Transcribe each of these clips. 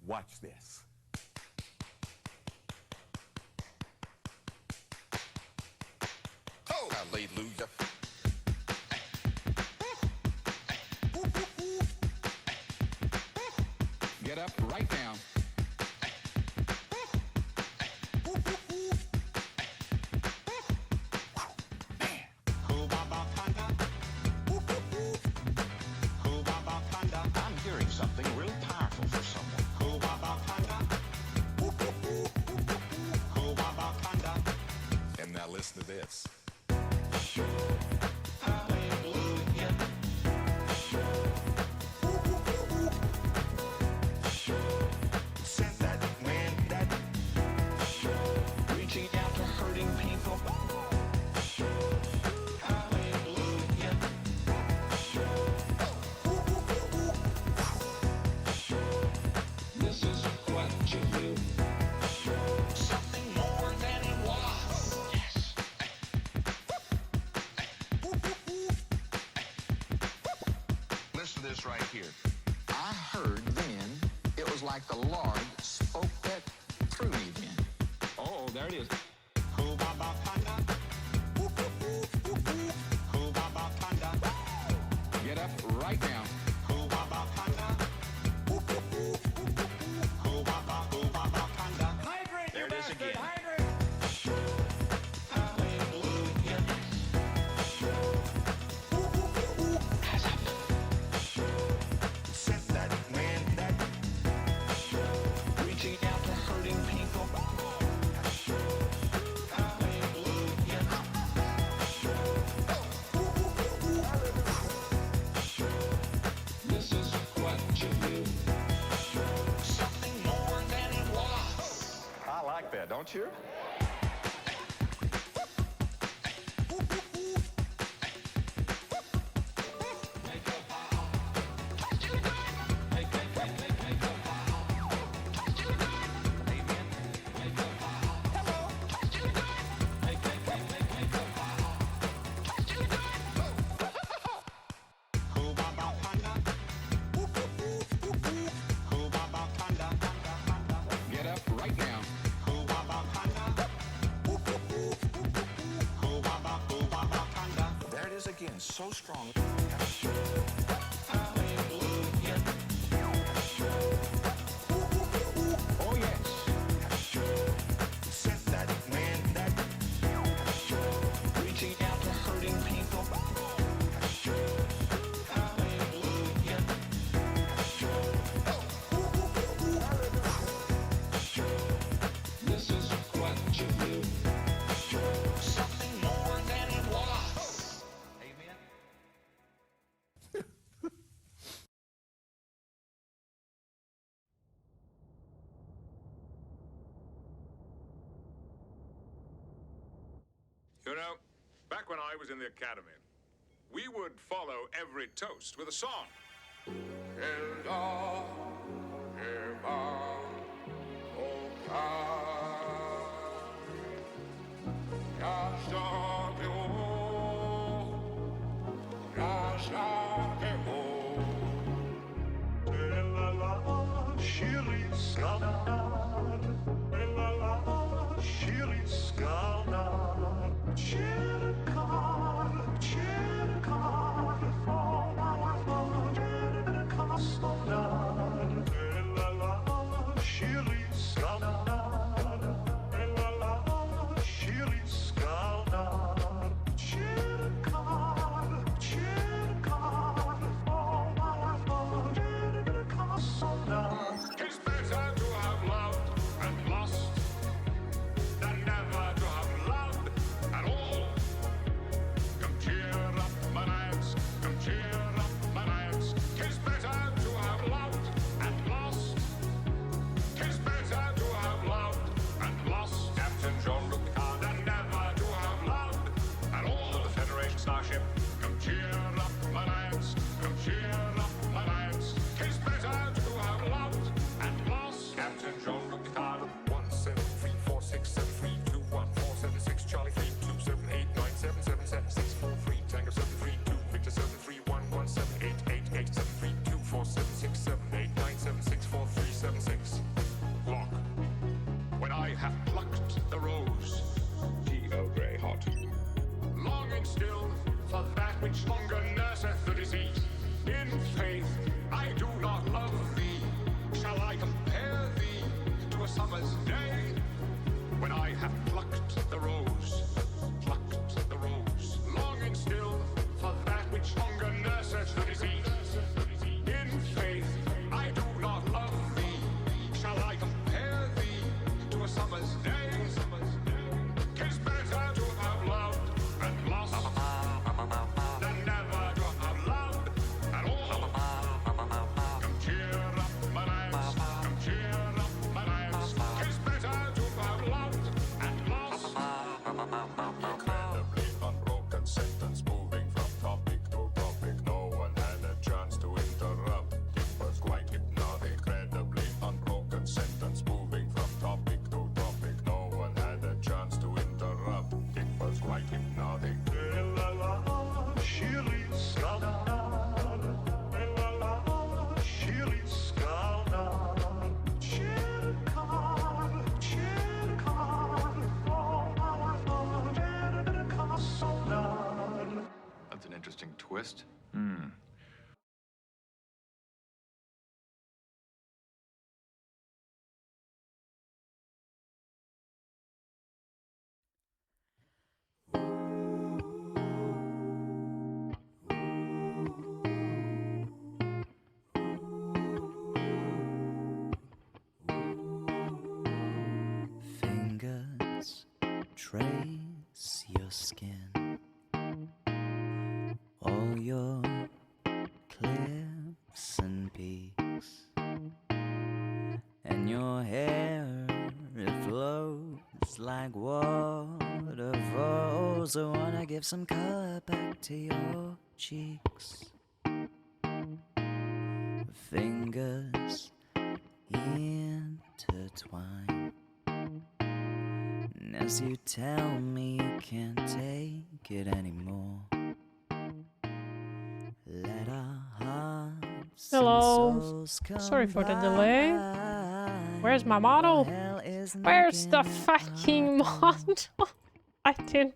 Watch this. Oh, hallelujah. Get up right now. I'm hearing something real powerful for someone. And now listen to this. Hallelujah. Said that man that reaching out to hurting people. Hallelujah. This is what you do. Something more than it was. Yes. Listen to this right here. I heard then, it was like the Lord spoke that through me then. Oh, there it is. Get up right now. Hydrate, There you it is bastard! again. Hydrate! Hallelujah. Said that man that reaching out to hurting people. Hallelujah. This is what you do. Something more than it was. I like that, don't you? Get up right now. There it is again, so strong. Hallelujah. Oh, yes. Said that man that reaching out to hurting people. Hallelujah. This is what you do. Something more than it was. Amen. You know, back when I was in the academy, we would follow every toast with a song. It's better to have loved and lost than never to have loved at all. Come cheer up, my lads, come cheer up, my lads. 'Tis better to have loved and lost. 'Tis better to have loved and lost. Captain Jean-Luc Picard, than never to have loved at all. To the Federation starship, come cheer up, my lads, come cheer up, my lads. 'Tis better to have loved and lost. Captain Jean-Luc Picard, 173467321476 Charlie 32789777 Tango 732 Victor 73117888732476789764376 summer's day when I have plucked the rose, longing still for that which hunger nurses the disease. In faith, I do not love thee. Shall I compare thee to a summer's day? 'Tis better to have loved and lost than never to have loved at all. Come cheer up my lads, come cheer up my lads. 'Tis better to have loved and lost. Incredibly unbroken sentence moving from topic to topic. No one had a chance to interrupt. It was quite hypnotic. Incredibly unbroken sentence moving from topic to topic. No one had a chance to interrupt. It was quite hypnotic. That's an interesting twist. Fingers trace your skin, all your cliffs and peaks, and your hair, it flows like waterfalls. I wanna give some color back to your cheeks. Fingers intertwine, and as you tell me you can't take it anymore, let our hearts Hello. and souls Sorry for the delay. Where's my model? Where's the fucking model? I didn't.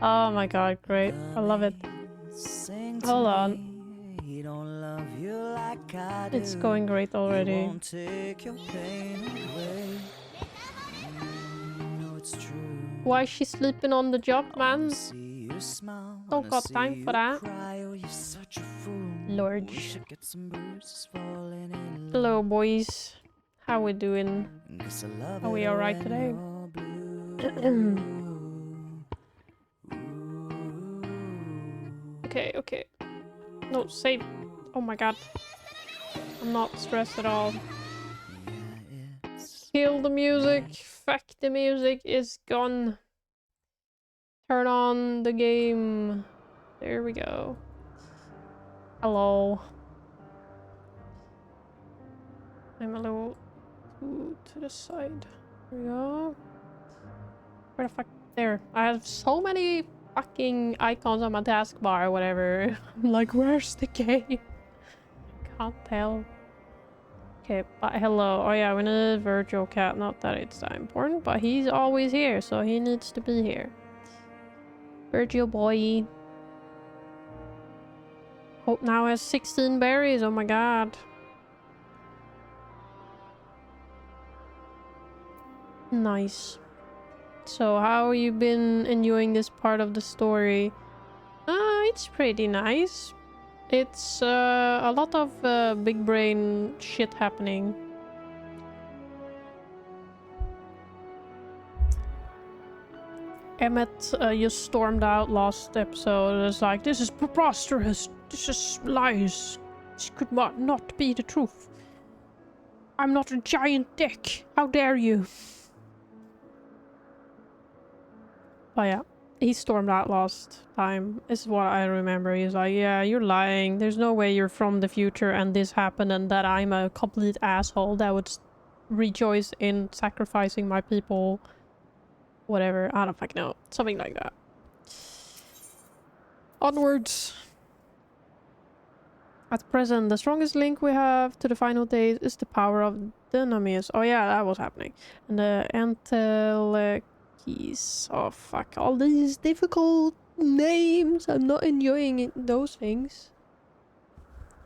Oh my god, great. I love it. Hold on. It's going great already. Why is she sleeping on the job, man? Don't got time for that. Lord. Hello, boys. How we doing? Are we alright today? Okay. No, save. Oh my god. I'm not stressed at all. Kill the music. Fuck, the music is gone. Turn on the game. There we go. Hello. I'm a little to the side. There we go. Where the fuck? There. I have so many fucking icons on my taskbar or whatever. I'm like, where's the game? Can't tell. Okay, but hello. Oh yeah, we need a virtual cat. Not that it's that important, but he's always here, so he needs to be here. Virtual boy. Hope now has 16 berries. Oh my god. Nice. So how you been enjoying this part of the story? It's pretty nice. It's a lot of big brain shit happening. Emmett just stormed out last episode. It's like, this is preposterous. This is lies. This could not be the truth. I'm not a giant dick. How dare you? But yeah, he stormed out last time, is what I remember. He's like, yeah, you're lying. There's no way you're from the future and this happened and that I'm a complete asshole that would rejoice in sacrificing my people. Whatever. I don't fucking know. Something like that. Onwards. At present, the strongest link we have to the final days is the power of Dynamis. Oh yeah, that was happening. And the Entelekis. Oh fuck, all these difficult names. I'm not enjoying those things.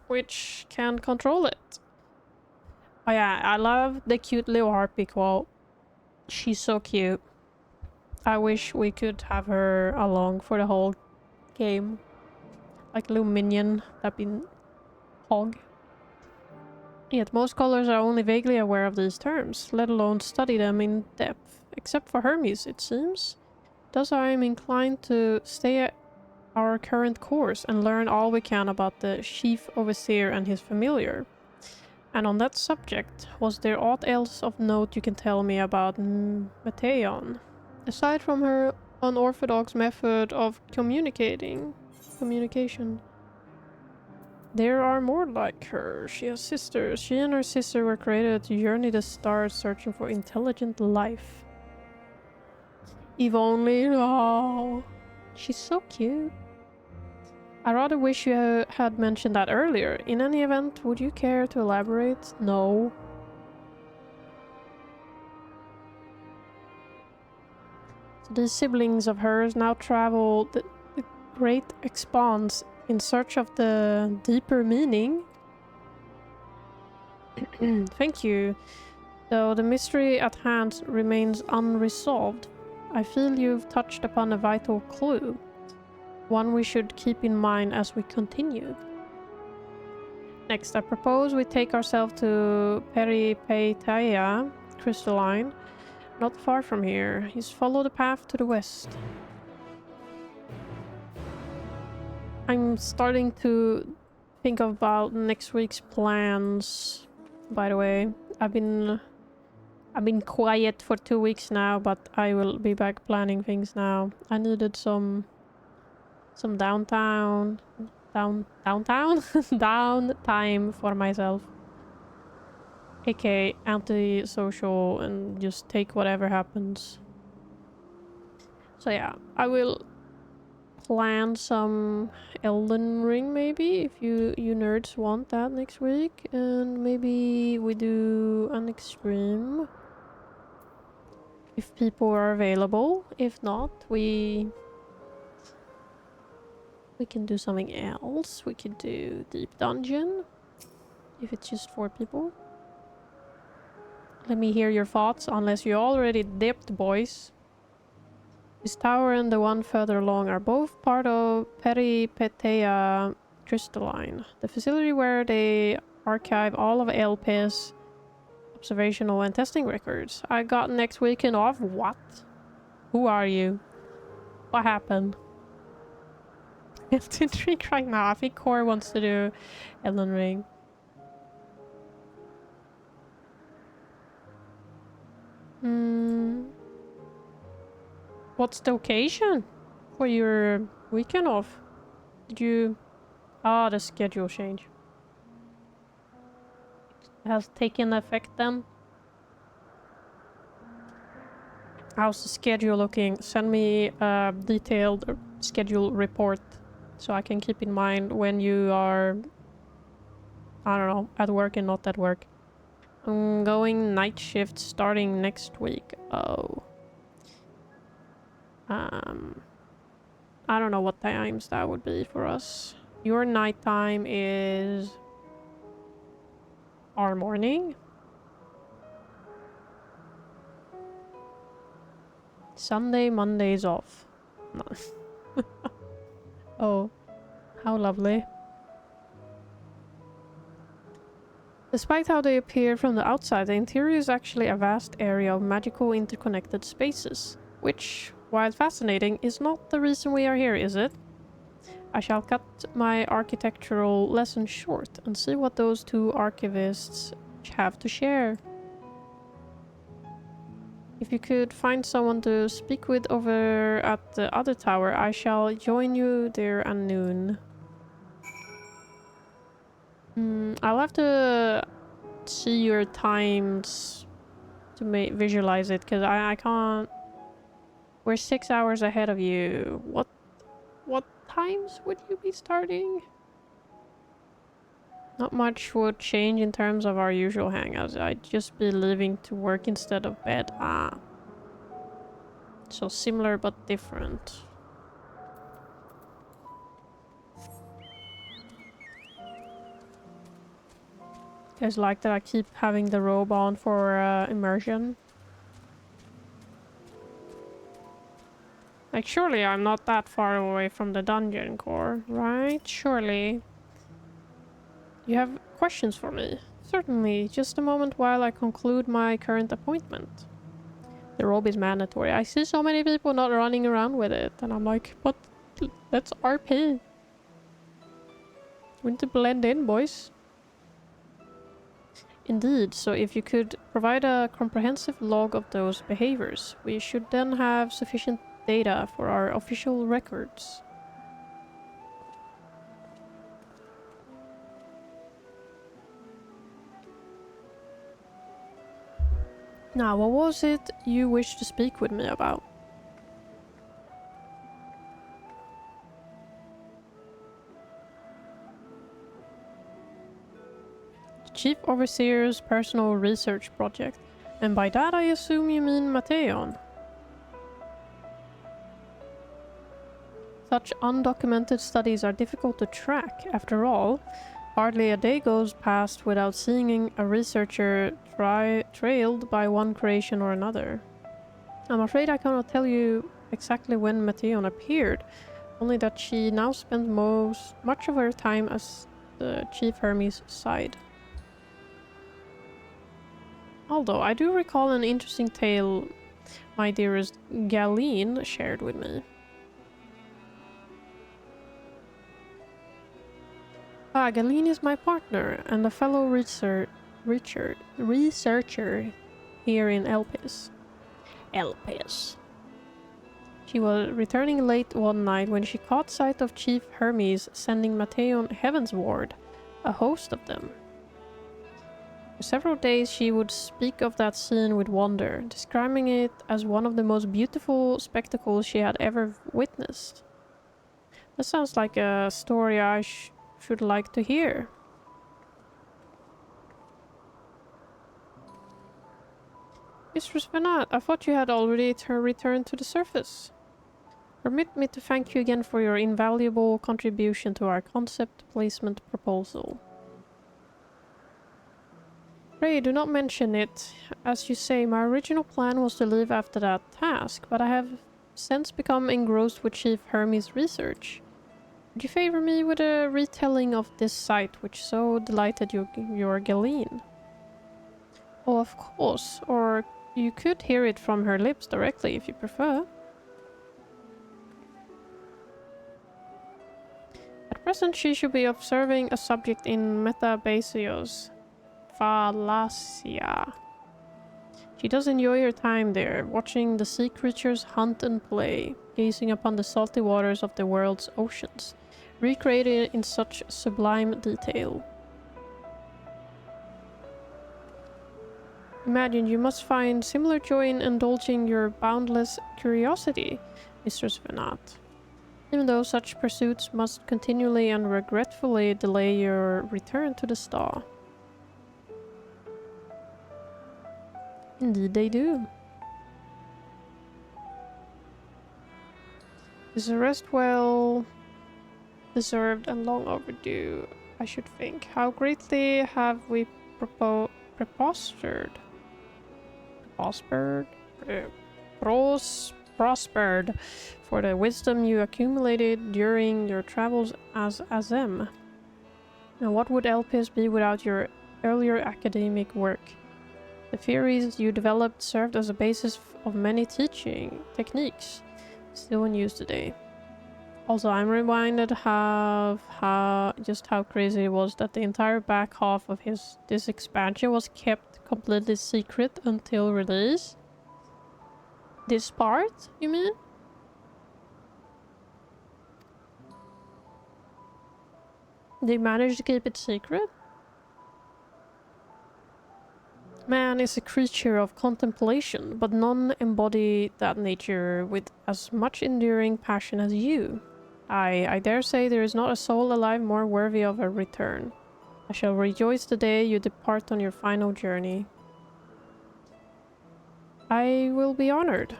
Which can control it. Oh yeah, I love the cute little harpy quote. She's so cute. I wish we could have her along for the whole game. Like a little minion that been hog. Yet most scholars are only vaguely aware of these terms, let alone study them in depth. Except for Hermes, it seems. Thus I am inclined to stay at our current course and learn all we can about the chief overseer and his familiar. And on that subject, was there aught else of note you can tell me about Meteion? Aside from her unorthodox method of communication. There are more like her. She has sisters. She and her sister were created to journey the stars searching for intelligent life. If only... Oh, she's so cute. I rather wish you had mentioned that earlier. In any event, would you care to elaborate? No. So these siblings of hers now travel the great expanse in search of the deeper meaning. Thank you. Though the mystery at hand remains unresolved, I feel you've touched upon a vital clue. One we should keep in mind as we continue. Next, I propose we take ourselves to Meteion crystalline, not far from here. Just follow the path to the west. I'm starting to think about next week's plans. By the way, I've been quiet for 2 weeks now, but I will be back planning things now. I needed some downtime downtime for myself, aka anti-social, and just take whatever happens. So yeah, I will plan some Elden Ring maybe, if you nerds want that next week, and maybe we do an extreme if people are available. If not, we can do something else. We could do Deep Dungeon, if it's just 4 people. Let me hear your thoughts, unless you already dipped, boys. This tower and the one further along are both part of Meteion crystalline, the facility where they archive all of LP's observational and testing records. I got next weekend off? What? Who are you? What happened? It's intrigued right now. I think Core wants to do Elden Ring. What's the occasion for your weekend off? Did you... Ah, the schedule change. It has taken effect then? How's the schedule looking? Send me a detailed schedule report so I can keep in mind when you are, I don't know, at work and not at work. I'm going night shift starting next week. Oh. I don't know what times that would be for us. Your nighttime is our morning. Sunday, Monday's off. No. Oh, how lovely. Despite how they appear from the outside, the interior is actually a vast area of magical interconnected spaces, which, while fascinating, is not the reason we are here, is it? I shall cut my architectural lesson short and see what those 2 archivists have to share. If you could find someone to speak with over at the other tower, I shall join you there at noon. I'll have to see your times to visualize it, because I can't... We're 6 hours ahead of you. What times would you be starting? Not much would change in terms of our usual hangouts. I'd just be leaving to work instead of bed. Ah. So similar but different. guys like that I keep having the robe on for immersion? Like, surely I'm not that far away from the dungeon core, right? Surely. You have questions for me? Certainly, just a moment while I conclude my current appointment. The robe is mandatory. I see so many people not running around with it, and I'm like, but that's RP. We need to blend in, boys. Indeed, so if you could provide a comprehensive log of those behaviors, we should then have sufficient data for our official records. Now, what was it you wished to speak with me about? The Chief Overseer's personal research project. And by that I assume you mean Meteion. Such undocumented studies are difficult to track. After all, hardly a day goes past without seeing a researcher trailed by one creation or another. I'm afraid I cannot tell you exactly when Meteion appeared, only that she now spends much of her time as the Chief Hermes' side. Although I do recall an interesting tale my dearest Galeen shared with me. Galeen is my partner and a fellow researcher here in Elpis. She was returning late one night when she caught sight of Chief Hermes sending Meteion heavensward, a host of them. For several days she would speak of that scene with wonder, describing it as one of the most beautiful spectacles she had ever witnessed. That sounds like a story I should like to hear. Mistress Venat, I thought you had already returned to the surface. Permit me to thank you again for your invaluable contribution to our concept placement proposal. Pray, do not mention it. As you say, my original plan was to leave after that task, but I have since become engrossed with Chief Hermes' research. Would you favor me with a retelling of this sight which so delighted your Galeen? Oh, of course, or you could hear it from her lips directly if you prefer. At present she should be observing a subject in Metabaseos. Thalassia. She does enjoy her time there, watching the sea creatures hunt and play, gazing upon the salty waters of the world's oceans, recreated in such sublime detail. Imagine you must find similar joy in indulging your boundless curiosity, Mistress Venat. Even though such pursuits must continually and regretfully delay your return to the star. Indeed they do. Is a rest well deserved and long overdue, I should think. How greatly have we prospered for the wisdom you accumulated during your travels as Azem. And what would Elpis be without your earlier academic work? The theories you developed served as a basis of many teaching techniques, still in use today. Also, I'm reminded how crazy it was that the entire back half of this expansion was kept completely secret until release. This part, you mean? They managed to keep it secret? Man is a creature of contemplation, but none embody that nature with as much enduring passion as you. I dare say there is not a soul alive more worthy of a return. I shall rejoice the day you depart on your final journey. I will be honored.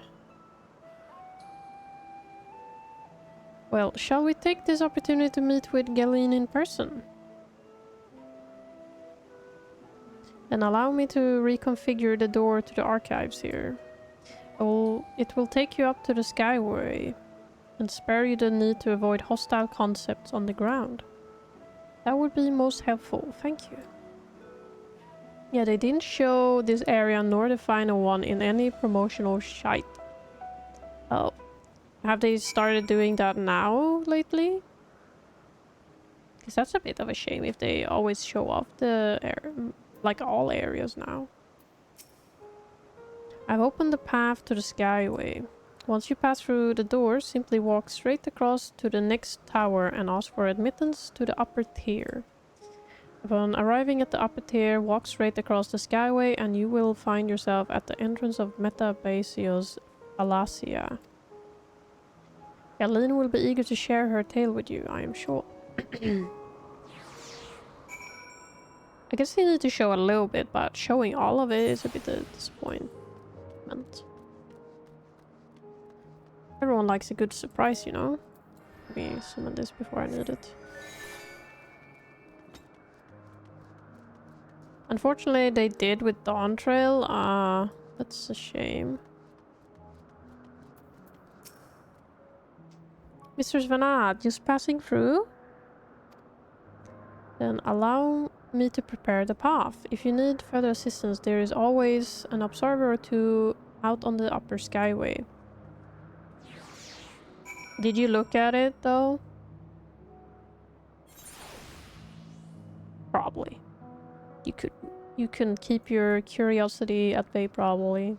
Well, shall we take this opportunity to meet with Galeen in person? Then allow me to reconfigure the door to the archives here. It will take you up to the Skyway and spare you the need to avoid hostile concepts on the ground. That would be most helpful, thank you. Yeah, they didn't show this area nor the final one in any promotional shite. Oh, have they started doing that now lately? Because that's a bit of a shame if they always show off the like all areas now. I've opened the path to the Skyway. Once you pass through the door, simply walk straight across to the next tower and ask for admittance to the upper tier. Upon arriving at the upper tier, walk straight across the Skyway and you will find yourself at the entrance of Meteion Palacia. Galeen will be eager to share her tale with you, I am sure. I guess they need to show a little bit, but showing all of it is a bit of a disappointment. Everyone likes a good surprise, you know? Let me summon this before I need it. Unfortunately, they did with Dawn Trail. That's a shame. Mr. Svanad, just passing through? Then allow me to prepare the path. If you need further assistance, there is always an observer or two out on the upper Skyway. Did you look at it, though? Probably. You can keep your curiosity at bay, probably.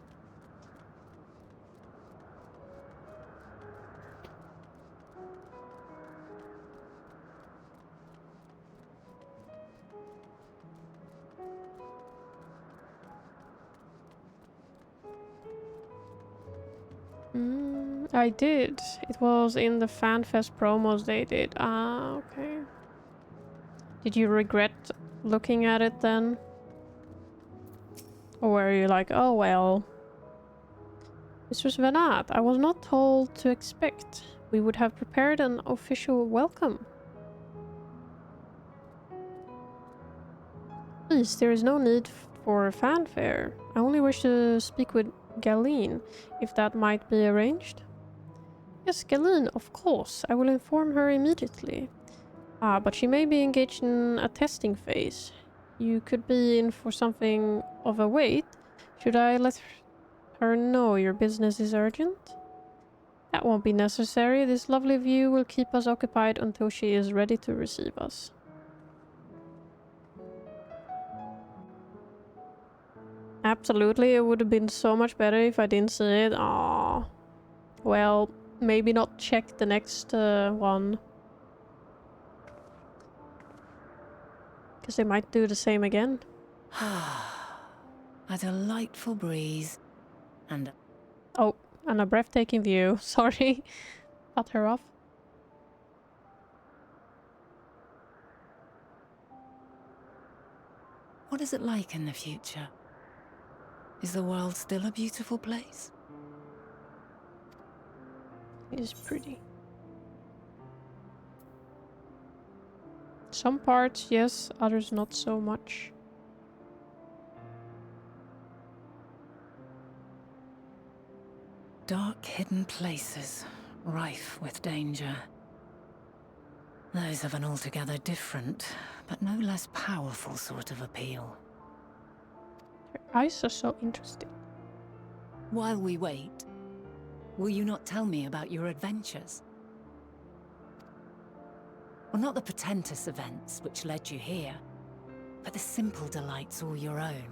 I did. It was in the FanFest promos they did. Ah, okay. Did you regret looking at it then? Or were you like, oh well. Mr. Svanat, I was not told to expect. We would have prepared an official welcome. Please, there is no need for fanfare. I only wish to speak with Galeen, if that might be arranged. Yes, Galeen, of course. I will inform her immediately. But she may be engaged in a testing phase. You could be in for something of a wait. Should I let her know your business is urgent? That won't be necessary. This lovely view will keep us occupied until she is ready to receive us. Absolutely, it would have been so much better if I didn't see it. Aww. Well, maybe not check the next one. Because they might do the same again. A delightful breeze and Oh, and a breathtaking view. Sorry. Cut her off. what is it like in the future? Is the world still a beautiful place? It is pretty. Some parts, yes, others not so much. Dark hidden places, rife with danger. Those have an altogether different, but no less powerful sort of appeal. Her eyes are so interesting. While we wait, will you not tell me about your adventures? Well, not the portentous events which led you here, but the simple delights all your own.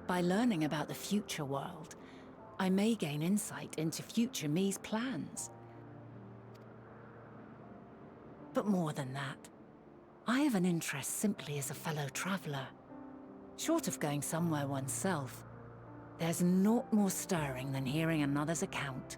By learning about the future world, I may gain insight into future me's plans. But more than that, I have an interest simply as a fellow traveller. Short of going somewhere oneself, there's naught more stirring than hearing another's account.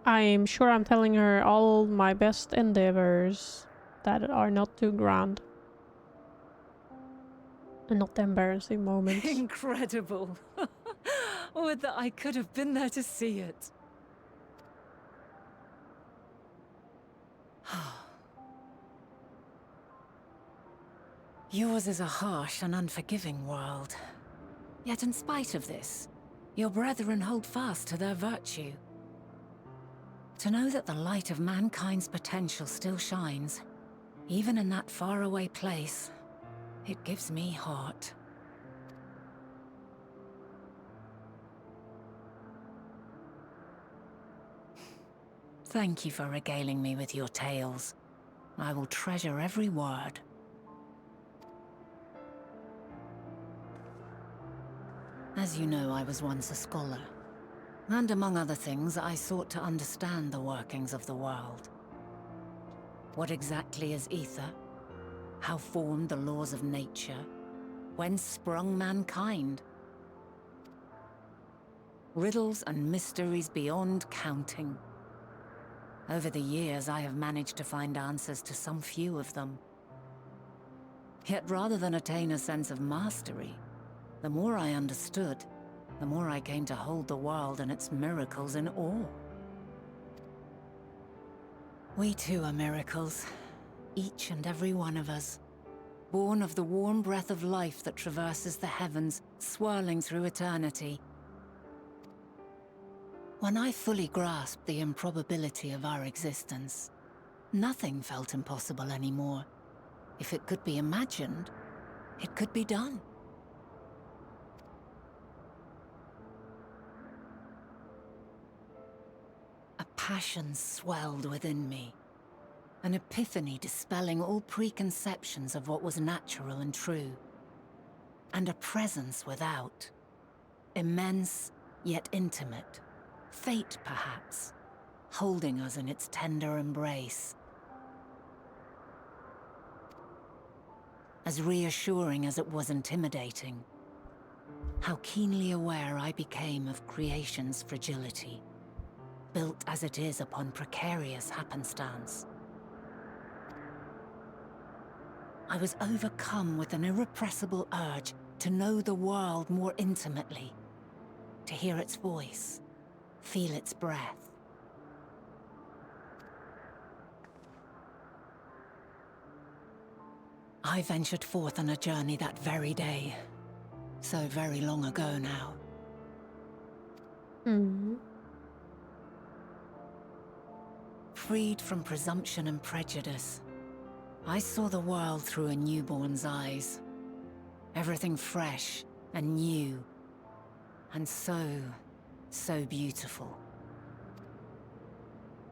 I'm sure I'm telling her all my best endeavors that are not too grand. And not the embarrassing moments. Incredible. Would that I could have been there to see it. Yours is a harsh and unforgiving world. Yet in spite of this, your brethren hold fast to their virtue. To know that the light of mankind's potential still shines, even in that faraway place, it gives me heart. Thank you for regaling me with your tales. I will treasure every word. As you know, I was once a scholar. And among other things, I sought to understand the workings of the world. What exactly is ether? How formed the laws of nature? Whence sprung mankind? Riddles and mysteries beyond counting. Over the years, I have managed to find answers to some few of them. Yet rather than attain a sense of mastery, the more I understood, the more I came to hold the world and its miracles in awe. We too are miracles, each and every one of us, born of the warm breath of life that traverses the heavens, swirling through eternity. When I fully grasped the improbability of our existence, nothing felt impossible anymore. If it could be imagined, it could be done. A passion swelled within me, an epiphany dispelling all preconceptions of what was natural and true, and a presence without, immense yet intimate, fate perhaps, holding us in its tender embrace. As reassuring as it was intimidating, how keenly aware I became of creation's fragility, built as it is upon precarious happenstance. I was overcome with an irrepressible urge to know the world more intimately, to hear its voice, feel its breath. I ventured forth on a journey that very day, so very long ago now. Freed from presumption and prejudice, I saw the world through a newborn's eyes. Everything fresh and new, and so beautiful.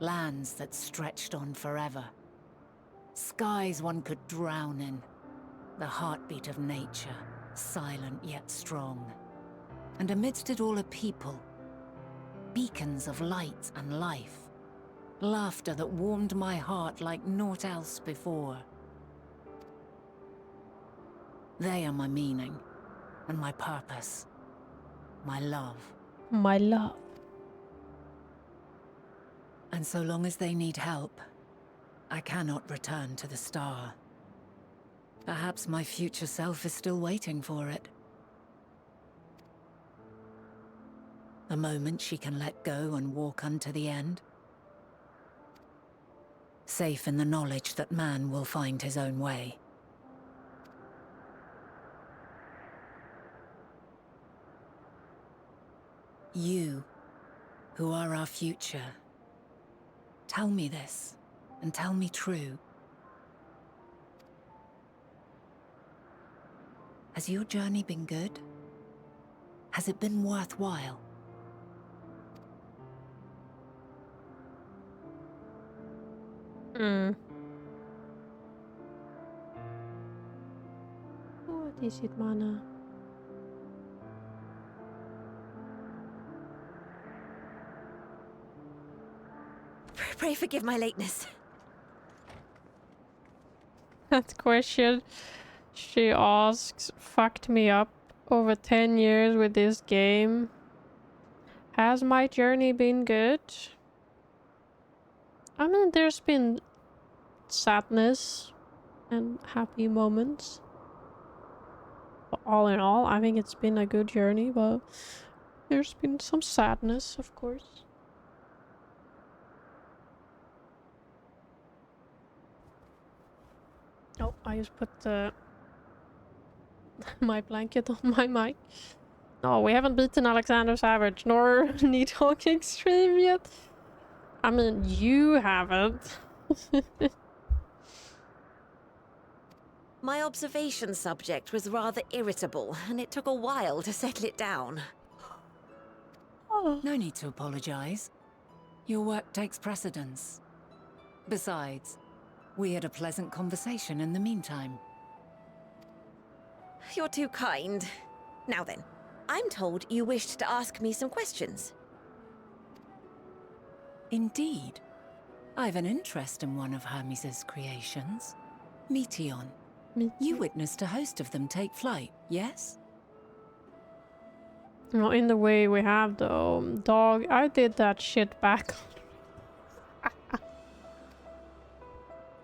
Lands that stretched on forever. Skies one could drown in. The heartbeat of nature, silent yet strong. And amidst it all a people. Beacons of light and life. Laughter that warmed my heart like naught else before. They are my meaning, and my purpose. My love. My love. And so long as they need help, I cannot return to the star. Perhaps my future self is still waiting for it. The moment she can let go and walk unto the end. Safe in the knowledge that man will find his own way. You, who are our future, tell me this, and tell me true. Has your journey been good? Has it been worthwhile? What is it, Mana? Pray forgive my lateness. That question she asks fucked me up over 10 years with this game. Has my journey been good? I mean, there's been sadness and happy moments. But all in all, I think it's been a good journey, but there's been some sadness, of course. Oh, I just put my blanket on my mic. No, we haven't beaten Alexander Savage nor Needhawk Extreme yet. I mean, you haven't. My observation subject was rather irritable, and it took a while to settle it down. No need to apologize. Your work takes precedence. Besides, we had a pleasant conversation in the meantime. You're too kind. Now then, I'm told you wished to ask me some questions. Indeed. I've an interest in one of Hermes' creations. Meteion. You witnessed a host of them take flight, yes? Not in the way we have, though. Dog, I did that shit back.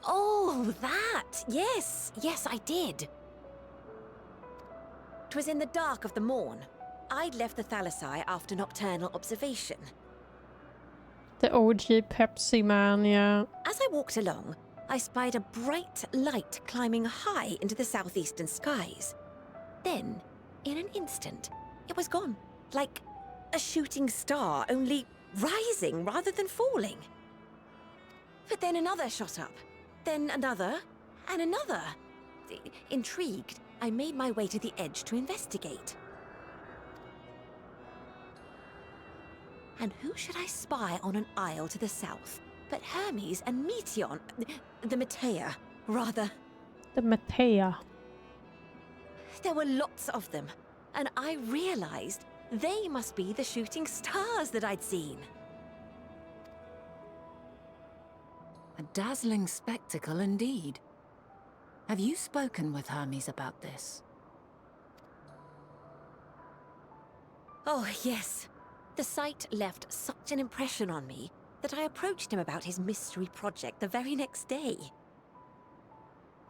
Oh, that! Yes, yes, I did. 'Twas in the dark of the morn. I'd left the Thalassai after nocturnal observation. The OG Pepsi man, yeah. As I walked along, I spied a bright light climbing high into the southeastern skies. Then, in an instant, it was gone. Like a shooting star, only rising rather than falling. But then another shot up. Then another, and another. Intrigued, I made my way to the edge to investigate. And who should I spy on an isle to the south but Hermes and Meteion, the Meteion, rather. The Meteion. There were lots of them, and I realized they must be the shooting stars that I'd seen. A dazzling spectacle indeed. Have you spoken with Hermes about this? Oh, yes. The sight left such an impression on me that I approached him about his mystery project the very next day.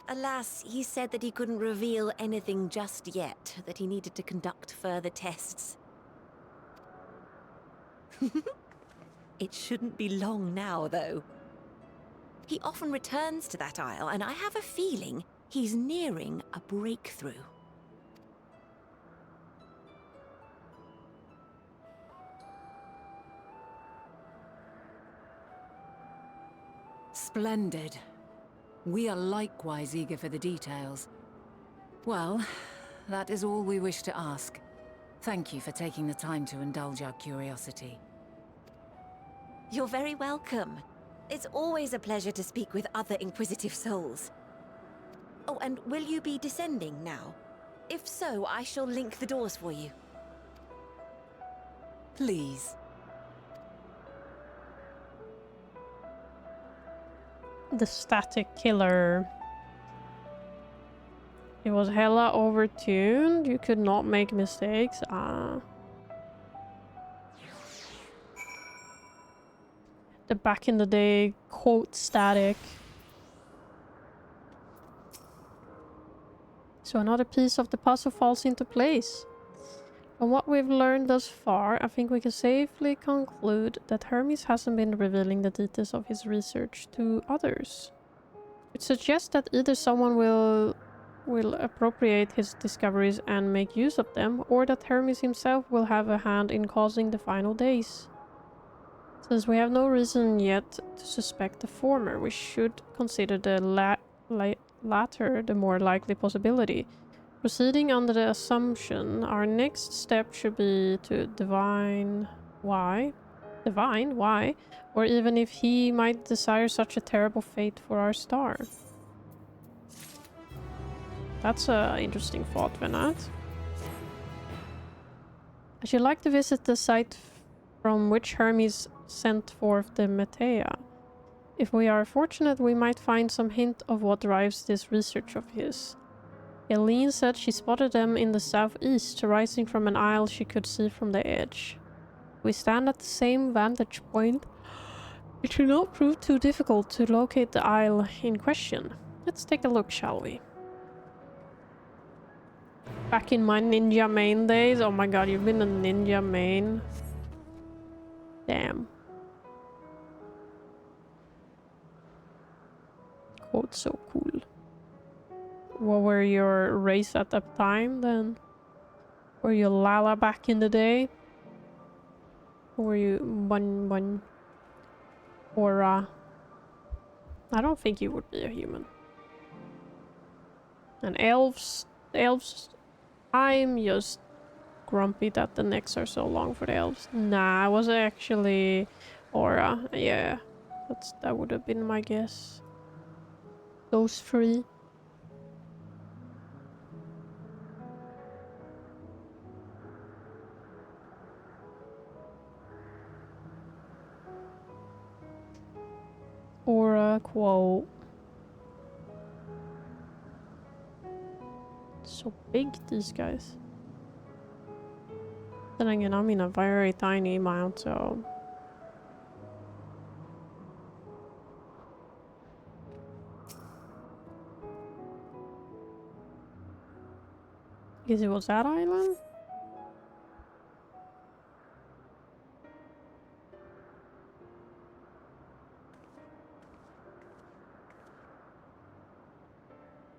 Alas, he said that he couldn't reveal anything just yet, that he needed to conduct further tests. It shouldn't be long now, though. He often returns to that isle, and I have a feeling he's nearing a breakthrough. Splendid. We are likewise eager for the details. Well, that is all we wish to ask. Thank you for taking the time to indulge our curiosity. You're very welcome. It's always a pleasure to speak with other inquisitive souls. Oh, and will you be descending now? If so, I shall link the doors for you. Please. The static killer. It was hella overtuned. You could not make mistakes. The back in the day quote static. So another piece of the puzzle falls into place. From what we've learned thus far, I think we can safely conclude that Hermes hasn't been revealing the details of his research to others. It suggests that either someone will appropriate his discoveries and make use of them, or that Hermes himself will have a hand in causing the final days. Since we have no reason yet to suspect the former, we should consider the latter the more likely possibility. Proceeding under the assumption, our next step should be to divine why, or even if he might desire such a terrible fate for our star. That's an interesting thought, Venat. I should like to visit the site from which Hermes sent forth the Meteion. If we are fortunate, we might find some hint of what drives this research of his. Eileen said she spotted them in the southeast, rising from an isle she could see from the edge. We stand at the same vantage point. It should not prove too difficult to locate the isle in question. Let's take a look, shall we? Back in my ninja main days. Oh my god, you've been a ninja main. Damn. Quote, so cool. What were your race at that time then? Were you Lala back in the day? Or were you one or I don't think you would be a human. And elves, I'm just grumpy that the necks are so long for the elves. Nah, I was actually Aura. Yeah, that would have been my guess. Those three. Aura quote. So big, these guys. Then again, I'm in a very tiny amount, so... Guess it was that island?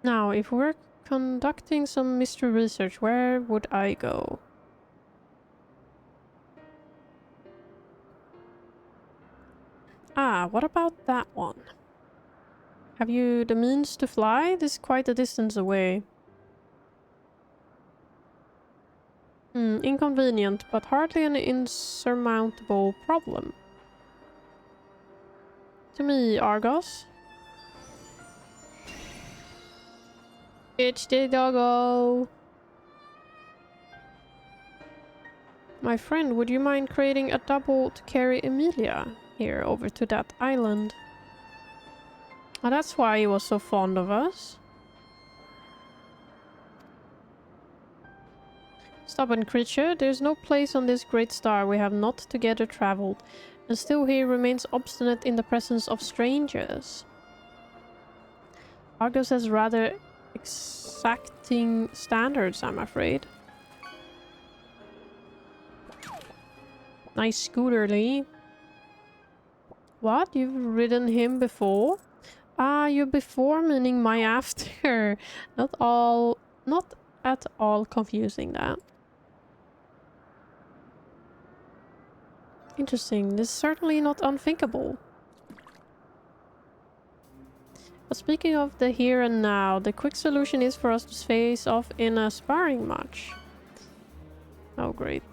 Now, if we're conducting some mystery research, where would I go? Ah, what about that one? Have you the means to fly? This is quite a distance away. Inconvenient, but hardly an insurmountable problem. To me, Argos. It's the doggo. My friend, would you mind creating a double to carry Emilia here over to that island? Oh, that's why he was so fond of us. Stubborn creature, there's no place on this great star we have not together traveled, and still he remains obstinate in the presence of strangers. Argos has rather exacting standards, I'm afraid. Nice scooterly. What? You've ridden him before? Ah, you before meaning my after. Not at all confusing that. Interesting. This is certainly not unthinkable. But speaking of the here and now, the quick solution is for us to face off in a sparring match. Oh, great.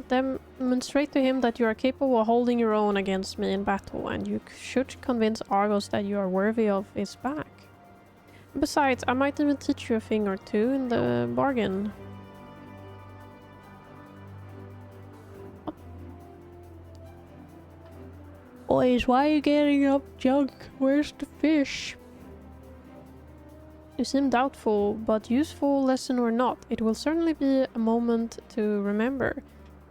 Demonstrate to him that you are capable of holding your own against me in battle, and you should convince Argos that you are worthy of his back. Besides, I might even teach you a thing or two in the bargain. Boys, why are you getting up junk? Where's the fish? You seem doubtful, but useful lesson or not, it will certainly be a moment to remember.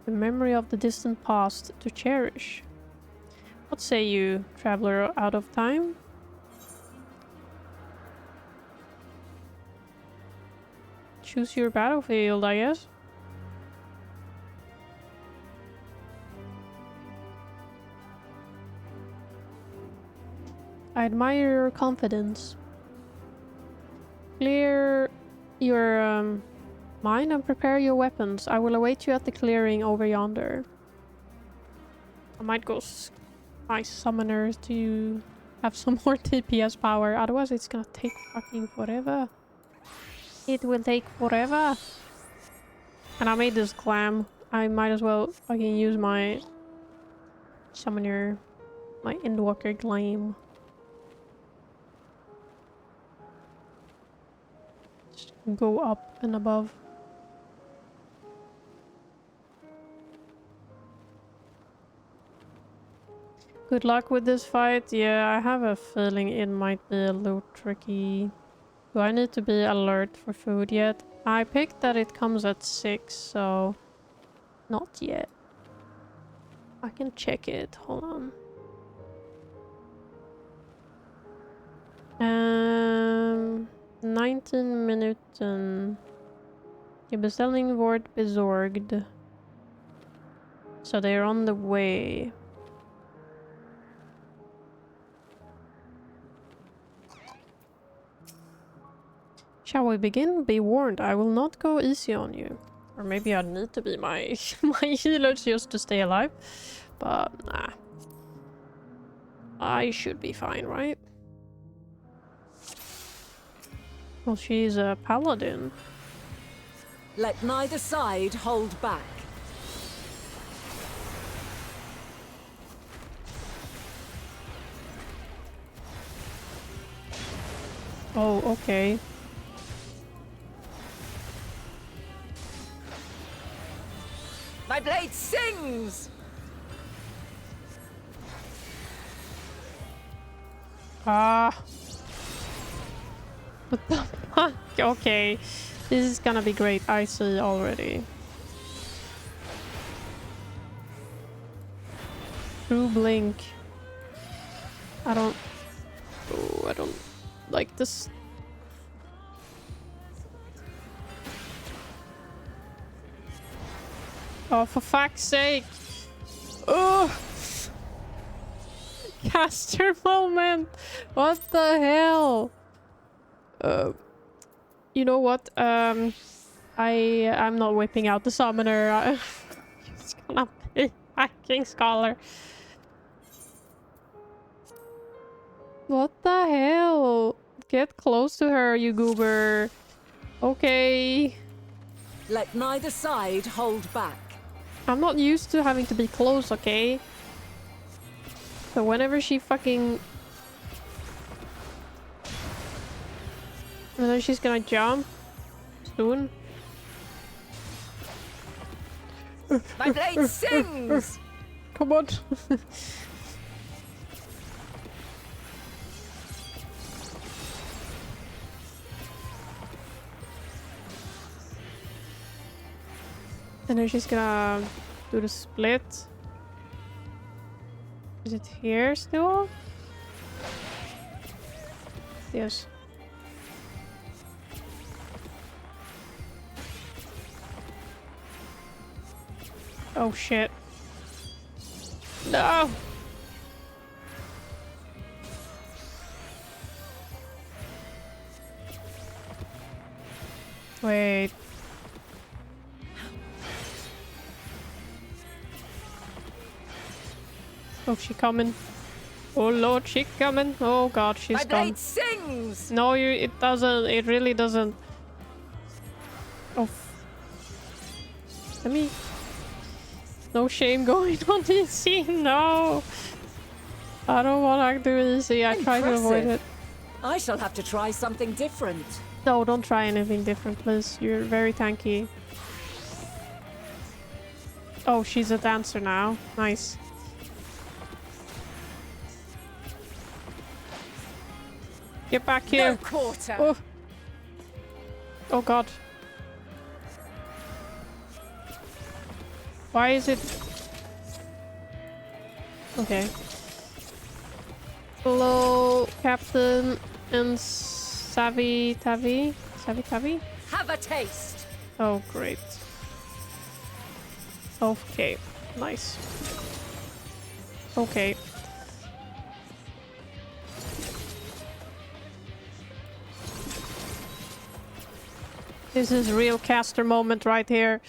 The memory of the distant past to cherish. What say you, traveler out of time? Choose your battlefield, I guess. I admire your confidence. Clear your mind and prepare your weapons. I will await you at the clearing over yonder. I might go my summoner to have some more TPS power. Otherwise it's gonna take fucking forever. It will take forever. And I made this clam. I might as well fucking use my summoner, my Endwalker glam. Just go up and above. Good luck with this fight. Yeah, I have a feeling it might be a little tricky. Do I need to be alert for food yet? I picked that it comes at 6, so not yet. I can check it. Hold on. 19 Minuten. Die Bestellung wordt bezorgd. So they're on the way. Shall we begin? Be warned, I will not go easy on you. Or maybe I need to be my my healer just to stay alive. But nah. I should be fine, right? Well, she's a paladin. Let neither side hold back. Oh, okay. My blade sings! Ah. What the fuck? Okay. This is gonna be great. I see already. True blink. I don't... Oh, I don't like this. Oh, for fuck's sake. Oh! Caster moment! What the hell? You know what? I'm not whipping out the summoner. It's gonna be hacking scholar. What the hell? Get close to her, you goober. Okay. Let neither side hold back. I'm not used to having to be close, okay? So whenever she fucking... And then she's gonna jump soon. My blade sings! Come on. And then she's gonna do the split. Is it here still? Yes. Oh shit. No! Wait. Oh, she coming. Oh lord, she coming. Oh god, she's My gone. blade sings! No, it doesn't. It really doesn't. Oh. Let me... No shame going on easy. No. I don't want to do easy. I try to avoid it. I shall have to try something different. No, don't try anything different, please. You're very tanky. Oh, she's a dancer now. Nice. Get back here. No quarter. Oh. Oh god. Why is it... Okay. Hello, Captain and Savvy Tavi? Savvy Tavi? Have a taste. Oh, great. Okay, nice. Okay. This is real caster moment right here.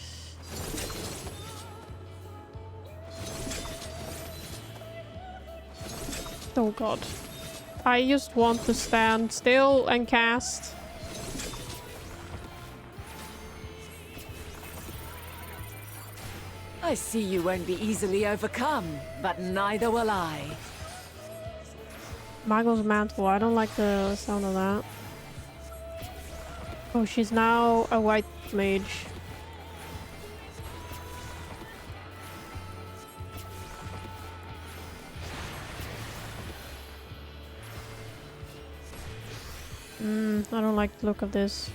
Oh god. I just want to stand still and cast. I see you won't be easily overcome, but neither will I. Mago's Mantle. I don't like the sound of that. Oh, she's now a white mage. I don't like the look of this.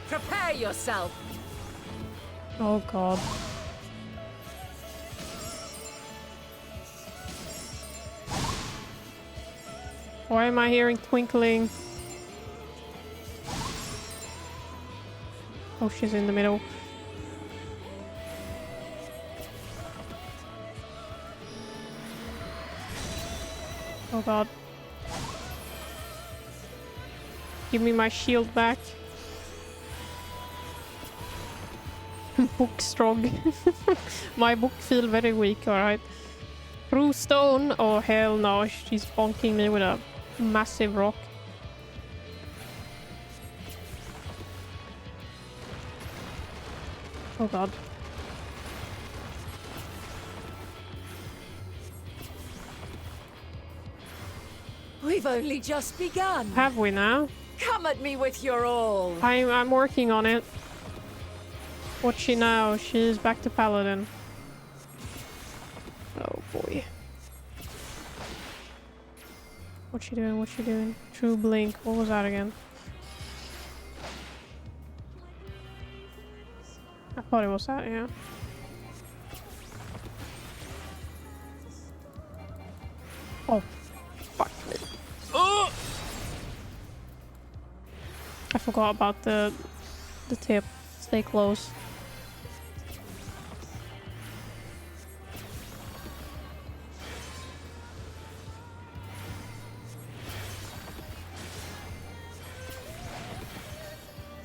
Prepare yourself. Oh god. Why am I hearing twinkling? Oh, she's in the middle. Oh god. Give me my shield back. Book strong. My book feel very weak, alright. Through stone? Oh hell no, she's bonking me with a massive rock. Oh god. We've only just begun. Have we now? Come at me with your all. I'm working on it. What's she now? She's back to paladin. Oh boy. What's she doing? What's she doing? True blink. What was that again? I thought it was that, yeah. Oh, fuck me. Oh! I forgot about the tip. Stay close.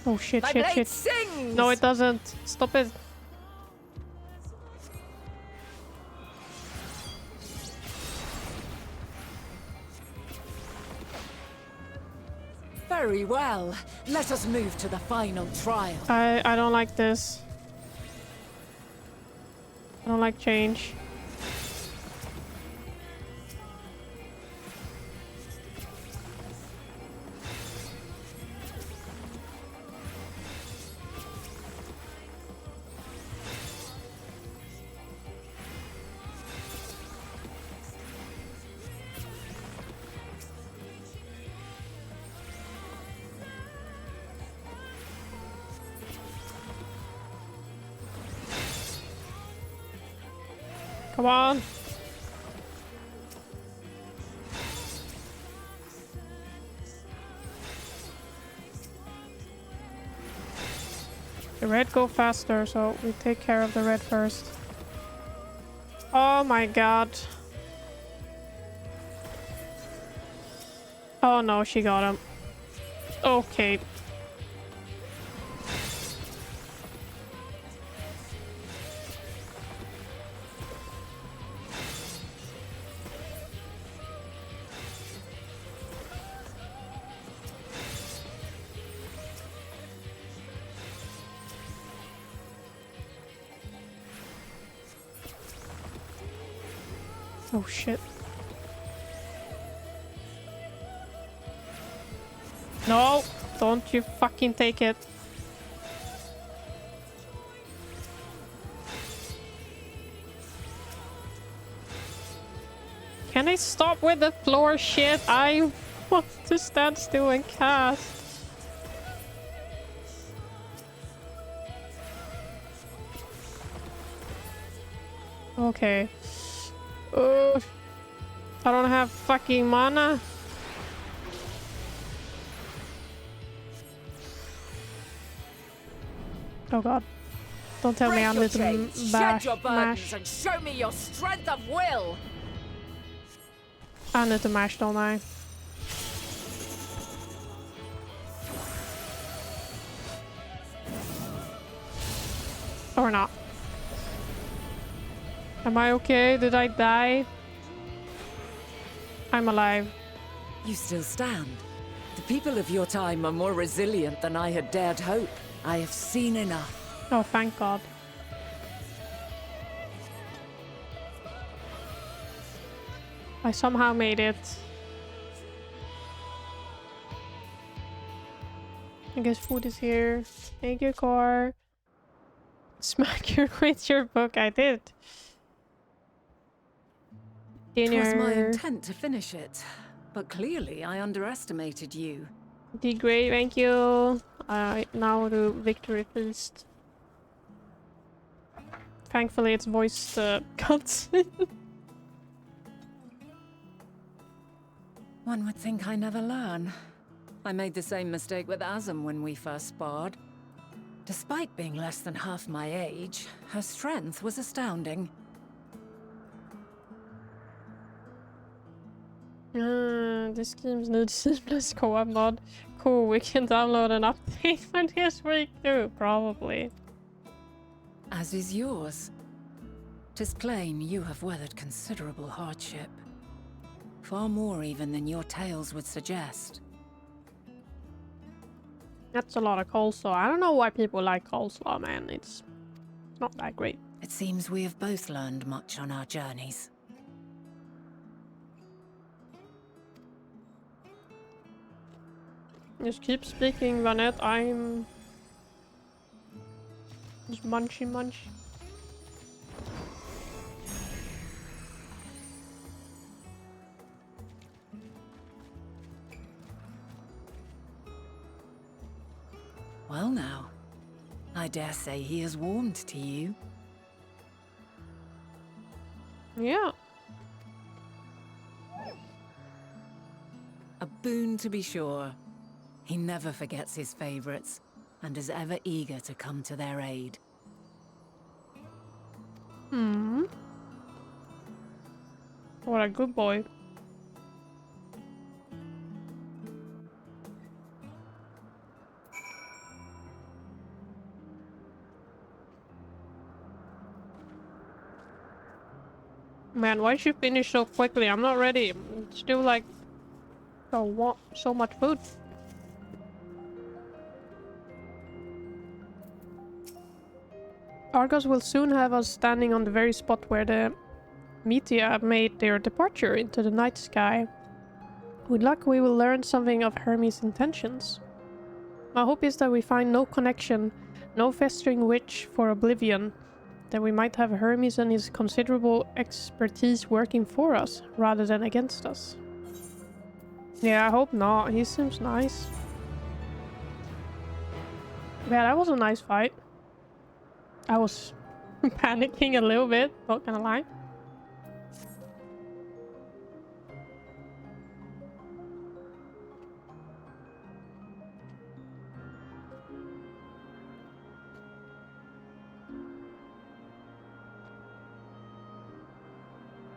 Oh shit, My shit, blade shit. sings! No, it doesn't. Stop it. Very well. Let us move to the final trial. I don't like this. I don't like change. Come on. The red go faster, so we take care of the red first. Oh my god. Oh no, she got him. Okay. Oh shit. No! Don't you fucking take it. Can I stop with the floor shit? I want to stand still and cast. Okay. I don't have fucking mana. Oh god. Don't tell me I'm Break with your the chains, bash shed your burdens, mash. and show me your strength of will. I need to mash, don't I? Or not. Am I okay? Did I die? I'm alive. You still stand. The people of your time are more resilient than I had dared hope. I have seen enough. Oh, thank god. I somehow made it. I guess food is here. Thank you, car. Smack your with your book. I did. It was my Dinner. intent to finish it, but clearly I underestimated you. Did great, thank you. Now the victory feast. Thankfully, it's voiced cutscene. One would think I never learn. I made the same mistake with Azem when we first sparred. Despite being less than half my age, her strength was astounding. This game needs seamless co-op mod. Cool, we can download an update for this week too, probably. As is yours. 'Tis plain you have weathered considerable hardship. Far more even than your tales would suggest. That's a lot of coleslaw. I don't know why people like coleslaw, man. It's not that great. It seems we have both learned much on our journeys. Just keep speaking, Vanette. I'm just munch. Well now, I dare say he has warmed to you. Yeah. A boon to be sure. He never forgets his favorites, and is ever eager to come to their aid. What a good boy. Man, why'd you finish so quickly? I'm not ready. It's still like so much food. Argos will soon have us standing on the very spot where the Meteion made their departure into the night sky. With luck, we will learn something of Hermes' intentions. My hope is that we find no connection, no festering witch for oblivion, that we might have Hermes and his considerable expertise working for us, rather than against us. Yeah, I hope not. He seems nice. Yeah, that was a nice fight. I was panicking a little bit, not gonna lie.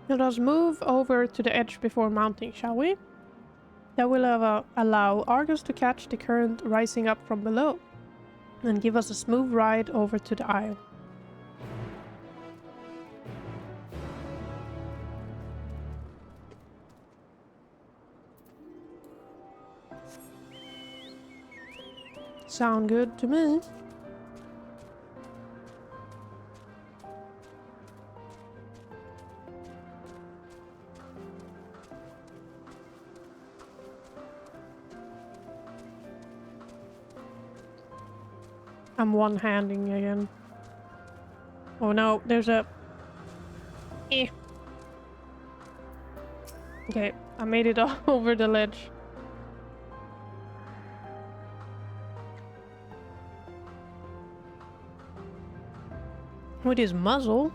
Let us move over to the edge before mounting, shall we? That will allow Argus to catch the current rising up from below, and give us a smooth ride over to the isle. Sound good to me. I'm one-handing again. Oh no, there's a... Eh. Okay, I made it over the ledge. With his muzzle.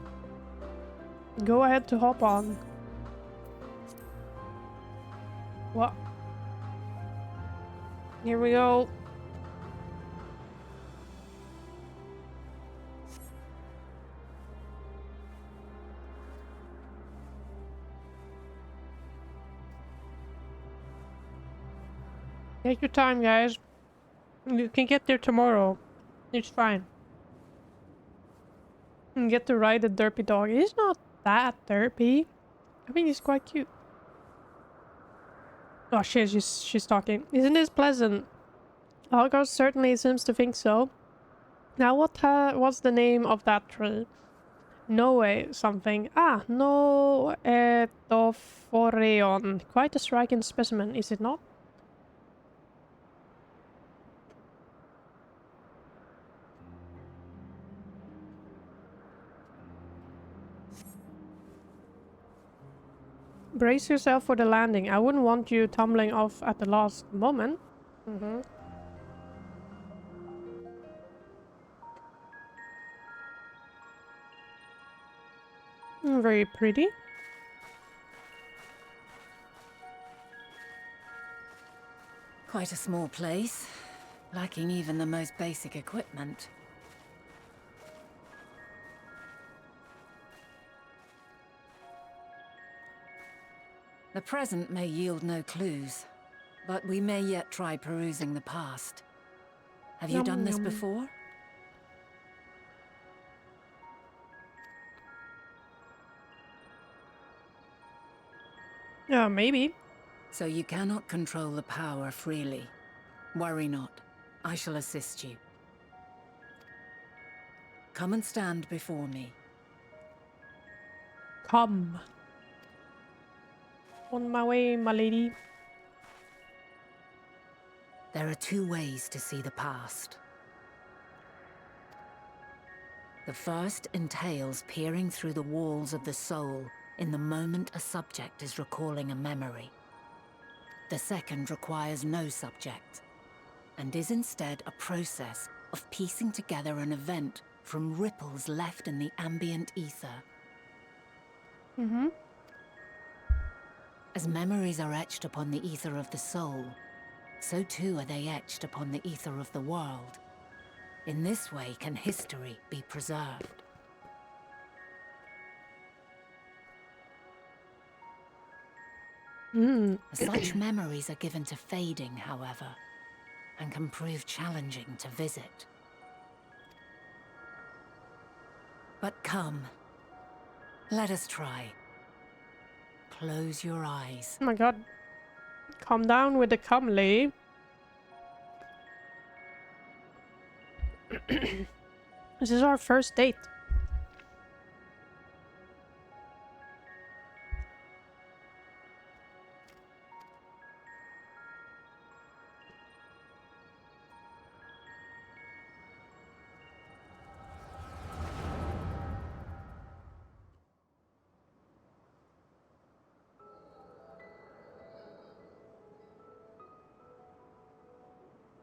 Go ahead to hop on. What? Here we go. Take your time, guys. You can get there tomorrow. It's fine. You can get to ride the derpy dog. He's not that derpy. I think he's quite cute. Oh shit, she's talking. Isn't this pleasant? Algos certainly seems to think so. Now what's the name of that tree? Noe something. Ah, Noetophoreon. Quite a striking specimen, is it not? Brace yourself for the landing. I wouldn't want you tumbling off at the last moment. Very pretty. Quite a small place, lacking even the most basic equipment. The present may yield no clues, but we may yet try perusing the past. Have you done this before? Yeah, maybe. So you cannot control the power freely. Worry not. I shall assist you. Come and stand before me. Come. On my way, my lady. There are two ways to see the past. The first entails peering through the walls of the soul in the moment a subject is recalling a memory. The second requires no subject, and is instead a process of piecing together an event from ripples left in the ambient ether. Mm-hmm. As memories are etched upon the ether of the soul, so too are they etched upon the ether of the world. In this way can history be preserved. Such memories are given to fading, however, and can prove challenging to visit. But come, let us try. Close your eyes. Oh my god. Calm down with the come, lady. This is our first date.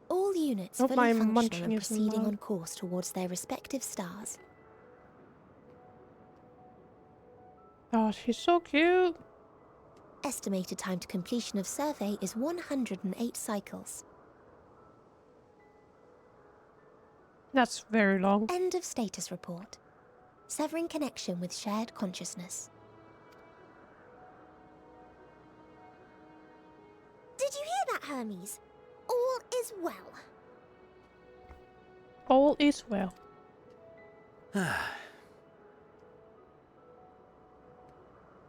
All units Hope my fully functional munching and isn't proceeding loud. on course towards their respective stars. Oh, she's so cute. Estimated time to completion of survey is 108 cycles. That's very long. End of status report. Severing connection with shared consciousness. Did you hear that, Hermes? All is well. All is well.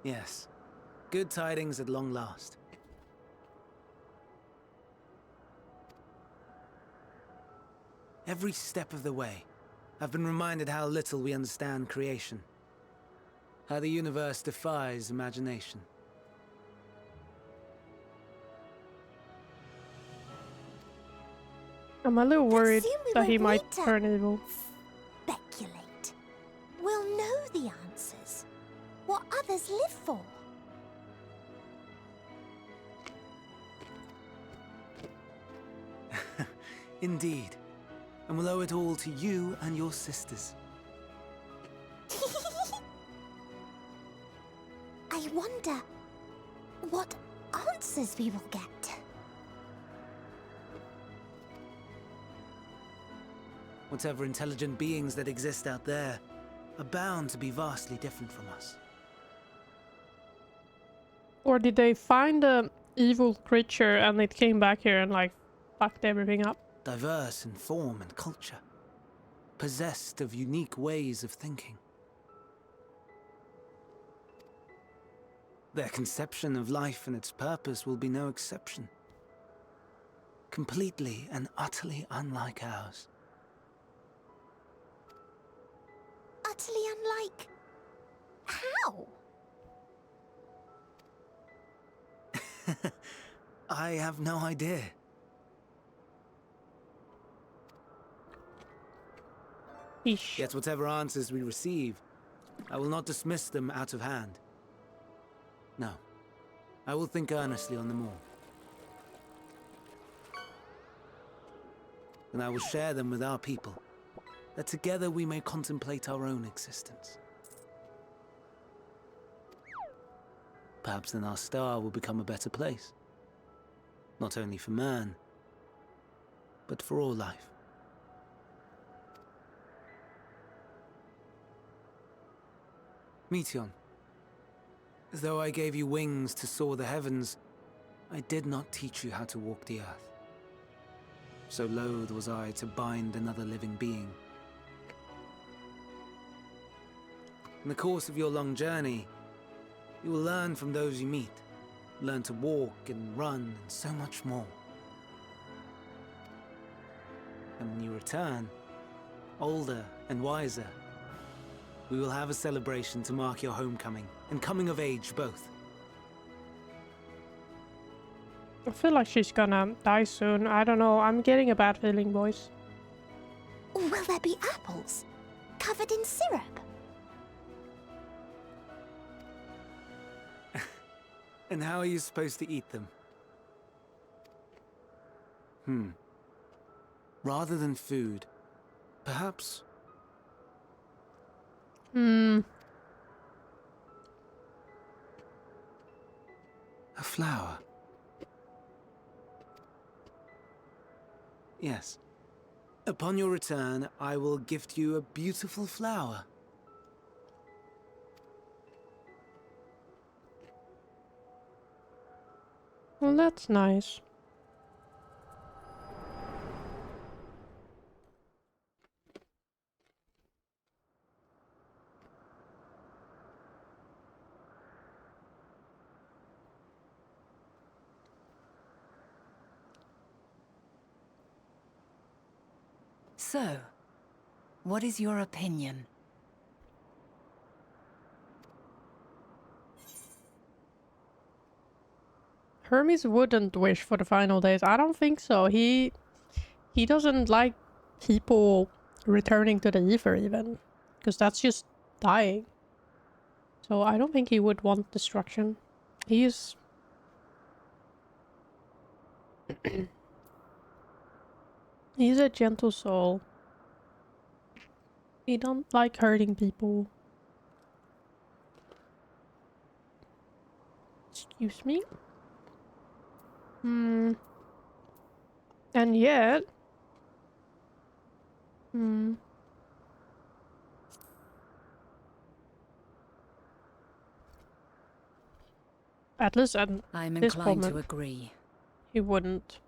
Yes. Good tidings at long last. Every step of the way, I've been reminded how little we understand creation. How the universe defies imagination. I'm a little worried Assume we that he won't might need to turn evil. Speculate. We'll know the answers. What others live for. Indeed. And we'll owe it all to you and your sisters. I wonder what answers we will get. Whatever intelligent beings that exist out there are bound to be vastly different from us. Or did they find the evil creature and it came back here and like fucked everything up? Diverse in form and culture. Possessed of unique ways of thinking. Their conception of life and its purpose will be no exception. Completely and utterly unlike ours. Utterly unlike. How? I have no idea. Eesh. Yet whatever answers we receive, I will not dismiss them out of hand. No, I will think earnestly on them all. And I will share them with our people, that together we may contemplate our own existence. Perhaps then our star will become a better place. Not only for man, but for all life. Meteion, though I gave you wings to soar the heavens, I did not teach you how to walk the earth. So loath was I to bind another living being. In the course of your long journey, you will learn from those you meet. Learn to walk and run and so much more. And when you return, older and wiser, we will have a celebration to mark your homecoming and coming of age both. I feel like she's gonna die soon. I don't know. I'm getting a bad feeling, boys. Will there be apples? Covered in syrup? And how are you supposed to eat them? Rather than food, perhaps... Hmm. A flower. Yes. Upon your return, I will gift you a beautiful flower. Well, that's nice. So, what is your opinion? Hermes wouldn't wish for the final days. I don't think so. He doesn't like people returning to the ether even, because that's just dying. So I don't think he would want destruction. He's he's a gentle soul. He don't like hurting people. Excuse me? And yet... At least at I'm this inclined moment, to agree. he wouldn't.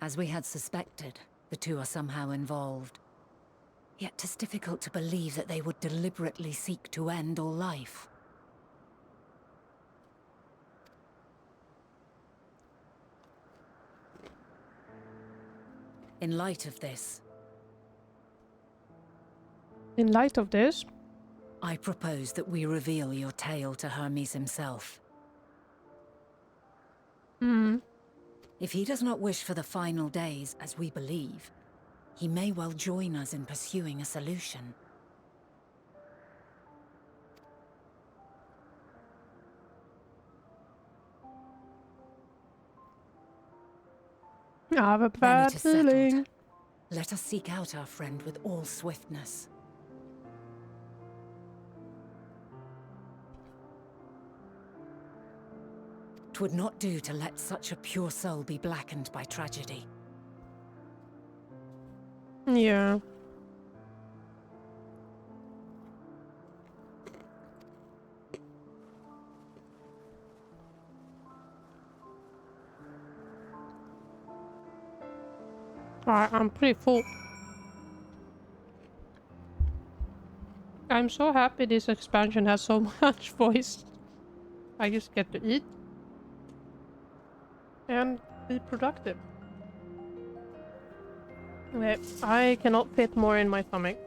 As we had suspected, the two are somehow involved. Yet 'tis difficult to believe that they would deliberately seek to end all life. In light of this, I propose that we reveal your tale to Hermes himself. If he does not wish for the final days, as we believe, he may well join us in pursuing a solution. I have a Then bad it is settled. feeling. Let us seek out our friend with all swiftness. 'Twould not do to let such a pure soul be blackened by tragedy. Yeah. Alright, I'm pretty full. I'm so happy this expansion has so much voice. I just get to eat and be productive. Okay, I cannot fit more in my stomach.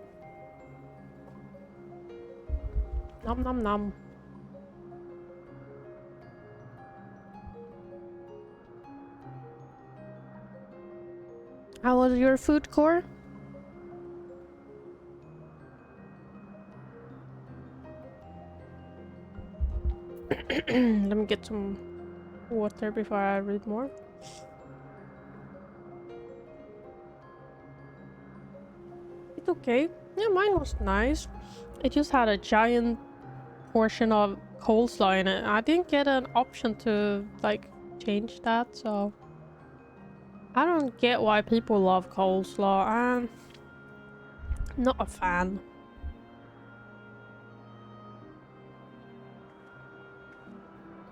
Nom nom nom. How was your food, Core? Let me get some water before I read more. It's okay. Yeah, mine was nice. It just had a giant portion of coleslaw in it. I didn't get an option to like change that, so I don't get why people love coleslaw. I'm not a fan.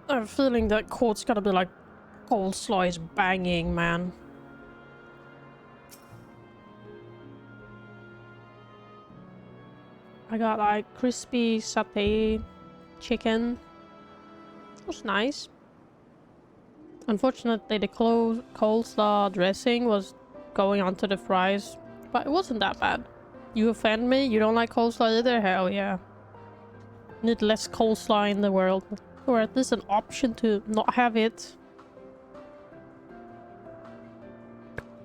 I have a feeling that court's gonna be like, coleslaw is banging, man. I got like crispy satay chicken. It was nice. Unfortunately, the coleslaw dressing was going onto the fries, but it wasn't that bad. You offend me? You don't like coleslaw either? Hell yeah. Need less coleslaw in the world. Or at least an option to not have it.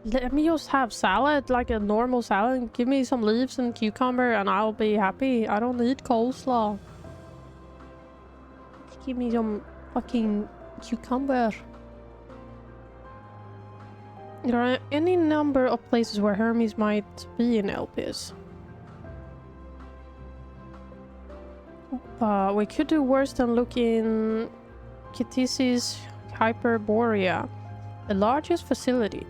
Let me just have salad, like a normal salad. Give me some leaves and cucumber and I'll be happy. I don't need coleslaw. Give me some fucking cucumber. There are any number of places where Hermes might be in Elpis. We could do worse than look in Kittisis Hyperborea, the largest facility.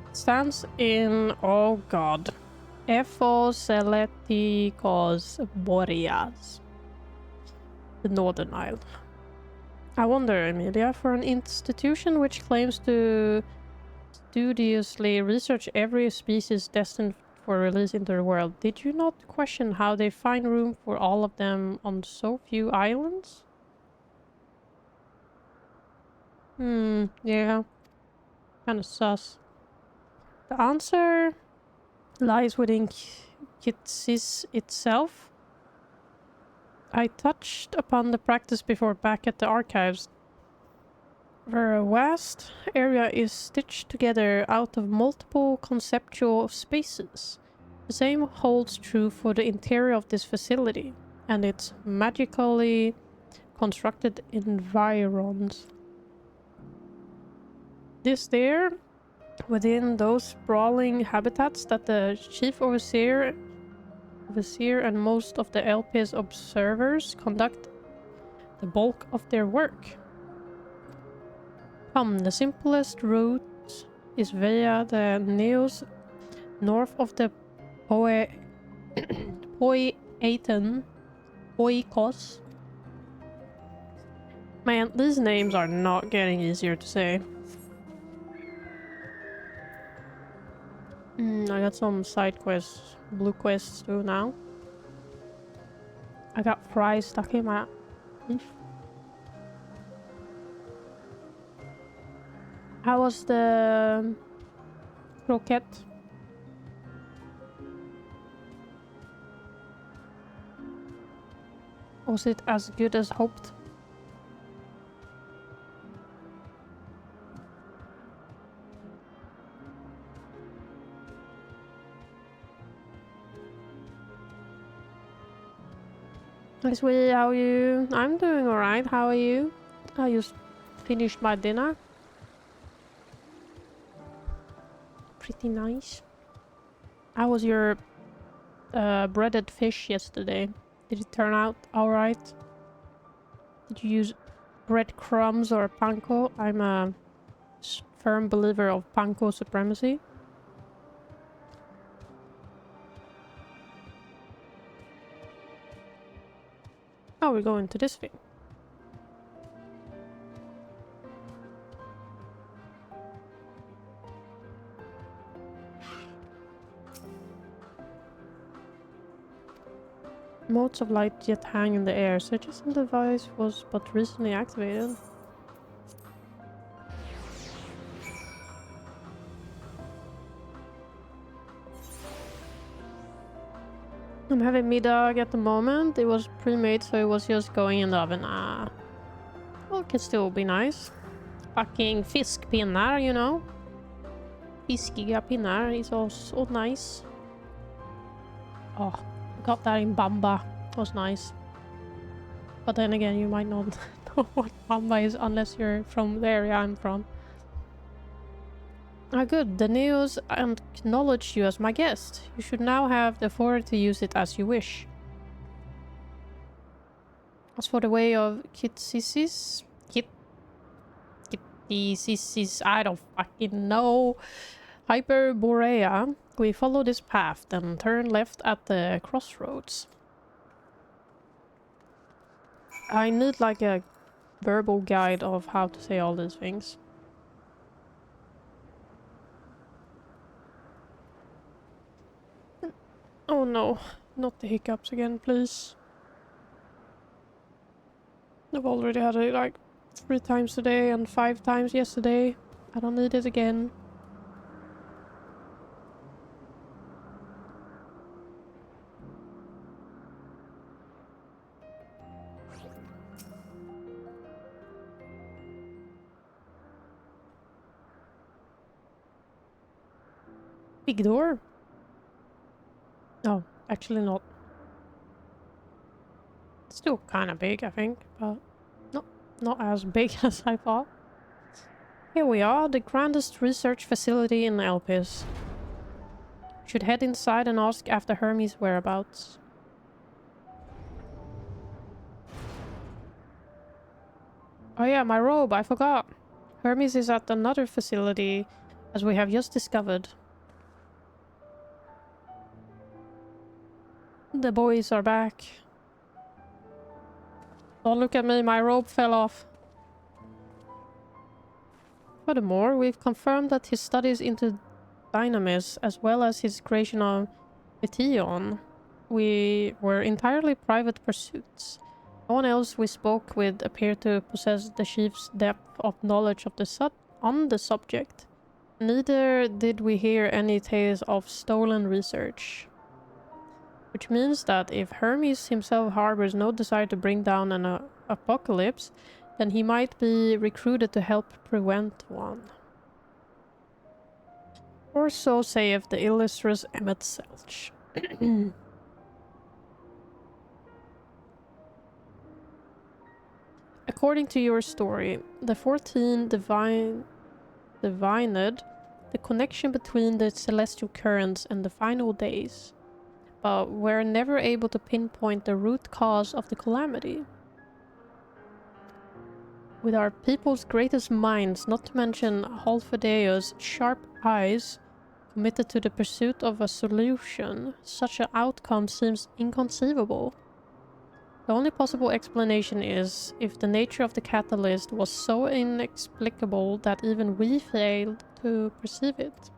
It stands in, oh god, Ephoselektikos Boreas, the Northern Isle. I wonder, Emilia, for an institution which claims to studiously research every species destined for release into the world, did you not question how they find room for all of them on so few islands? Yeah. Kinda sus. The answer lies within Kitsis itself. I touched upon the practice before back at the archives. Where a vast area is stitched together out of multiple conceptual spaces. The same holds true for the interior of this facility and its magically constructed environs. This there, within those sprawling habitats that the chief overseer and most of the Elpis observers conduct the bulk of their work. The simplest route is via the Neos north of the Oikos. Man, these names are not getting easier to say. I got some side quests, blue quests too now. I got fries stuck in my leaf. How was the croquette? Was it as good as hoped? Hi sweetie, how are you? I'm doing alright, how are you? I just finished my dinner. Pretty nice. How was your breaded fish yesterday? Did it turn out alright? Did you use breadcrumbs or panko? I'm a firm believer of panko supremacy. Oh, we're going to this thing. Modes of light yet hang in the air. Suggesting the device was but recently activated. I'm having middag at the moment. It was pre-made, so it was just going in the oven. Well, it can still be nice. Fucking fiskpinnar, you know? Fiskiga pinnar is also nice. Oh. Got that in Bamba. It was nice. But then again, you might not know what Bamba is unless you're from the area I'm from. Good. The Neos acknowledge you as my guest. You should now have the authority to use it as you wish. As for the way of Kitsisis... This, I don't fucking know. Hyperborea. We follow this path, then turn left at the crossroads. I need like a verbal guide of how to say all these things. Oh no, not the hiccups again, please. I've already had it like 3 times today and 5 times yesterday. I don't need it again. Big door? No, actually not. It's still kind of big, I think, but not as big as I thought. Here we are, the grandest research facility in Elpis. Should head inside and ask after Hermes' whereabouts. Oh yeah, my robe, I forgot. Hermes is at another facility, as we have just discovered. The boys are back. Don't look at me, my robe fell off. Furthermore, we've confirmed that his studies into dynamis, as well as his creation of Meteion, were entirely private pursuits. No one else we spoke with appeared to possess the chief's depth of knowledge of on the subject. Neither did we hear any tales of stolen research. Which means that if Hermes himself harbors no desire to bring down an apocalypse, then he might be recruited to help prevent one. Or so saith the illustrious Emmet Selch. According to your story, the 14 divined the connection between the celestial currents and the final days, but were never able to pinpoint the root cause of the calamity. With our people's greatest minds, not to mention Halfedeo's sharp eyes, committed to the pursuit of a solution, such an outcome seems inconceivable. The only possible explanation is if the nature of the catalyst was so inexplicable that even we failed to perceive it.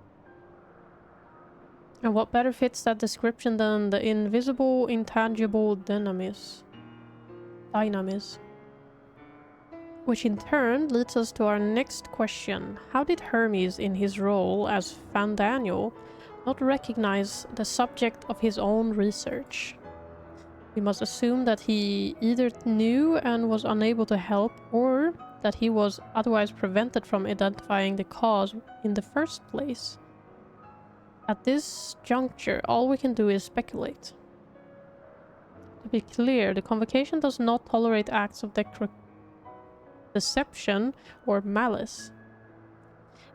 And what better fits that description than the invisible, intangible dynamis? Which in turn leads us to our next question. How did Hermes, in his role as Fandaniel, not recognize the subject of his own research? We must assume that he either knew and was unable to help, or that he was otherwise prevented from identifying the cause in the first place. At this juncture, all we can do is speculate. To be clear, the Convocation does not tolerate acts of deception or malice.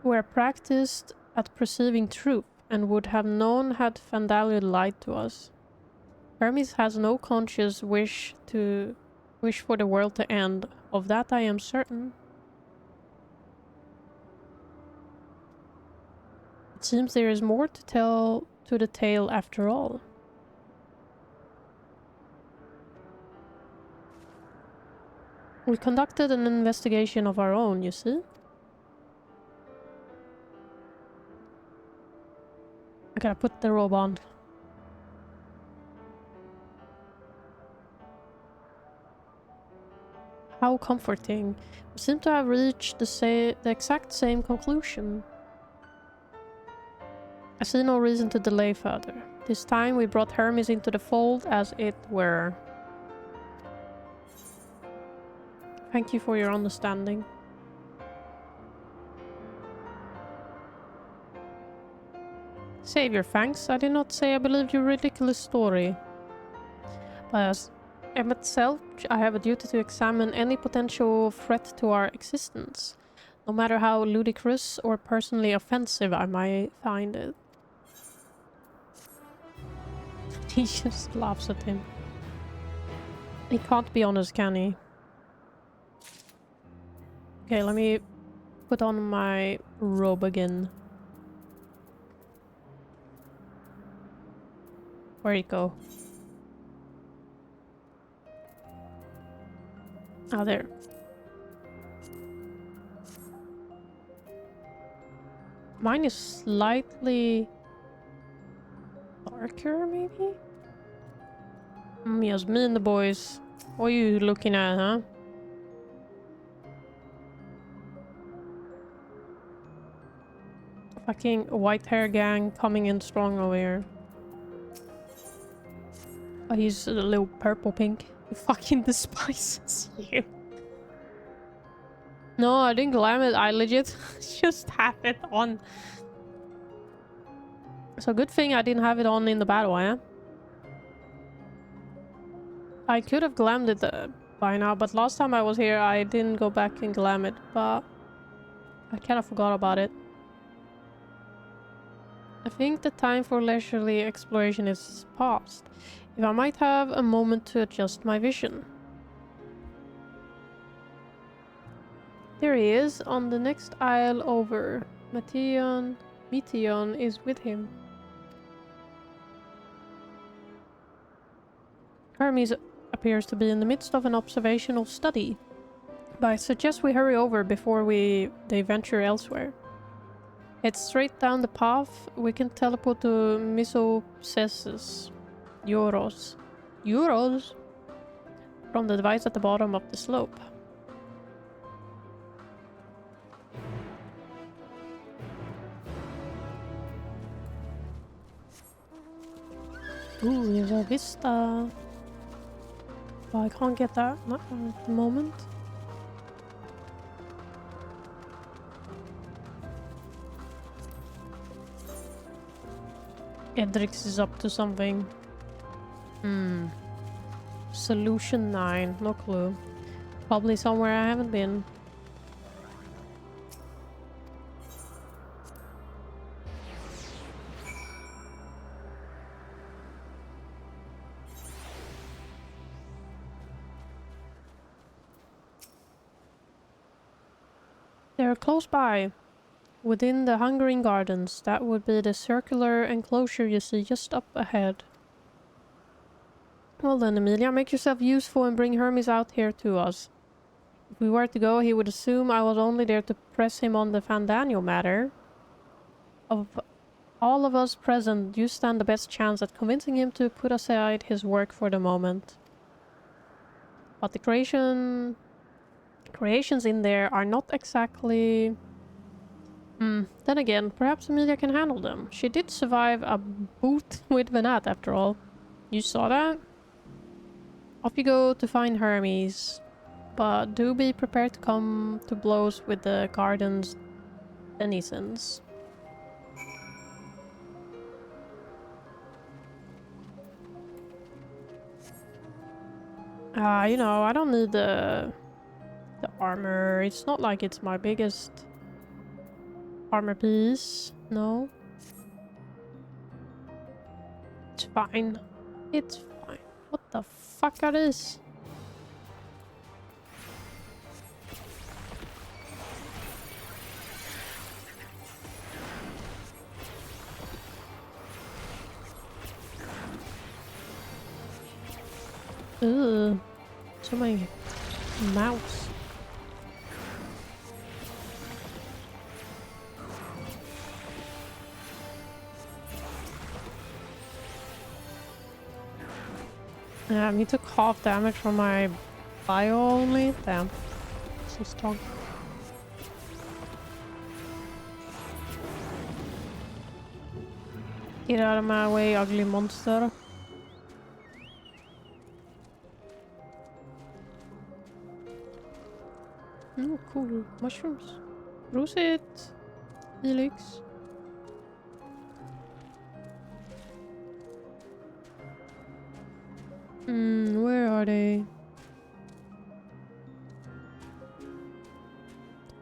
We are practiced at perceiving truth, and would have known had Fandaliel lied to us. Hermes has no conscious wish for the world to end. Of that I am certain. It seems there is more to tell to the tale after all. We conducted an investigation of our own, you see. I gotta put the robe on. How comforting. We seem to have reached the exact same conclusion. I see no reason to delay further. This time we brought Hermes into the fold, as it were. Thank you for your understanding. Savior, thanks. I did not say I believed your ridiculous story. But as Emmet Selch, I have a duty to examine any potential threat to our existence, no matter how ludicrous or personally offensive I might find it. He just laughs at him. He can't be honest, can he? Okay, let me put on my robe again. Where'd it go? Ah, there. Mine is slightly darker, maybe? Yes, me and the boys. What are you looking at, huh? Fucking white hair gang coming in strong over here. Oh, he's a little purple pink. He fucking despises you. No, I didn't glam it. I legit just have it on. So good thing I didn't have it on in the battle, eh? I could have glammed it by now, but last time I was here I didn't go back and glam it, but I kind of forgot about it. I think the time for leisurely exploration is past. If I might have a moment to adjust my vision. There he is, on the next aisle over. Meteion is with him. Hermes appears to be in the midst of an observational study, but I suggest we hurry over before they venture elsewhere. Head straight down the path. We can teleport to Misopsesis. Euros, from the device at the bottom of the slope. Ooh, there's a vista. Well, I can't get that at the moment. Edrix is up to something. Solution 9, no clue. Probably somewhere I haven't been. They're close by. Within the Hungering Gardens. That would be the circular enclosure you see just up ahead. Well then, Emilia, make yourself useful and bring Hermes out here to us. If we were to go, he would assume I was only there to press him on the Fandanio matter. Of all of us present, you stand the best chance at convincing him to put aside his work for the moment. But the creations in there are not exactly... Then again, perhaps Emilia can handle them. She did survive a boot with Venat after all. You saw that? Off you go to find Hermes. But do be prepared to come to blows with the garden's denizens. You know, I don't need the armor. It's not like it's my biggest armor piece. No. It's fine. It's fine. What the fuck are these? Ugh. So many mouse. He took half damage from my bio only. Damn. So strong. Get out of my way, ugly monster. Oh, cool. Mushrooms. Rosit. Helix. Where are they?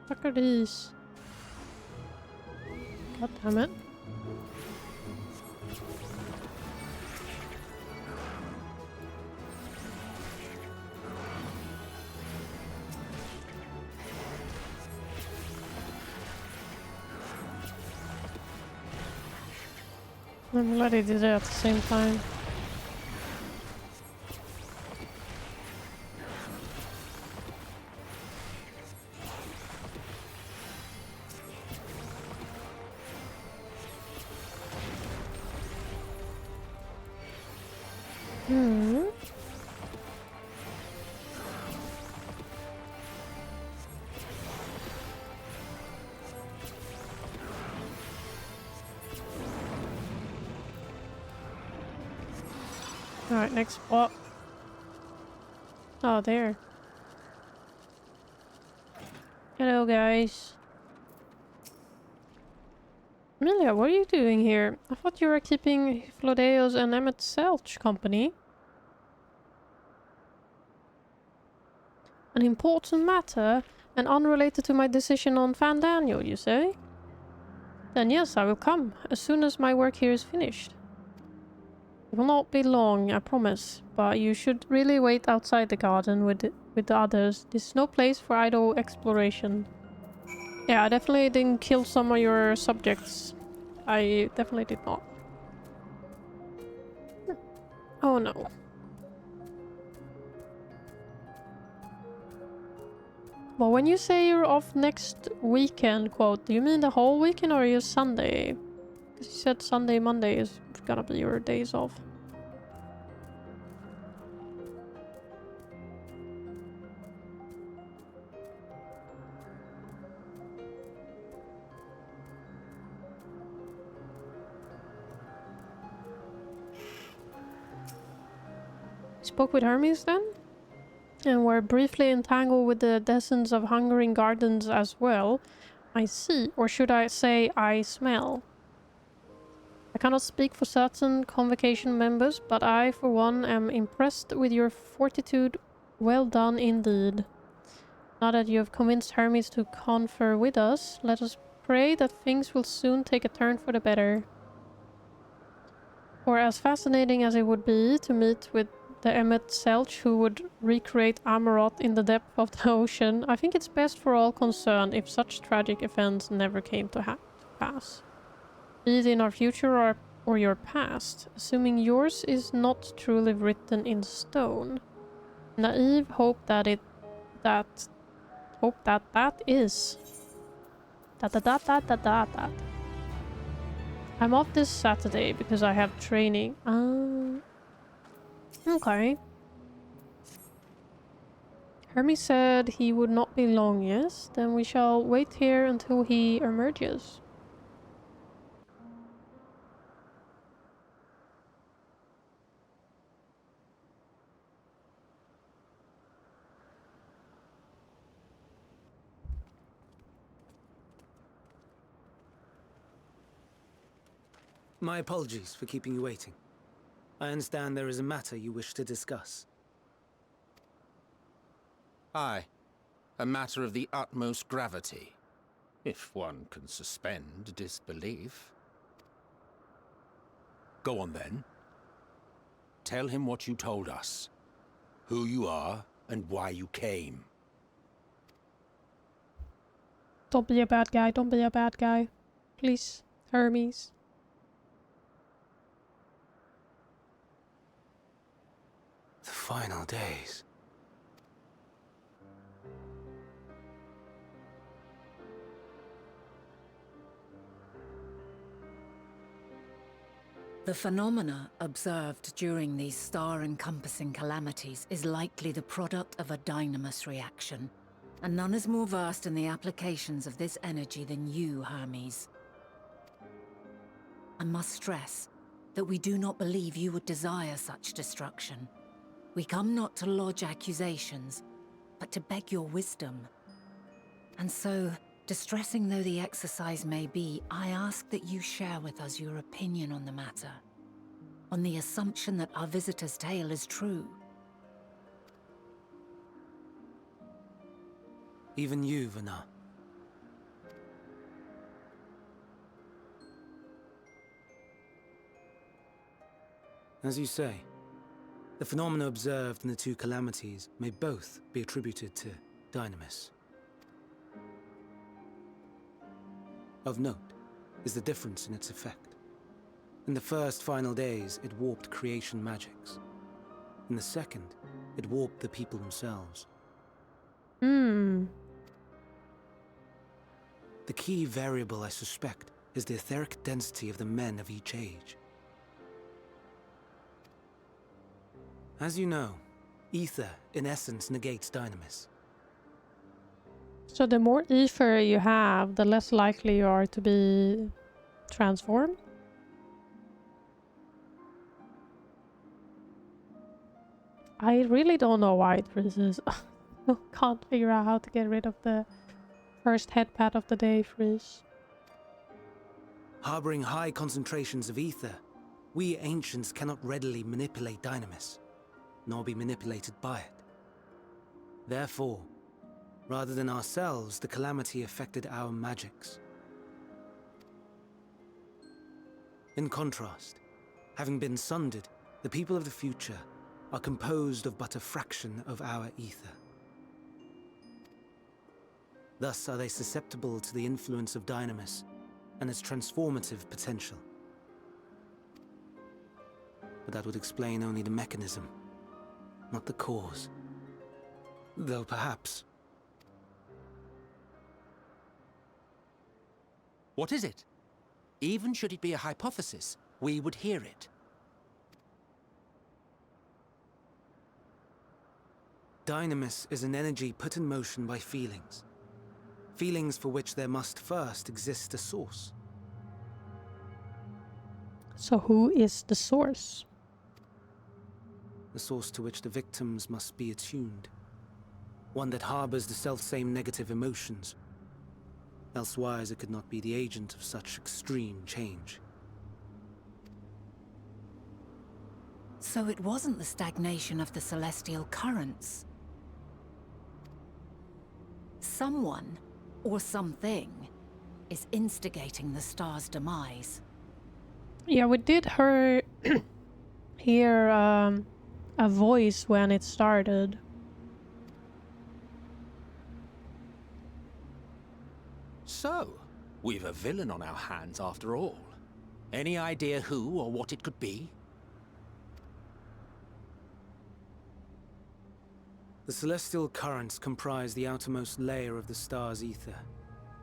What are these? God damn it. I'm glad he did it at the same time. Hmm. Alright, next spot. Oh, there. Hello, guys. Amelia, what are you doing here? I thought you were keeping Flodeos and Emmett Selch company. An important matter and unrelated to my decision on Van Daniel, you say? Then yes, I will come, as soon as my work here is finished. It will not be long, I promise, but you should really wait outside the garden with the others. This is no place for idle exploration. Yeah, I definitely didn't kill some of your subjects. I definitely did not. Oh no. Well, when you say you're off next weekend, quote, do you mean the whole weekend or your Sunday? Because you said Sunday, Monday is gonna be your days off. Spoke with Hermes then? And were briefly entangled with the dozens of hungering gardens as well. I see, or should I say I smell. I cannot speak for certain convocation members, but I, for one, am impressed with your fortitude. Well done indeed. Now that you have convinced Hermes to confer with us, let us pray that things will soon take a turn for the better. For as fascinating as it would be to meet with the Emmett Selch who would recreate Amaroth in the depth of the ocean, I think it's best for all concerned if such tragic events never came to pass. Be it in our future or your past, assuming yours is not truly written in stone. Naive hope that is. That. I'm off this Saturday because I have training. Okay. Hermes said he would not be long, yes? Then we shall wait here until he emerges. My apologies for keeping you waiting. I understand there is a matter you wish to discuss. Aye. A matter of the utmost gravity. If one can suspend disbelief. Go on then. Tell him what you told us. Who you are and why you came. Don't be a bad guy, don't be a bad guy. Please, Hermes. The final days. The phenomena observed during these star-encompassing calamities is likely the product of a dynamis reaction, and none is more versed in the applications of this energy than you, Hermes. I must stress that we do not believe you would desire such destruction. We come not to lodge accusations, but to beg your wisdom. And so, distressing though the exercise may be, I ask that you share with us your opinion on the matter, on the assumption that our visitor's tale is true. Even you, Vana. As you say, the phenomena observed in the two calamities may both be attributed to dynamis. Of note is the difference in its effect. In the first final days, it warped creation magics. In the second, it warped the people themselves. Hmm. The key variable, I suspect, is the etheric density of the men of each age. As you know, ether, in essence, negates dynamis. So the more ether you have, the less likely you are to be transformed? I really don't know why it freezes. Can't figure out how to get rid of the first headpad of the day freeze. Harboring high concentrations of ether, we ancients cannot readily manipulate dynamis, nor be manipulated by it. Therefore, rather than ourselves, the calamity affected our magics. In contrast, having been sundered, the people of the future are composed of but a fraction of our ether. Thus are they susceptible to the influence of dynamis and its transformative potential. But that would explain only the mechanism, not the cause. Though perhaps... What is it? Even should it be a hypothesis, we would hear it. Dynamis is an energy put in motion by feelings. Feelings for which there must first exist a source. So who is the source? The source to which the victims must be attuned. One that harbors the selfsame negative emotions. Elsewise, it could not be the agent of such extreme change. So it wasn't the stagnation of the celestial currents. Someone, or something, is instigating the star's demise. Yeah, we did hear a voice when it started. So, we've a villain on our hands after all. Any idea who or what it could be? The celestial currents comprise the outermost layer of the star's ether,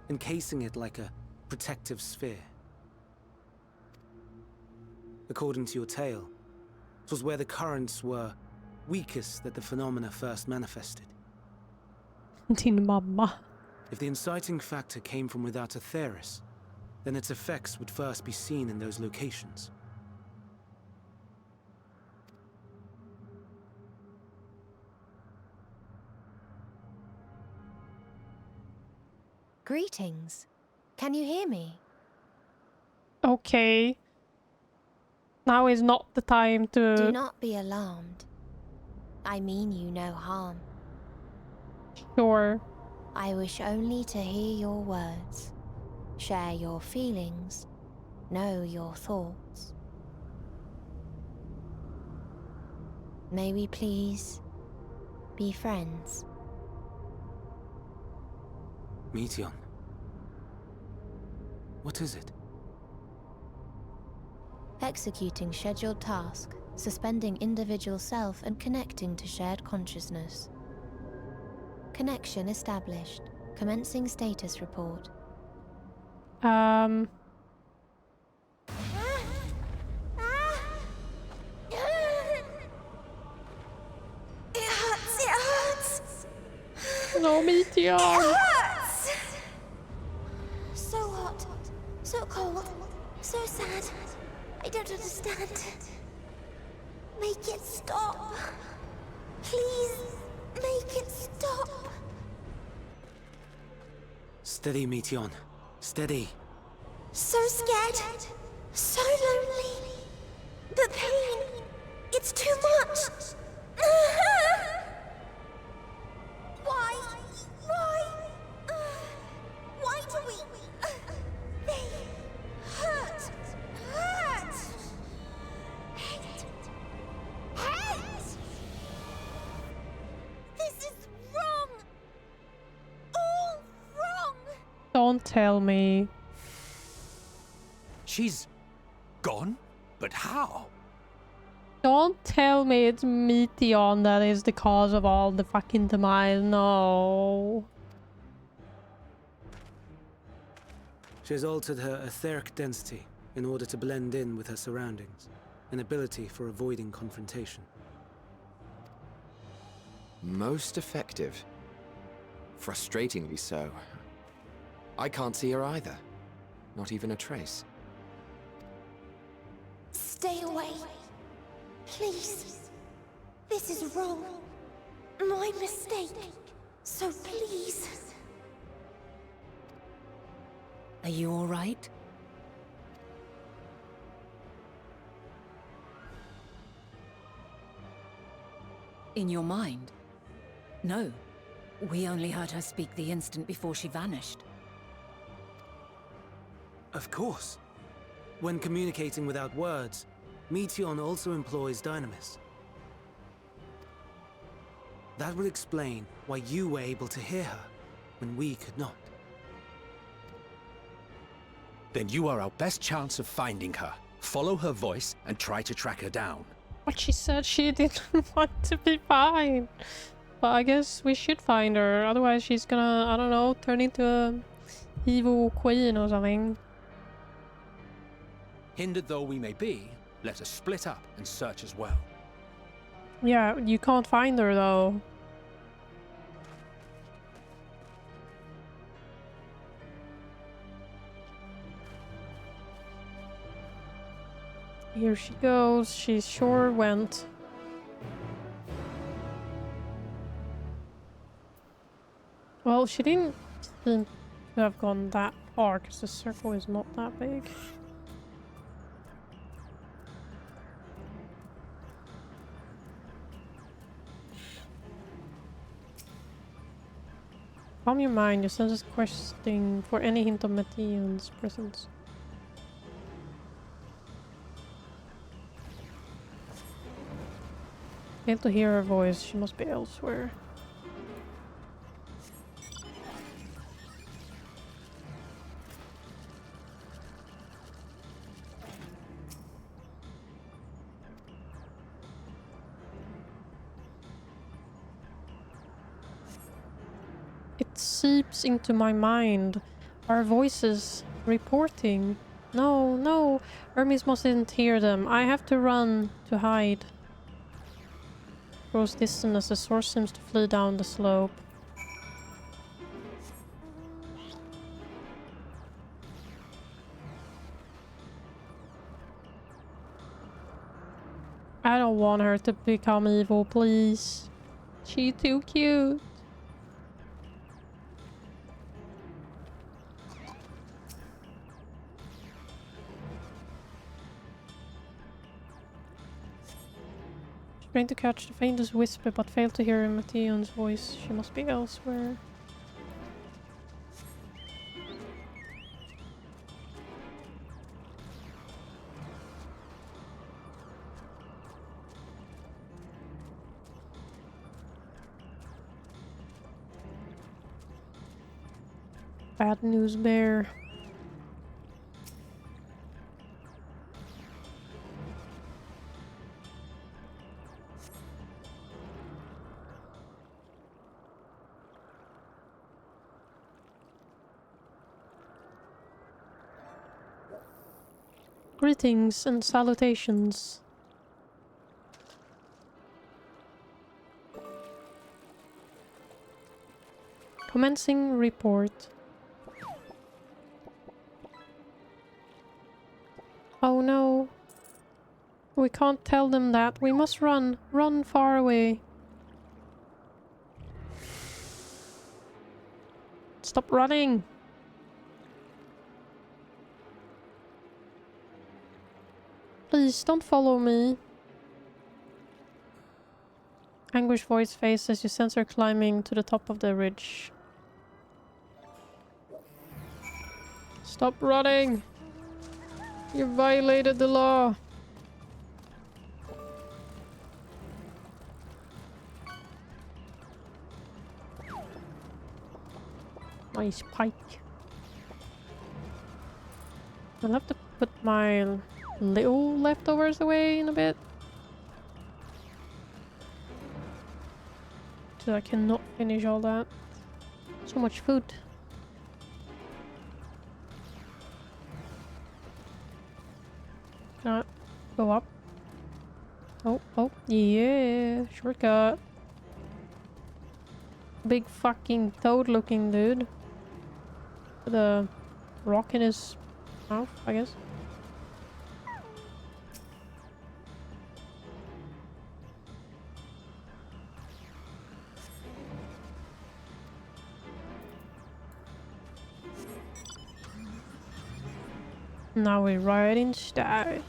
encasing it like a protective sphere. According to your tale, it was where the currents were weakest that the phenomena first manifested. Din mamma. If the inciting factor came from without Aetheris, then its effects would first be seen in those locations. Greetings. Can you hear me? Okay. Now is not the time to... Do not be alarmed. I mean you no harm. Sure. I wish only to hear your words, share your feelings, know your thoughts. May we please be friends? Meteion. What is it? Executing scheduled task, suspending individual self and connecting to shared consciousness. Connection established. Commencing status report. It hurts! No, Meteion! Hurts! So hot, so cold, so sad. I don't understand. Make it stop. Please, make it stop. Steady, Meteion. Steady. So scared, so lonely. The pain, it's too much. Why? Why do we? They hurt. Hate. This is wrong. All wrong. Don't tell me. She's gone? But how? Don't tell me it's Meteion that is the cause of all the fucking demise. No. She has altered her etheric density in order to blend in with her surroundings, an ability for avoiding confrontation. Most effective. Frustratingly so. I can't see her either. Not even a trace. Stay away. Please. This is wrong. My mistake. So please. Are you all right? In your mind? No. We only heard her speak the instant before she vanished. Of course. When communicating without words, Meteion also employs dynamis. That would explain why you were able to hear her, when we could not. Then you are our best chance of finding her. Follow her voice and try to track her down. But she said she didn't want to be fine. But I guess we should find her. Otherwise she's gonna, I don't know, turn into a evil queen or something. Hindered though we may be, let us split up and search as well. Yeah, you can't find her though. Here she goes. She sure went. Well, she didn't seem to have gone that far because the circle is not that big. Calm your mind. Your senses questing for any hint of Meteion's presence. Fail to hear her voice. She must be elsewhere. It seeps into my mind. Our voices reporting. No, no. Hermes mustn't hear them. I have to run to hide. Grows distant as the source seems to flee down the slope. I don't want her to become evil, please. She's too cute. Trying to catch the faintest whisper, but failed to hear Meteion's voice. She must be elsewhere. Bad news, bear. Greetings and salutations. Commencing report. Oh no. We can't tell them that. We must run. Run far away. Stop running. Please, don't follow me. Anguish voice face as you sense her climbing to the top of the ridge. Stop running! You violated the law! Nice pike. I'll have to put my little leftovers away in a bit. So I cannot finish all that. So much food. Can I go up? Oh, oh, yeah, shortcut. Big fucking toad looking dude. With a rock in his mouth, I guess. Now we're right in style.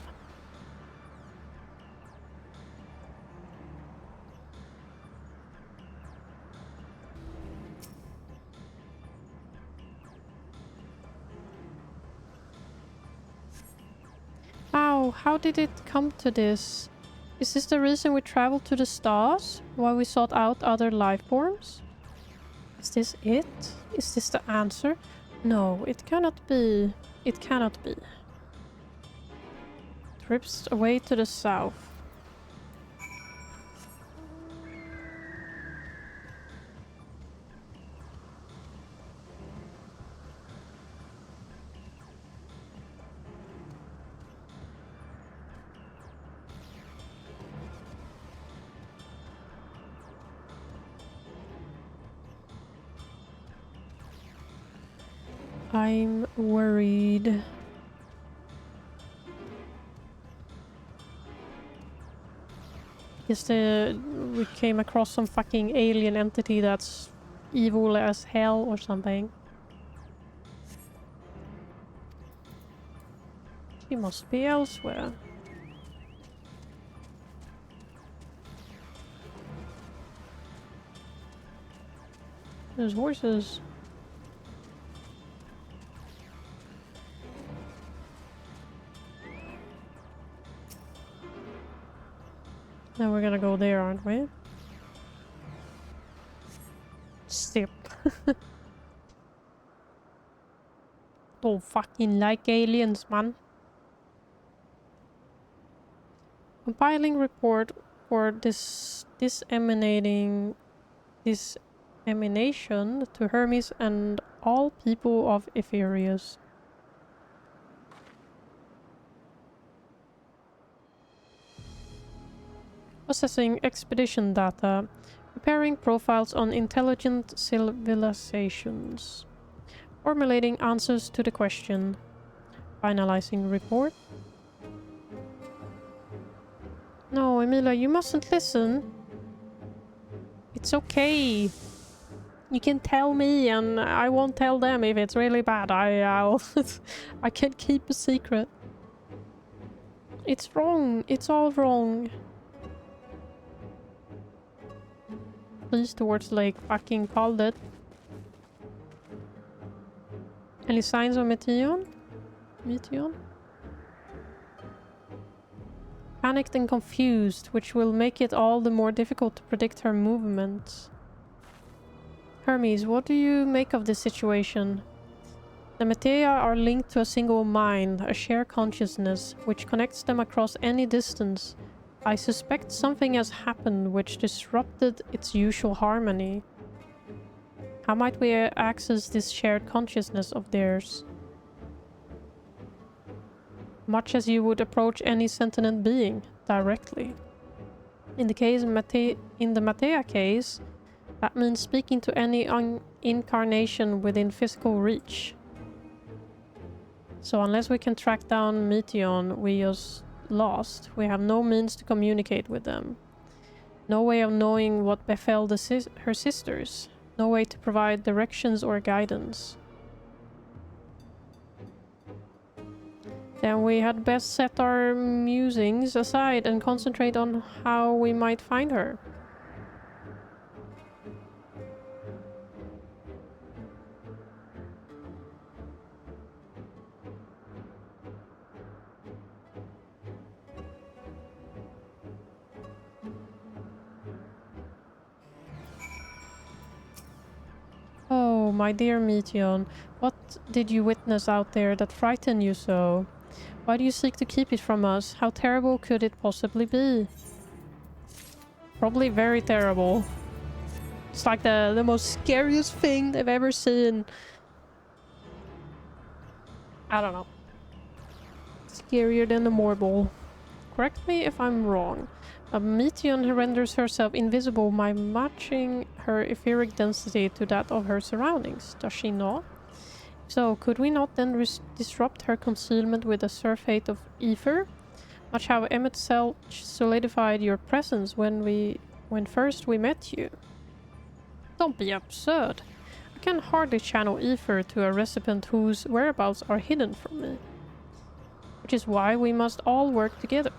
Wow, how did it come to this? Is this the reason we traveled to the stars? Why we sought out other life forms? Is this it? Is this the answer? No, it cannot be. It cannot be. Trips away to the south. I'm worried. Guess we came across some fucking alien entity that's evil as hell or something. She must be elsewhere. There's horses. Now we're gonna go there, aren't we? Step. Don't fucking like aliens, man. Compiling report for dissemination to Hermes and all people of Epherius. Processing expedition data. Preparing profiles on intelligent civilizations. Formulating answers to the question. Finalizing report. No, Emilia, you mustn't listen. It's okay. You can tell me and I won't tell them if it's really bad. I'll I can't keep a secret. It's wrong. It's all wrong. Please towards Lake fucking called it. Any signs of Meteion? Meteion? Panicked and confused, which will make it all the more difficult to predict her movements. Hermes, what do you make of this situation? The Meteion are linked to a single mind, a shared consciousness, which connects them across any distance. I suspect something has happened which disrupted its usual harmony. How might we access this shared consciousness of theirs? Much as you would approach any sentient being, directly. In the Meteion case, that means speaking to any incarnation within physical reach. So unless we can track down Meteion we just lost, we have no means to communicate with them. No way of knowing what befell her sisters. No way to provide directions or guidance. Then we had best set our musings aside and concentrate on how we might find her. Oh, my dear Meteion, what did you witness out there that frightened you so? Why do you seek to keep it from us? How terrible could it possibly be? Probably very terrible. It's like the most scariest thing they've ever seen. I don't know. Scarier than a marble. Correct me if I'm wrong. A Meteion renders herself invisible by matching her etheric density to that of her surroundings, does she not? So, could we not then disrupt her concealment with a surfeit of ether? Much how Emmet solidified your presence when first we met you. Don't be absurd. I can hardly channel ether to a recipient whose whereabouts are hidden from me. Which is why we must all work together.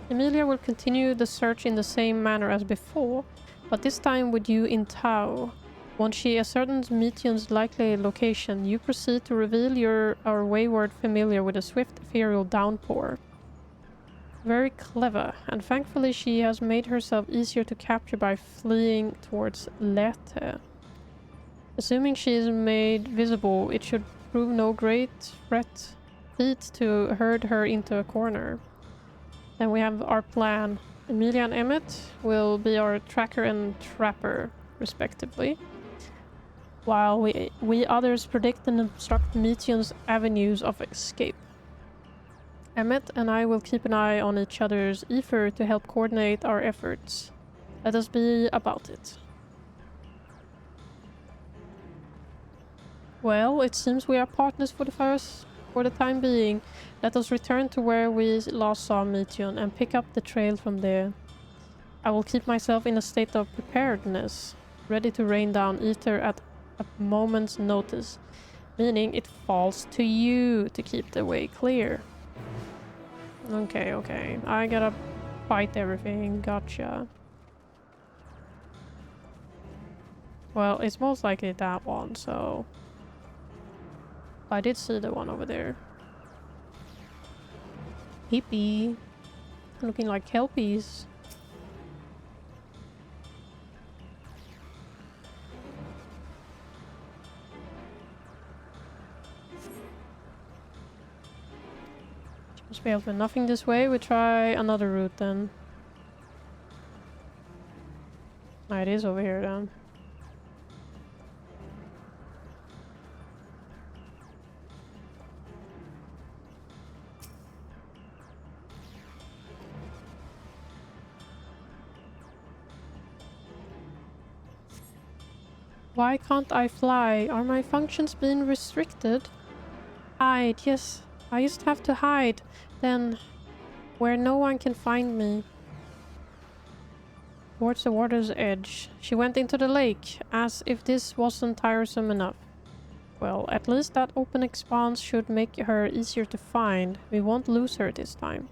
Emilia will continue the search in the same manner as before, but this time with you in tow. Once she ascertains Meteion's likely location, you proceed to reveal our wayward familiar with a swift ethereal downpour. Very clever, and thankfully she has made herself easier to capture by fleeing towards Lete. Assuming she is made visible, it should prove no great feat to herd her into a corner. Then we have our plan. Emilia and Emmet will be our tracker and trapper, respectively, while we others predict and obstruct Meteion's avenues of escape. Emmet and I will keep an eye on each other's ether to help coordinate our efforts. Let us be about it. Well, it seems we are partners for the time being. Let us return to where we last saw Meteion and pick up the trail from there. I will keep myself in a state of preparedness, ready to rain down ether at a moment's notice, meaning it falls to you to keep the way clear. Okay. I gotta fight everything. Gotcha. Well, it's most likely that one, so... I did see the one over there. Hippie. Looking like kelpies. Must be able to nothing this way. We try another route then. Ah, it is over here then. Why can't I fly? Are my functions being restricted? Hide, yes. I just have to hide. Then, where no one can find me. Towards the water's edge. She went into the lake, as if this wasn't tiresome enough. Well, at least that open expanse should make her easier to find. We won't lose her this time.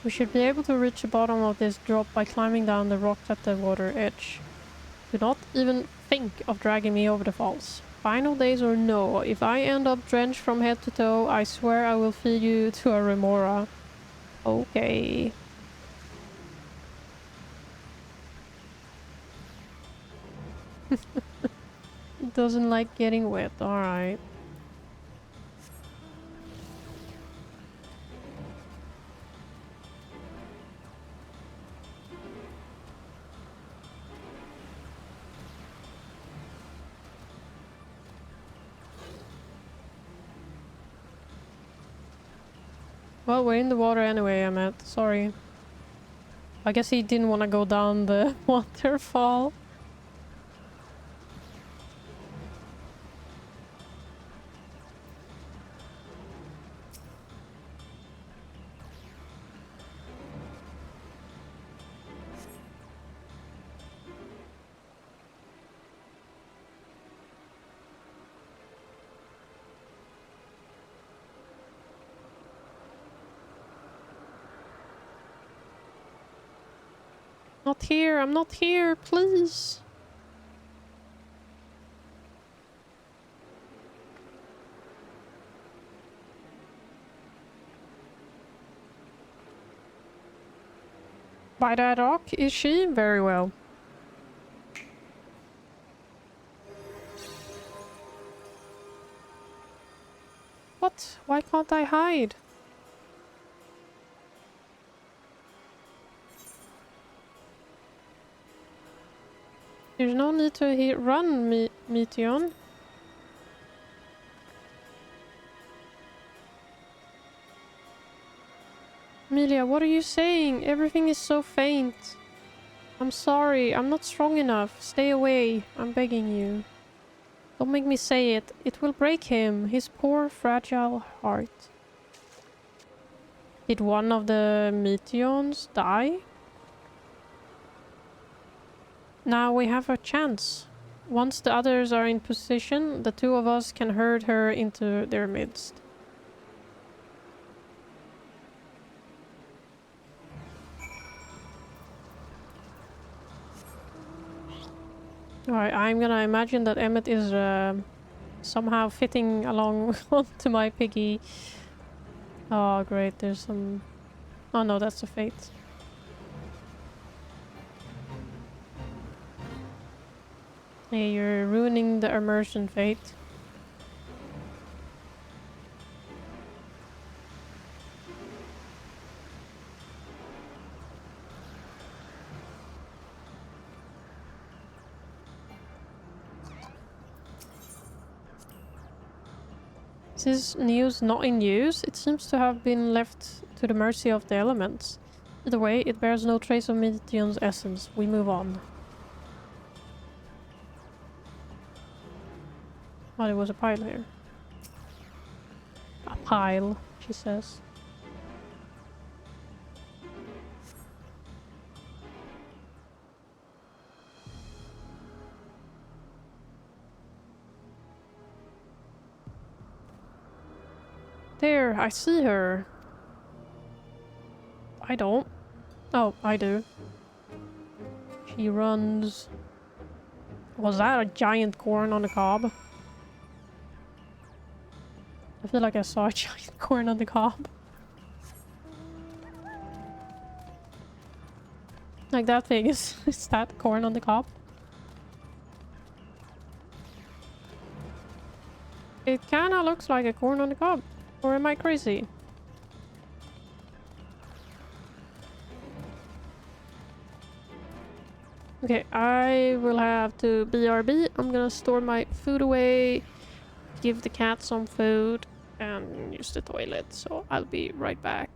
We should be able to reach the bottom of this drop by climbing down the rocks at the water edge. Do not even think of dragging me over the falls. Final days or no, if I end up drenched from head to toe, I swear I will feed you to a remora. Okay. It doesn't like getting wet, alright. Well, we're in the water anyway, Emmet. Sorry. I guess he didn't want to go down the waterfall. Not here, I'm not here, please. quite ad hoc, is she? Very well. What? Why can't I hide? There's no need to run, Meteion. Amelia, what are you saying? Everything is so faint. I'm sorry, I'm not strong enough. Stay away, I'm begging you. Don't make me say it. It will break him, his poor, fragile heart. Did one of the Meteions die? Now we have a chance. Once the others are in position, the two of us can herd her into their midst. Alright, I'm gonna imagine that Emmett is somehow fitting along onto my piggy. Oh great, there's some... Oh no, that's a fate. Hey, you're ruining the immersion, Fate. Is this news not in use? It seems to have been left to the mercy of the elements. Either way, it bears no trace of Meteion's essence. We move on. Oh, there was a pile here. A pile, she says. There, I see her. I don't. Oh, I do. She runs... Was that a giant corn on the cob? I feel like I saw a giant corn on the cob. Like that thing is that corn on the cob? It kinda looks like a corn on the cob. Or am I crazy? Okay, I will have to BRB. I'm gonna store my food away, give the cat some food, and use the toilet. So I'll be right back.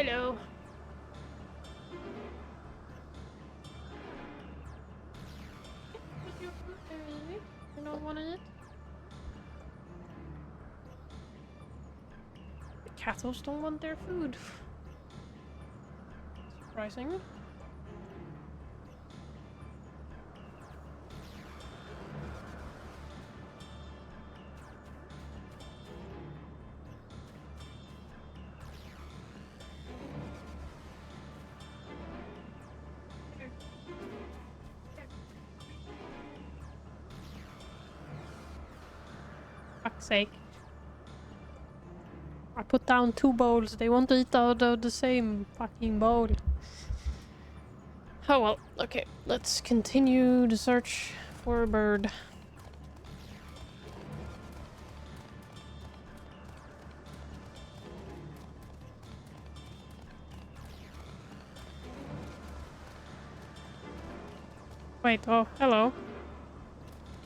Hello. Put your food there, Lily. You don't want to eat? The cattle don't want their food. Surprising. Fuck's sake. I put down 2 bowls. They won't eat out of the same fucking bowl. Oh well, okay. Let's continue the search for a bird. Wait, oh, hello.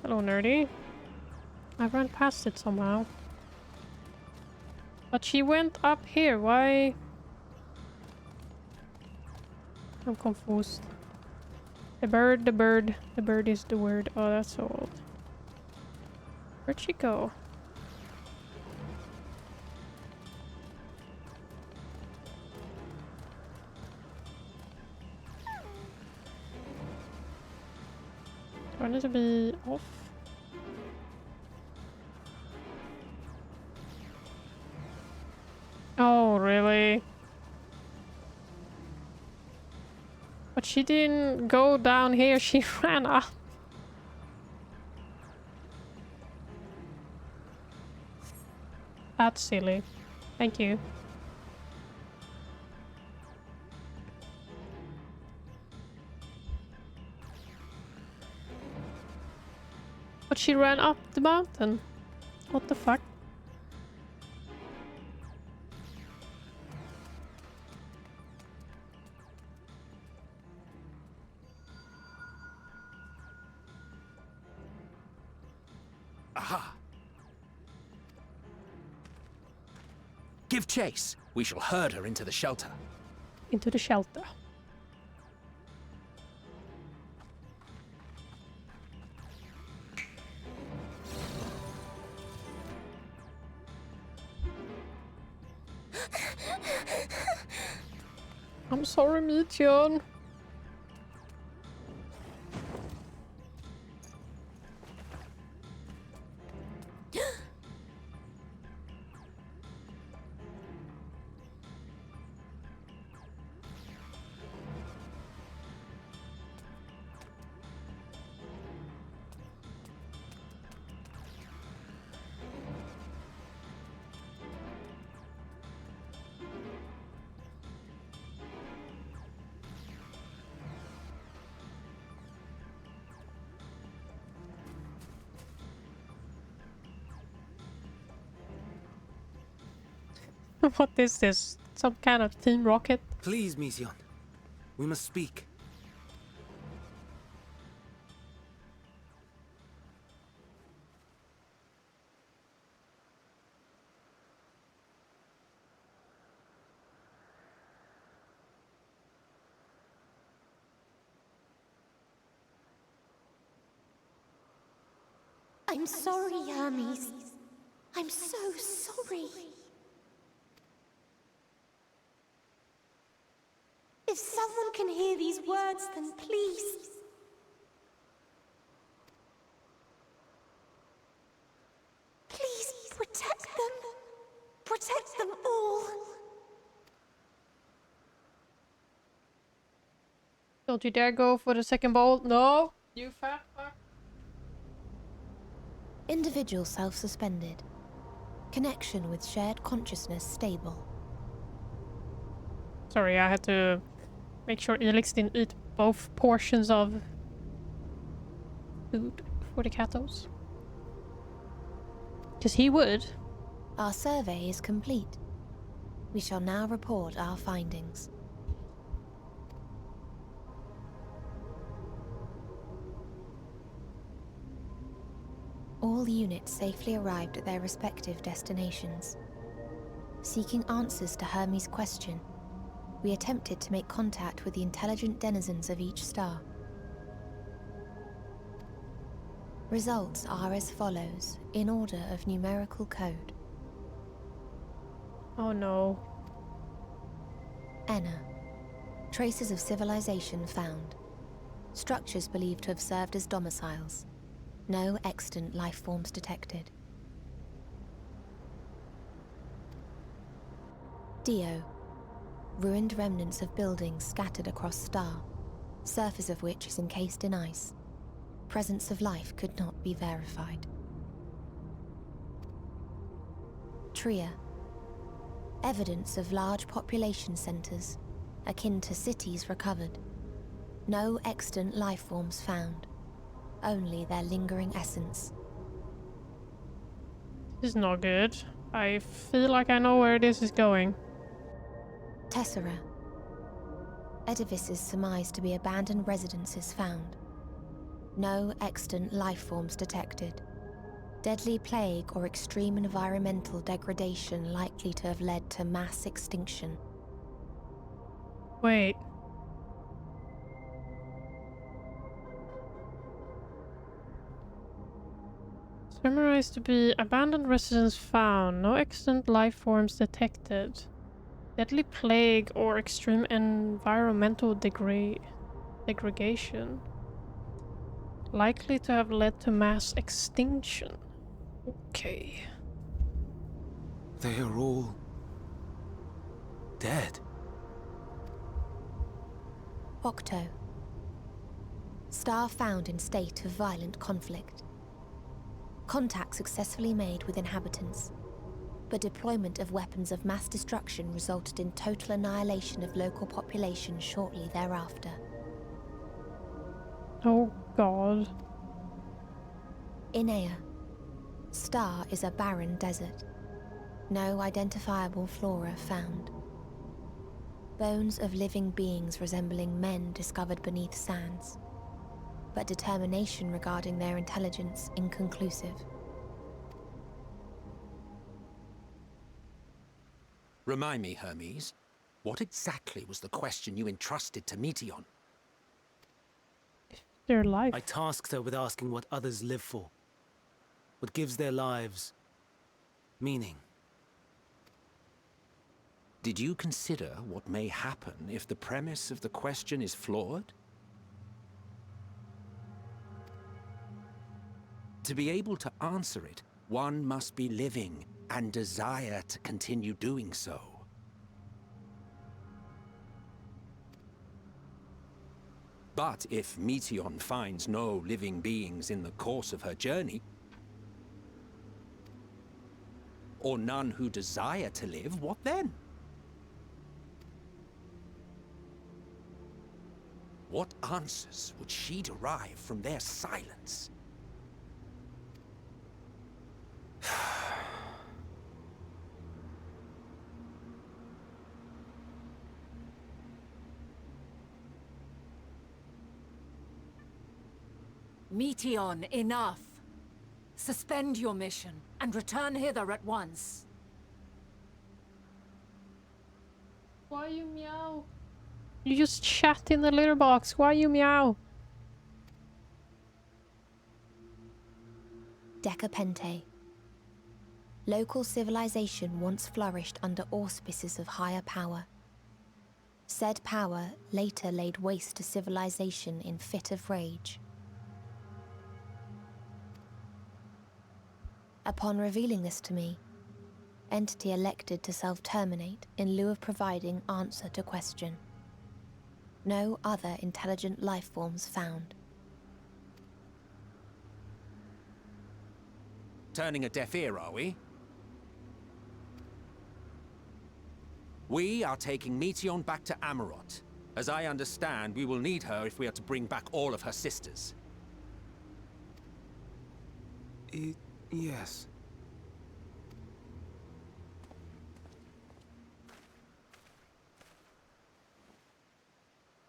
Hello, nerdy. I ran past it somehow. But she went up here, why? I'm confused. The bird is the word. Oh, that's so old. Where'd she go? Do I need to be off? Oh, really? But she didn't go down here, she ran up. That's silly. Thank you. But she ran up the mountain. What the fuck? Aha! Give chase. We shall herd her into the shelter. Into the shelter. I'm sorry, Meteion. What is this? Some kind of Team Rocket? Please, Meteion. We must speak. I'm sorry, Hermes. I'm so sorry. If someone can hear these words, then please. Please protect them. Protect them all. Don't you dare go for the second bowl. No! You fat fuck. Individual self-suspended. Connection with shared consciousness stable. Sorry, I had to make sure Elix didn't eat both portions of food for the catos. Because he would. Our survey is complete. We shall now report our findings. All units safely arrived at their respective destinations. Seeking answers to Hermes' question, we attempted to make contact with the intelligent denizens of each star. Results are as follows, in order of numerical code. Oh no. Enna. Traces of civilization found. Structures believed to have served as domiciles. No extant life forms detected. Dio. Ruined remnants of buildings scattered across star, surface of which is encased in ice. Presence of life could not be verified. Tria. Evidence of large population centers, akin to cities recovered. No extant life forms found, only their lingering essence. This is not good. I feel like I know where this is going. Tessera. Edifices surmised to be abandoned residences found. No extant life forms detected. Deadly plague or extreme environmental degradation likely to have led to mass extinction. Wait. Summarized to be abandoned residence found, no extant life forms detected. Deadly plague or extreme environmental degradation. Likely to have led to mass extinction. Okay. They are all dead. Octo. Star found in state of violent conflict. Contact successfully made with inhabitants, but deployment of weapons of mass destruction resulted in total annihilation of local population shortly thereafter. Oh god. Inea. Star is a barren desert. No identifiable flora found. Bones of living beings resembling men discovered beneath sands, but determination regarding their intelligence inconclusive. Remind me, Hermes, what exactly was the question you entrusted to Meteion? Their life. I tasked her with asking what others live for. What gives their lives meaning. Did you consider what may happen if the premise of the question is flawed? To be able to answer it, one must be living and desire to continue doing so. But if Meteion finds no living beings in the course of her journey, or none who desire to live, what then? What answers would she derive from their silence? Meteion, enough! Suspend your mission and return hither at once. Why you meow? You just chat in the litter box. Why you meow? Decapente. Local civilization once flourished under auspices of higher power. Said power later laid waste to civilization in fit of rage. Upon revealing this to me, entity elected to self-terminate in lieu of providing answer to question. No other intelligent life forms found. Turning a deaf ear, are we? We are taking Meteion back to Amarot. As I understand, we will need her if we are to bring back all of her sisters. Yes.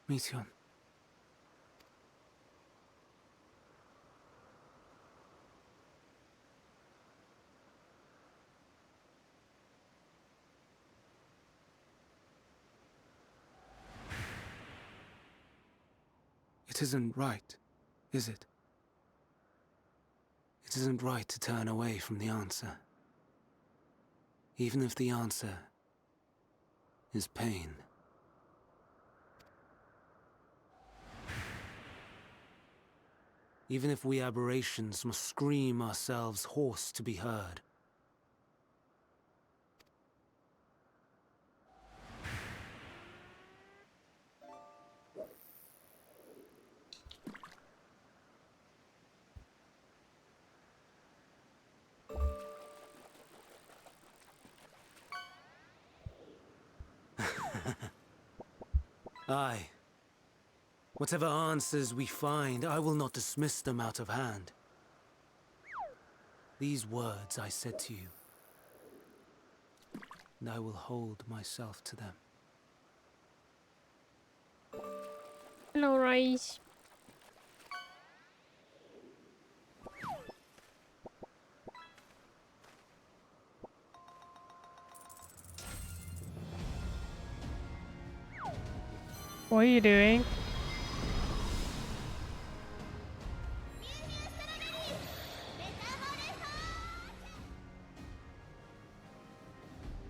Meteion. It isn't right, is it? It isn't right to turn away from the answer. Even if the answer is pain. Even if we aberrations must scream ourselves hoarse to be heard. Aye. Whatever answers we find, I will not dismiss them out of hand. These words I said to you, and I will hold myself to them. Hello, Rice. What are you doing?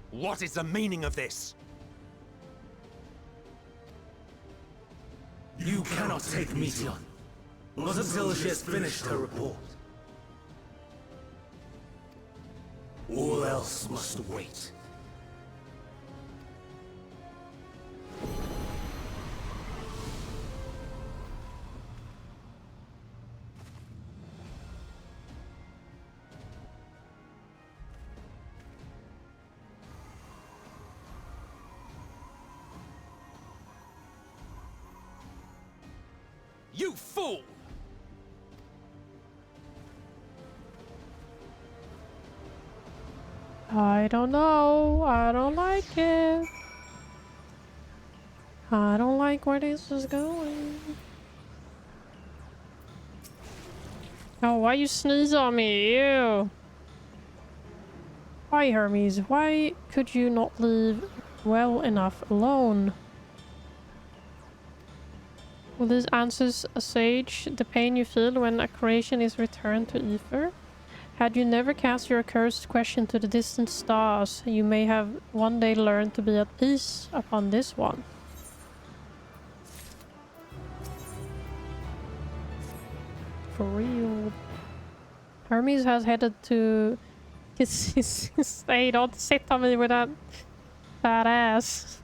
What is the meaning of this? You cannot take Meteion, not until she has finished her report. All else must wait. You fool! I don't know. I don't like it. I don't like where this is going. Oh, why you sneeze on me? Ew. Why, Hermes? Why could you not leave well enough alone? Will this answers assuage the pain you feel when a creation is returned to ether? Had you never cast your accursed question to the distant stars, you may have one day learned to be at peace upon this one. For real. Hermes has headed to his stay. Don't sit on me with that fat ass.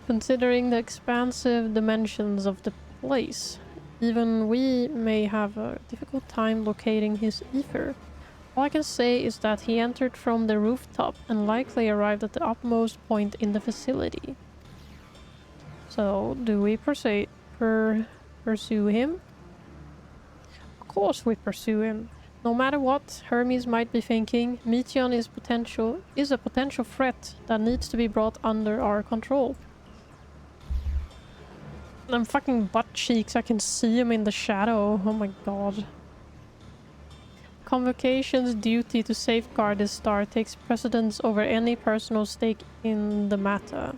Considering the expansive dimensions of the place, even we may have a difficult time locating his ether. All I can say is that he entered from the rooftop and likely arrived at the upmost point in the facility. So, do we pursue him? Of course we pursue him. No matter what Hermes might be thinking, Meteion is a potential threat that needs to be brought under our control. I'm fucking butt cheeks. I can see him in the shadow. Oh my god. Convocation's duty to safeguard the star takes precedence over any personal stake in the matter.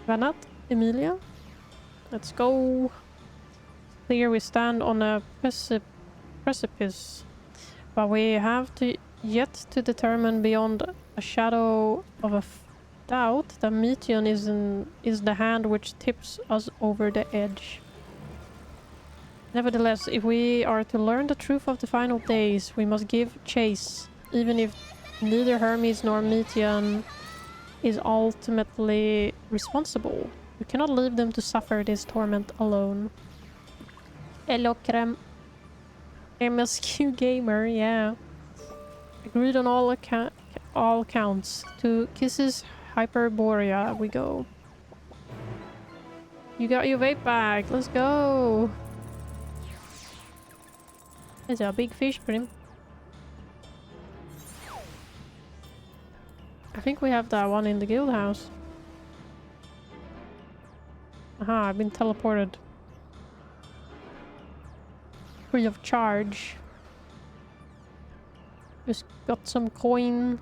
Vanat? Emilia? Let's go. Here we stand on a precipice. But we have yet to determine beyond a shadow of a doubt that Meteion is the hand which tips us over the edge. Nevertheless, if we are to learn the truth of the final days, we must give chase, even if neither Hermes nor Meteion is ultimately responsible. We cannot leave them to suffer this torment alone. Hello, Krem. MSQ Gamer, yeah. Agreed on all counts. To Kisses Hyperborea we go. You got your vape bag. Let's go. There's a big fish for him. I think we have that one in the guild house. Aha, I've been teleported. Free of charge. Just got some coins.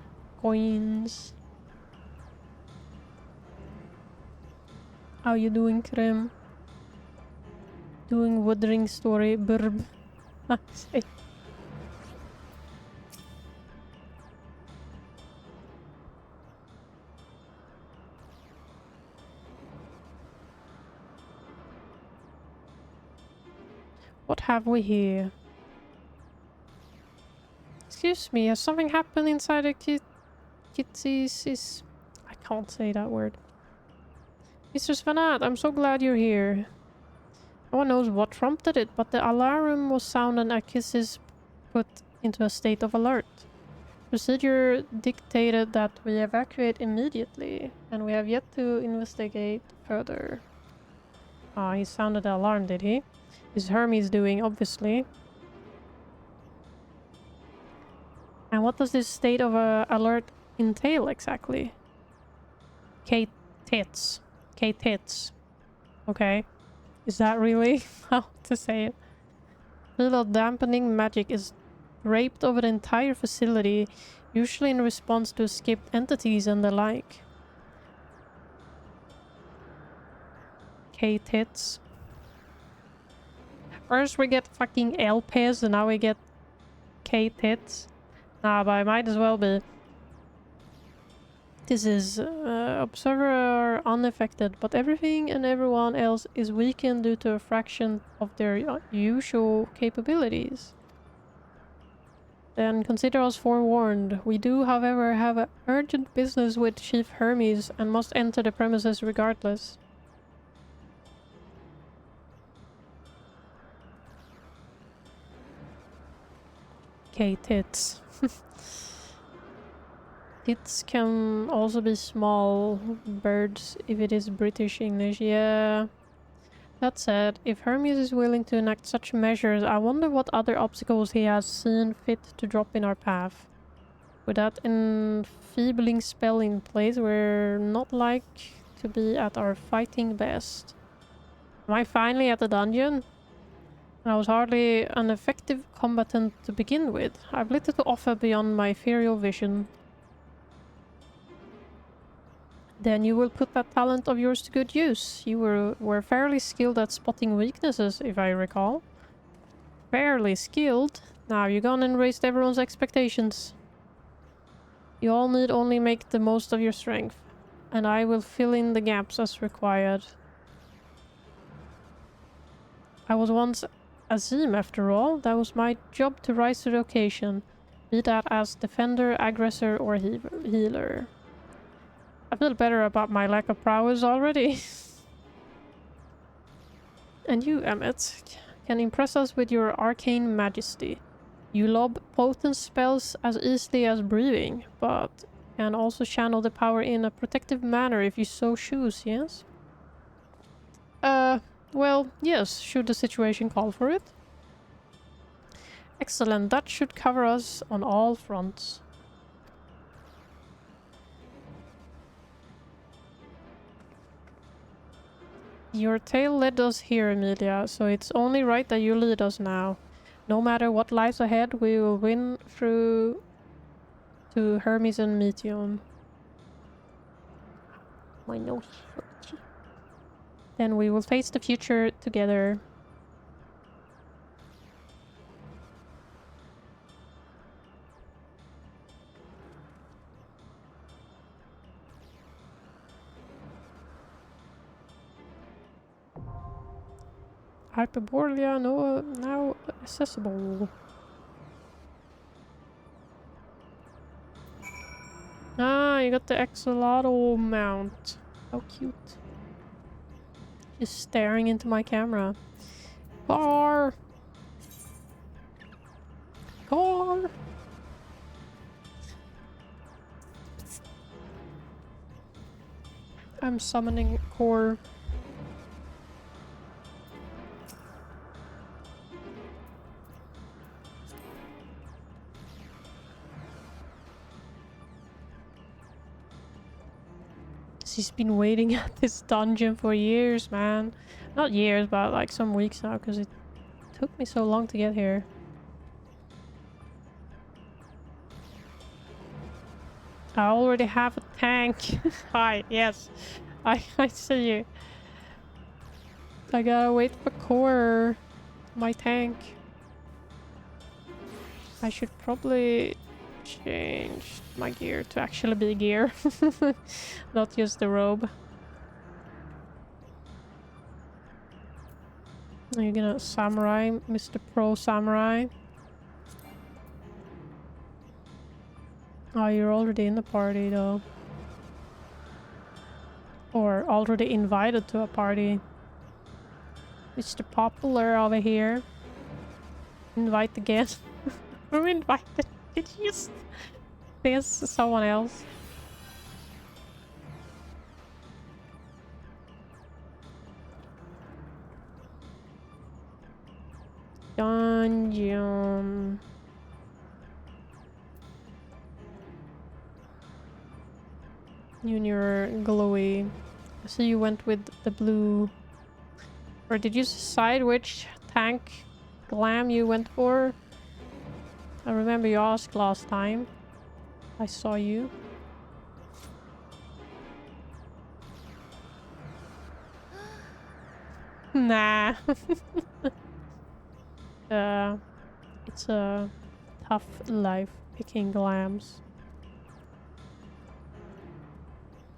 How you doing, Krem? Doing wuthering story. Burb. What have we here? Excuse me, has something happened inside the kitty's... I can't say that word. Mr. Svanat, I'm so glad you're here. No one knows what prompted it, but the alarm was sounded and Akis put into a state of alert. Procedure dictated that we evacuate immediately, and we have yet to investigate further. Ah, he sounded the alarm, did he? Is Hermes doing, obviously. And what does this state of alert entail exactly? K-tits. K-tits. Okay. Is that really how to say it? Little dampening magic is draped over the entire facility, usually in response to escaped entities and the like. K-tits. First we get fucking L-Piz and now we get K-tits. Nah, but I might as well be. This is observer are unaffected, but everything and everyone else is weakened due to a fraction of their usual capabilities. Then consider us forewarned. We do, however, have a urgent business with Chief Hermes and must enter the premises regardless. Okay, tits. Tits can also be small birds if it is British English, yeah. That said, if Hermes is willing to enact such measures, I wonder what other obstacles he has seen fit to drop in our path. With that enfeebling spell in place, we're not like to be at our fighting best. Am I finally at the dungeon? I was hardly an effective combatant to begin with. I've little to offer beyond my ethereal vision. Then you will put that talent of yours to good use. You were fairly skilled at spotting weaknesses, if I recall. Fairly skilled? Now you gone and raised everyone's expectations. You all need only make the most of your strength, and I will fill in the gaps as required. I was once Azim, after all. That was my job to rise to the occasion, be that as defender, aggressor, or healer. I feel better about my lack of prowess already. And you, Emmet, can impress us with your arcane majesty. You lob potent spells as easily as breathing, but can also channel the power in a protective manner if you so choose, yes? Well, yes, should the situation call for it. Excellent, that should cover us on all fronts. Your tale led us here, Emilia, so it's only right that you lead us now. No matter what lies ahead, we will win through to Hermes and Meteion. My nose. Then we will face the future together. Hyperborea now accessible. Ah, you got the axolotl mount. How cute. Just staring into my camera. Car! Car! I'm summoning core. He's been waiting at this dungeon for years, man. Not years, but like some weeks now, because it took me so long to get here. I already have a tank. Hi, yes. I see you. I gotta wait for core. My tank. I should probably change my gear to actually be gear. Not just the robe. Are you gonna samurai, Mr. Pro Samurai? Oh, you're already in the party though. Or already invited to a party. Mr. Popular over here. Invite again. Who invited? Did you just think someone else? Dungeon. Junior glowy. I see you went with the blue. Or did you decide which tank glam you went for? I remember you asked last time. I saw you. Nah. It's a tough life picking glams.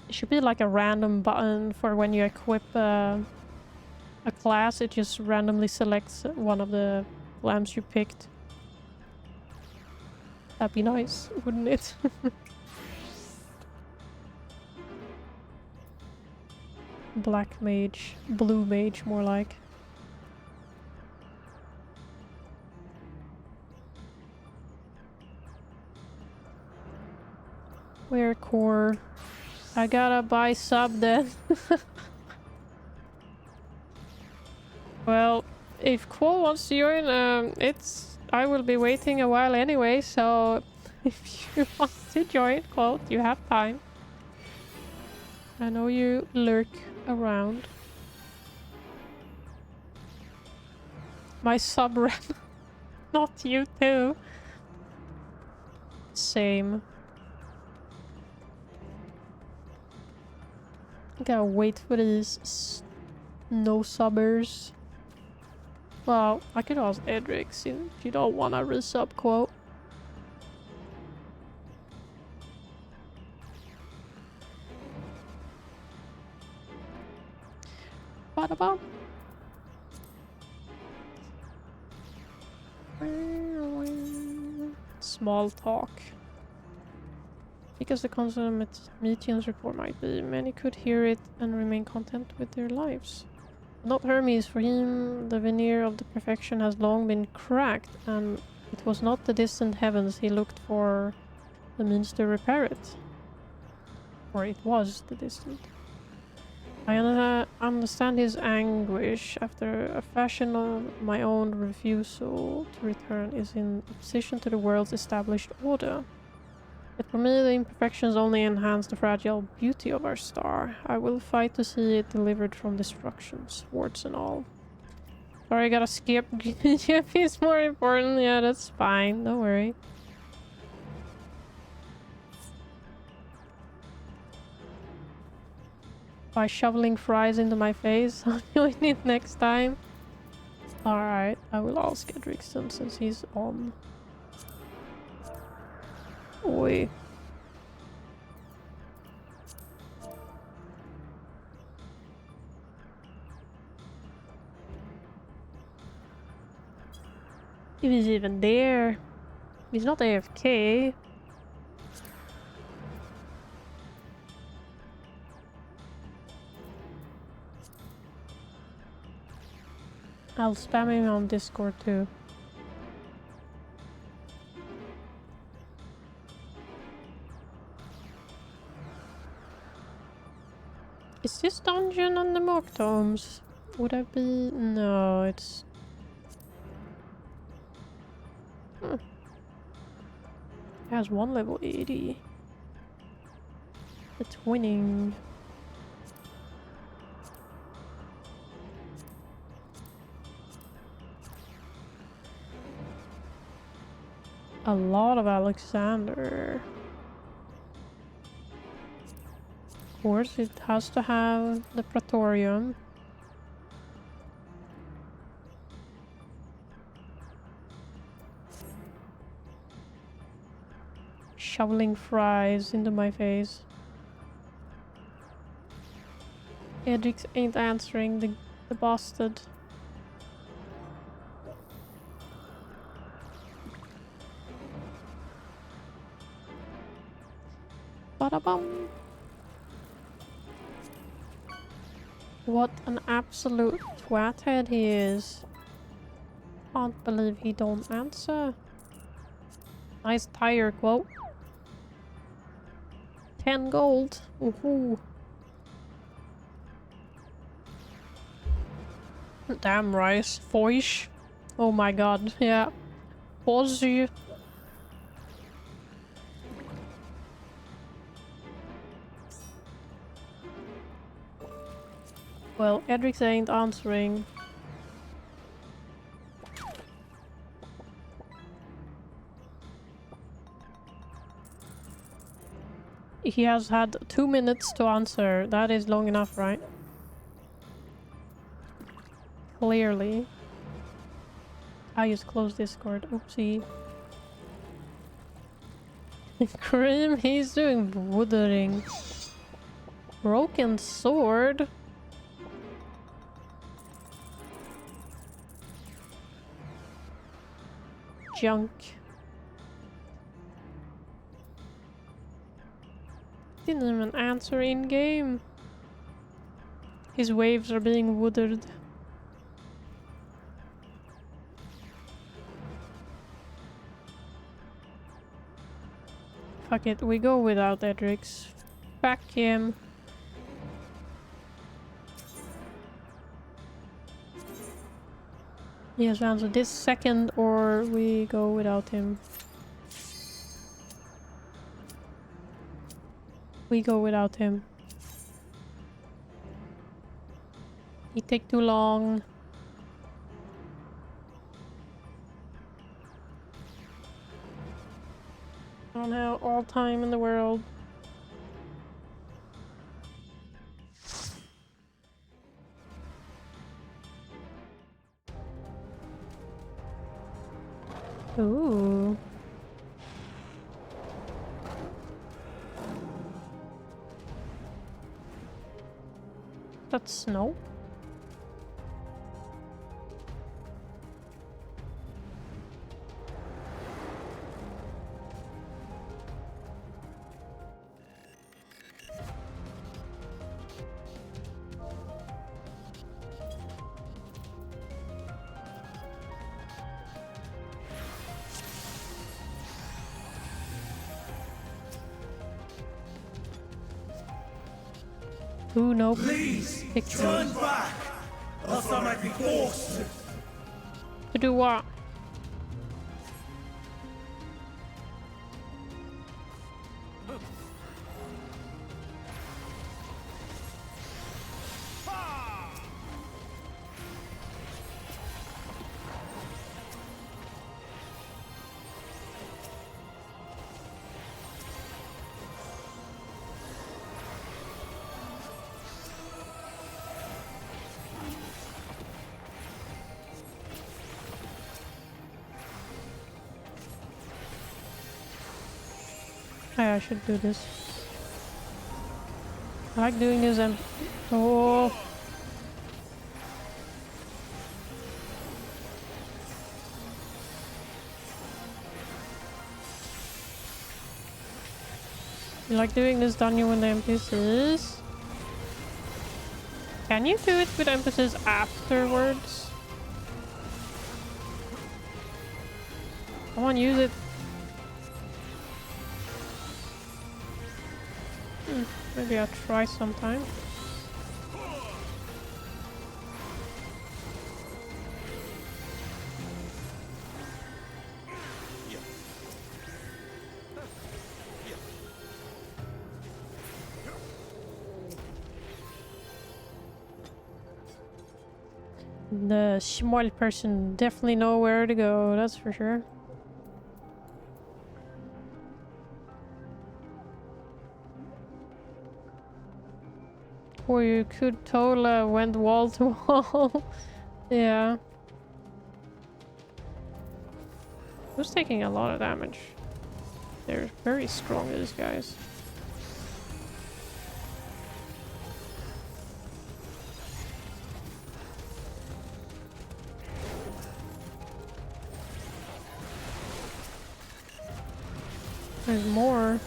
It should be like a random button for when you equip a class. It just randomly selects one of the glams you picked. That'd be nice, wouldn't it? Black mage, blue mage more like. Where core? I gotta buy sub then. Well, if Quo wants to join, I will be waiting a while anyway, so if you want to join, Quo, you have time. I know you lurk around. My sub ran. Not you too. Same. Gotta wait for these no subbers. Well, I could ask Edric if you don't want a resub quote. What about? Small talk. Because the content of Meteions report might be, many could hear it and remain content with their lives. Not Hermes, for him the veneer of the perfection has long been cracked, and it was not the distant heavens he looked for the means to repair it. Or it was the distant. I understand his anguish after a fashion of my own refusal to return is in opposition to the world's established order. Yet for me, the imperfections only enhance the fragile beauty of our star. I will fight to see it delivered from destruction, swords and all. Sorry, I gotta skip. GP is more important. Yeah, that's fine. Don't worry. By shoveling fries into my face, I'll join it next time. Alright, I will ask Edrickson since he's on. Oi. If he's even there. He's not AFK. I'll spam him on Discord too. Is this dungeon on the Mork Tomes? Would I be? No, it's... It has one level 80. The twinning. A lot of Alexander. Of course, it has to have the Praetorium. shoveling fries into my face. Edrix ain't answering the bastard. Ba-da-bum. What an absolute twathead he is. Can't believe he don't answer. Nice tire quote. 10 gold. Woohoo. Damn rice. Foish. Oh my god, yeah. Pause you. Well, Edrix ain't answering. He has had 2 minutes to answer. That is long enough, right? Clearly. I just closed Discord. Oopsie. Cream, he's doing woodering. Broken sword? Junk. Didn't even answer in game. His waves are being wooded. Fuck it, we go without Edrix. Back him. He has to answer this second or we go without him. We go without him. He take too long. I don't have all time in the world. Ooh. That's snow. Ooh, no. Please, pictures. turn back, else I might be forced. To do what? I should do this. I like doing this and oh, you like doing this dungeon with the NPCs? Can you do it with NPCs afterwards? Come on, use it. Maybe I'll try sometime. The small person definitely know where to go, that's for sure. Or you could totally went wall to wall. Yeah. Who's taking a lot of damage? They're very strong, these guys. There's more.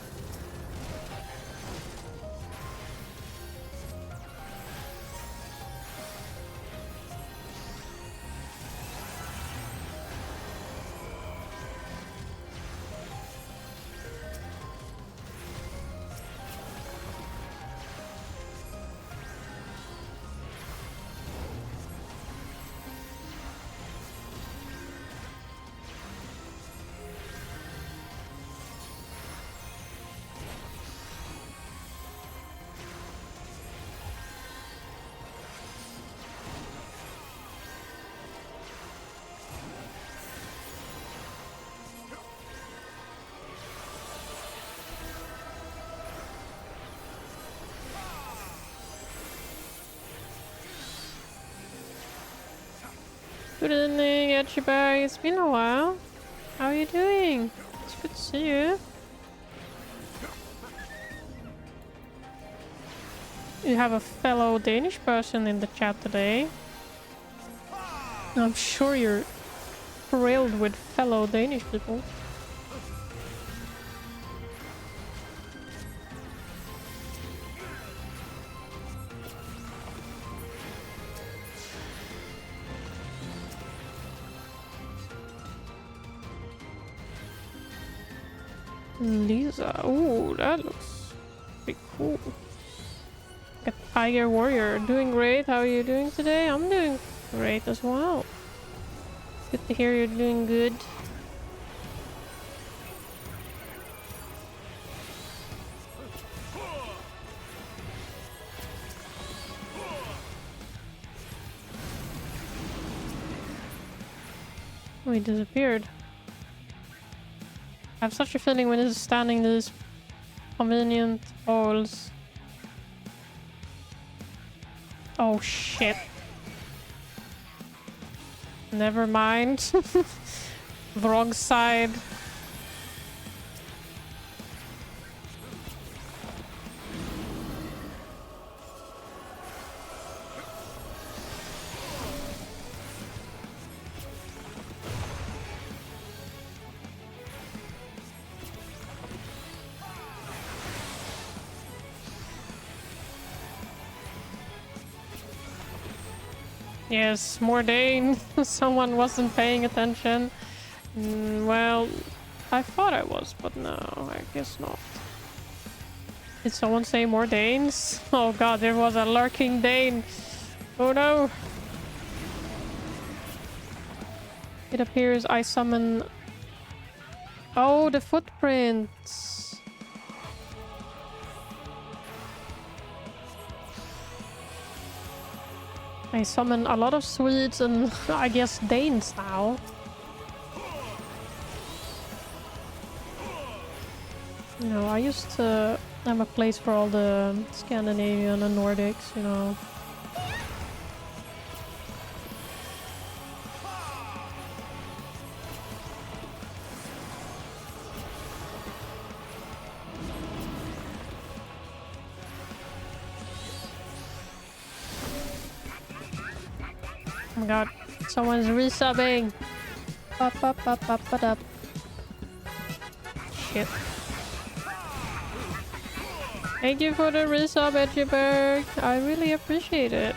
Good evening, Etchiberg. It's been a while. How are you doing? It's good to see you. You have a fellow Danish person in the chat today. I'm sure you're thrilled with fellow Danish people. Lisa. Ooh, that looks pretty cool. Got Tiger Warrior. Doing great. How are you doing today? I'm doing great as well. Good to hear you're doing good. Oh, he disappeared. I have such a feeling when he's standing these convenient holes. Oh shit. Never mind. The wrong side. Yes, Mordain. Someone wasn't paying attention. Well, I thought I was, but no, I guess not. Did someone say more Danes? Oh god, there was a lurking Dane. Oh no. It appears I summon... Oh, the footprints. I summon a lot of Swedes and I guess Danes now. You know, I used to have a place for all the Scandinavian and Nordics, you know. Oh my god, someone's resubbing. Up. Shit. Thank you for the resub, Edgeberg. I really appreciate it.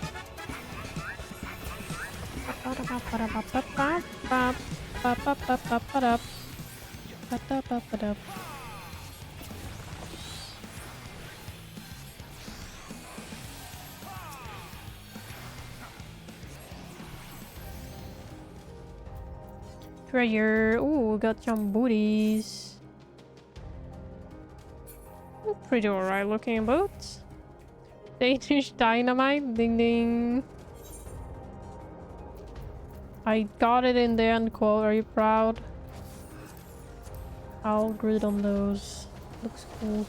Treasure. Ooh, got some booties. Pretty alright looking boots. Danish dynamite. Ding ding. I got it in the end quote. Are you proud? I'll grid on those. Looks cool.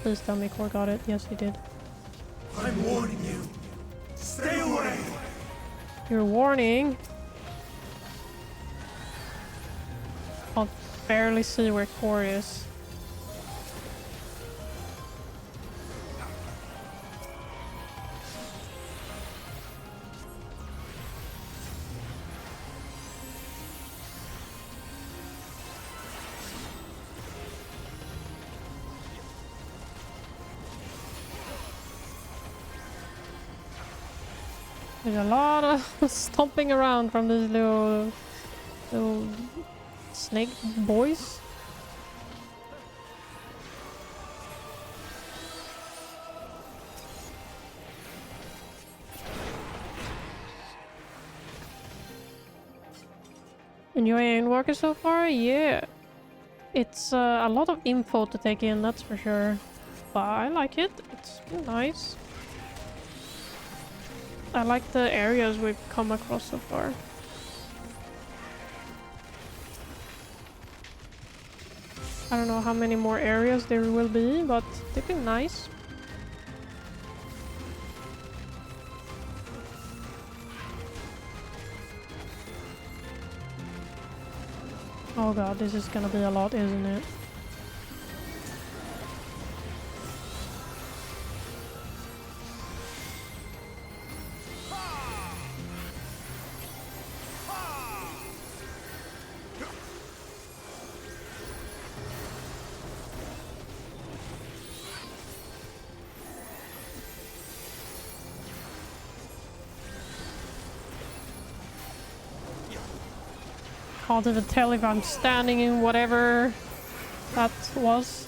Please tell me Core got it. Yes, he did. I'm warning you. Stay away. Your warning? Can't barely see where Core is. There's a lot of stomping around from these little snake boys. Enjoying Endwalker so far? Yeah. It's a lot of info to take in, that's for sure. But I like it. It's nice. I like the areas we've come across so far. I don't know how many more areas there will be, but they've been nice. Oh god, this is gonna be a lot, isn't it? Can't even tell if I'm standing in whatever that was.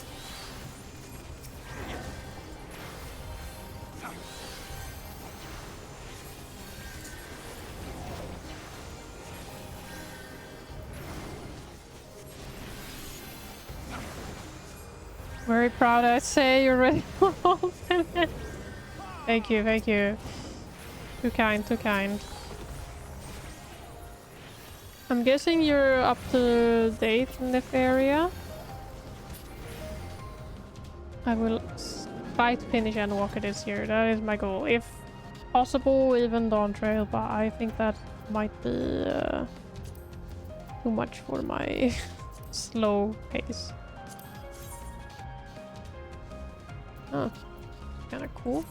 Very proud, I say. You're ready for all. Thank you, thank you. Too kind, too kind. I'm guessing you're up to date in this area. I will try to finish Endwalker this year. That is my goal. If possible, even Dawn Trail, but I think that might be too much for my slow pace. Oh, kind of cool.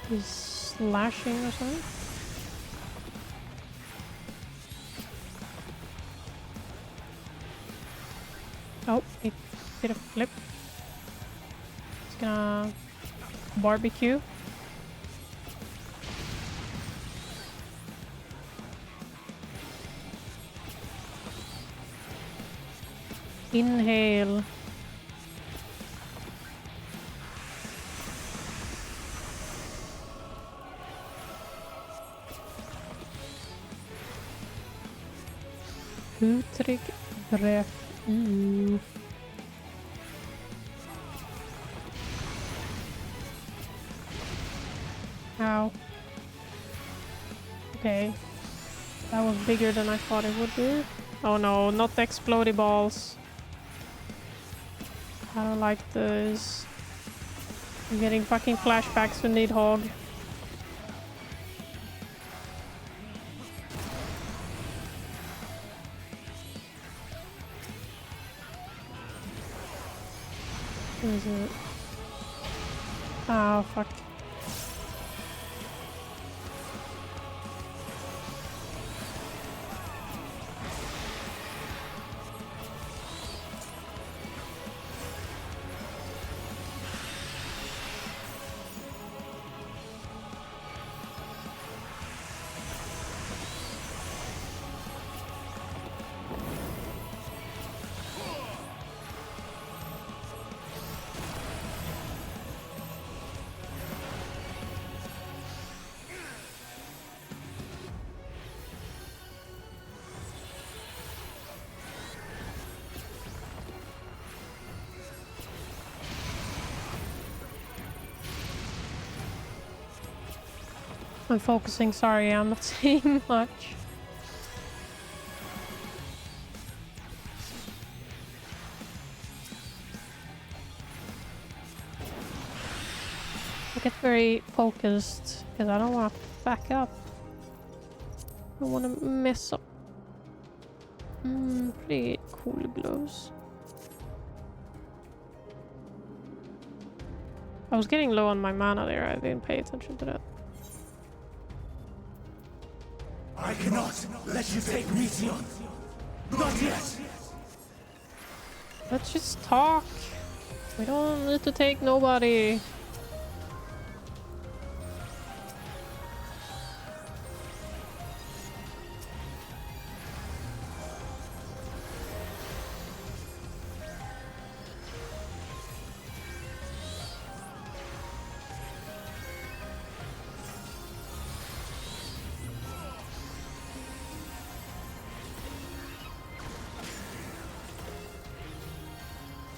He's slashing or something. Oh, he did a flip. He's gonna barbecue. Inhale. Uttryck breath in. Ow. Okay. That was bigger than I thought it would be. Oh no, not the explodey balls. I don't like this. I'm getting fucking flashbacks to Nidhogg. What is it? Oh, fuck. I'm focusing, sorry, I'm not saying much. very focused because I don't want to back up. I don't want to mess up. Pretty cool gloves. I was getting low on my mana there. I didn't pay attention to that. I cannot let you take Meteion. Not yet. Let's just talk. We don't need to take nobody.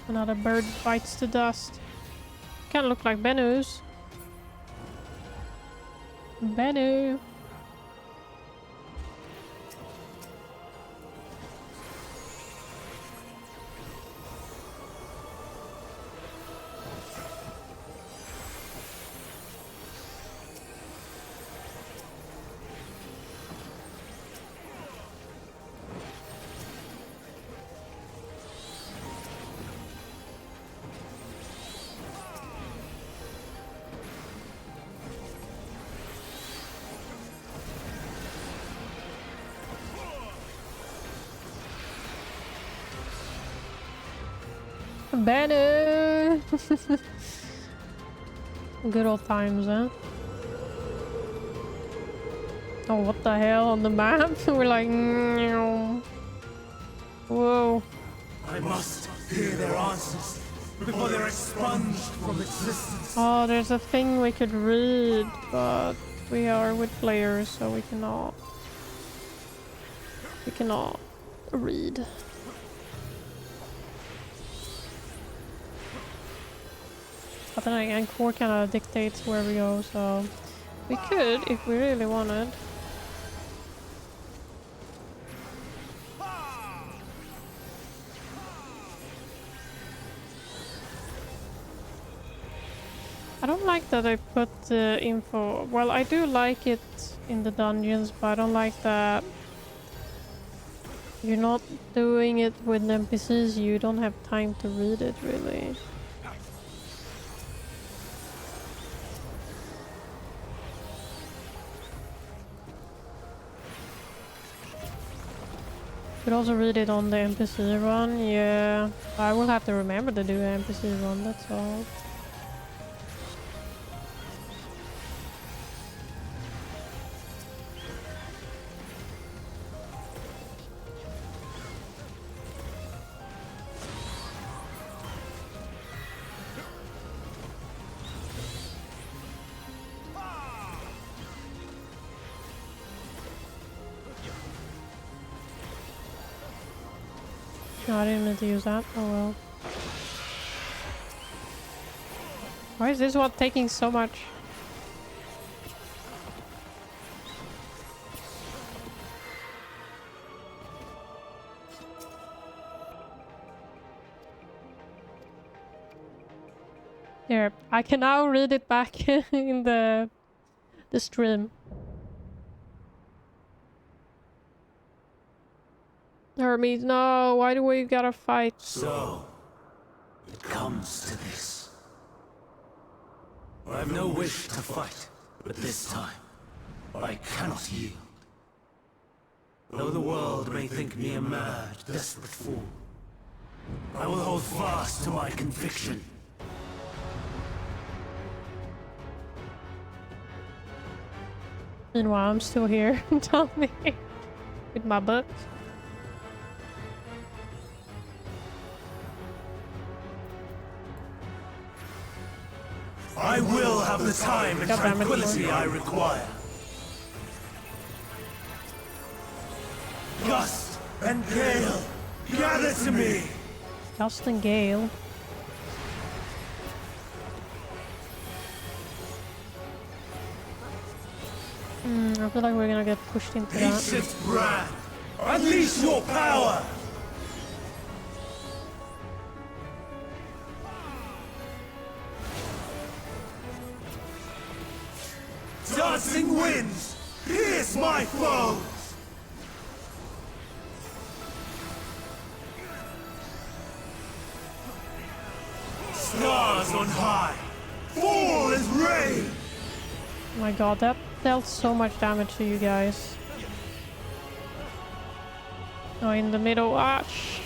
Another bird bites to dust. Kind of look like Benu's. Benu. Benu. Good old times, huh? Oh, what the hell on the map? We're like, whoa. I must hear their answers before they're expunged from existence. Oh, there's a thing we could read, but we are with players, so we cannot. We cannot read. But then again, core kind of dictates where we go, so we could if we really wanted. I don't like that I put the info. Well, I do like it in the dungeons, but I don't like that you're not doing it with NPCs. You don't have time to read it, really. Could also read it on the NPC run. Yeah, I will have to remember to do an NPC run, that's all. No, I didn't mean to use that. Oh well. Why is this one taking so much? Here, I can now read it back in the stream. Hermes, no, why do we gotta fight? So, it comes to this. I have no wish to fight, but this time, I cannot yield. Though the world may think me a mad, desperate fool, I will hold fast to my conviction. Meanwhile, I'm still here. Tell me. With my book. I will have the time and tranquility I require. Gust and gale, gather to me! Gust and gale. I feel like we're gonna get pushed into that. Ancient brand, unleash your power! Dancing winds, pierce my foes! Stars on high, fall as rain! Oh my god, that dealt so much damage to you guys. Oh, in the middle. Ah, shit.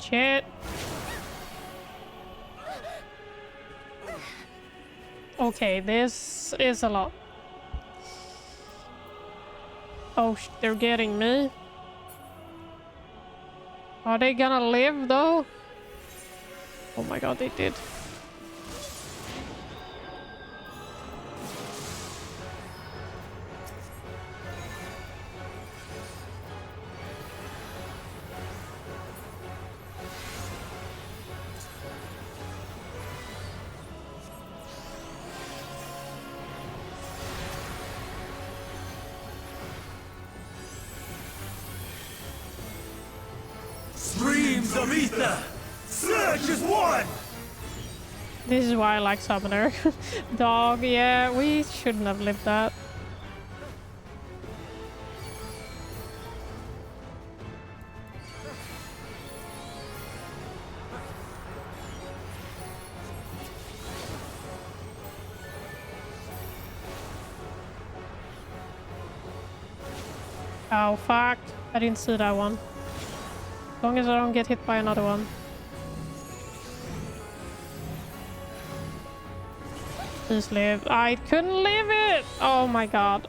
Shit. Okay, this is a lot. Oh, they're getting me. Are they gonna live though? Oh my god, they did. Streams of ether! Surge as one! This is why I like Summoner. Dog, yeah, we shouldn't have lived that. Oh, fuck. I didn't see that one. As long as I don't get hit by another one. Please live. I couldn't live it! Oh my god.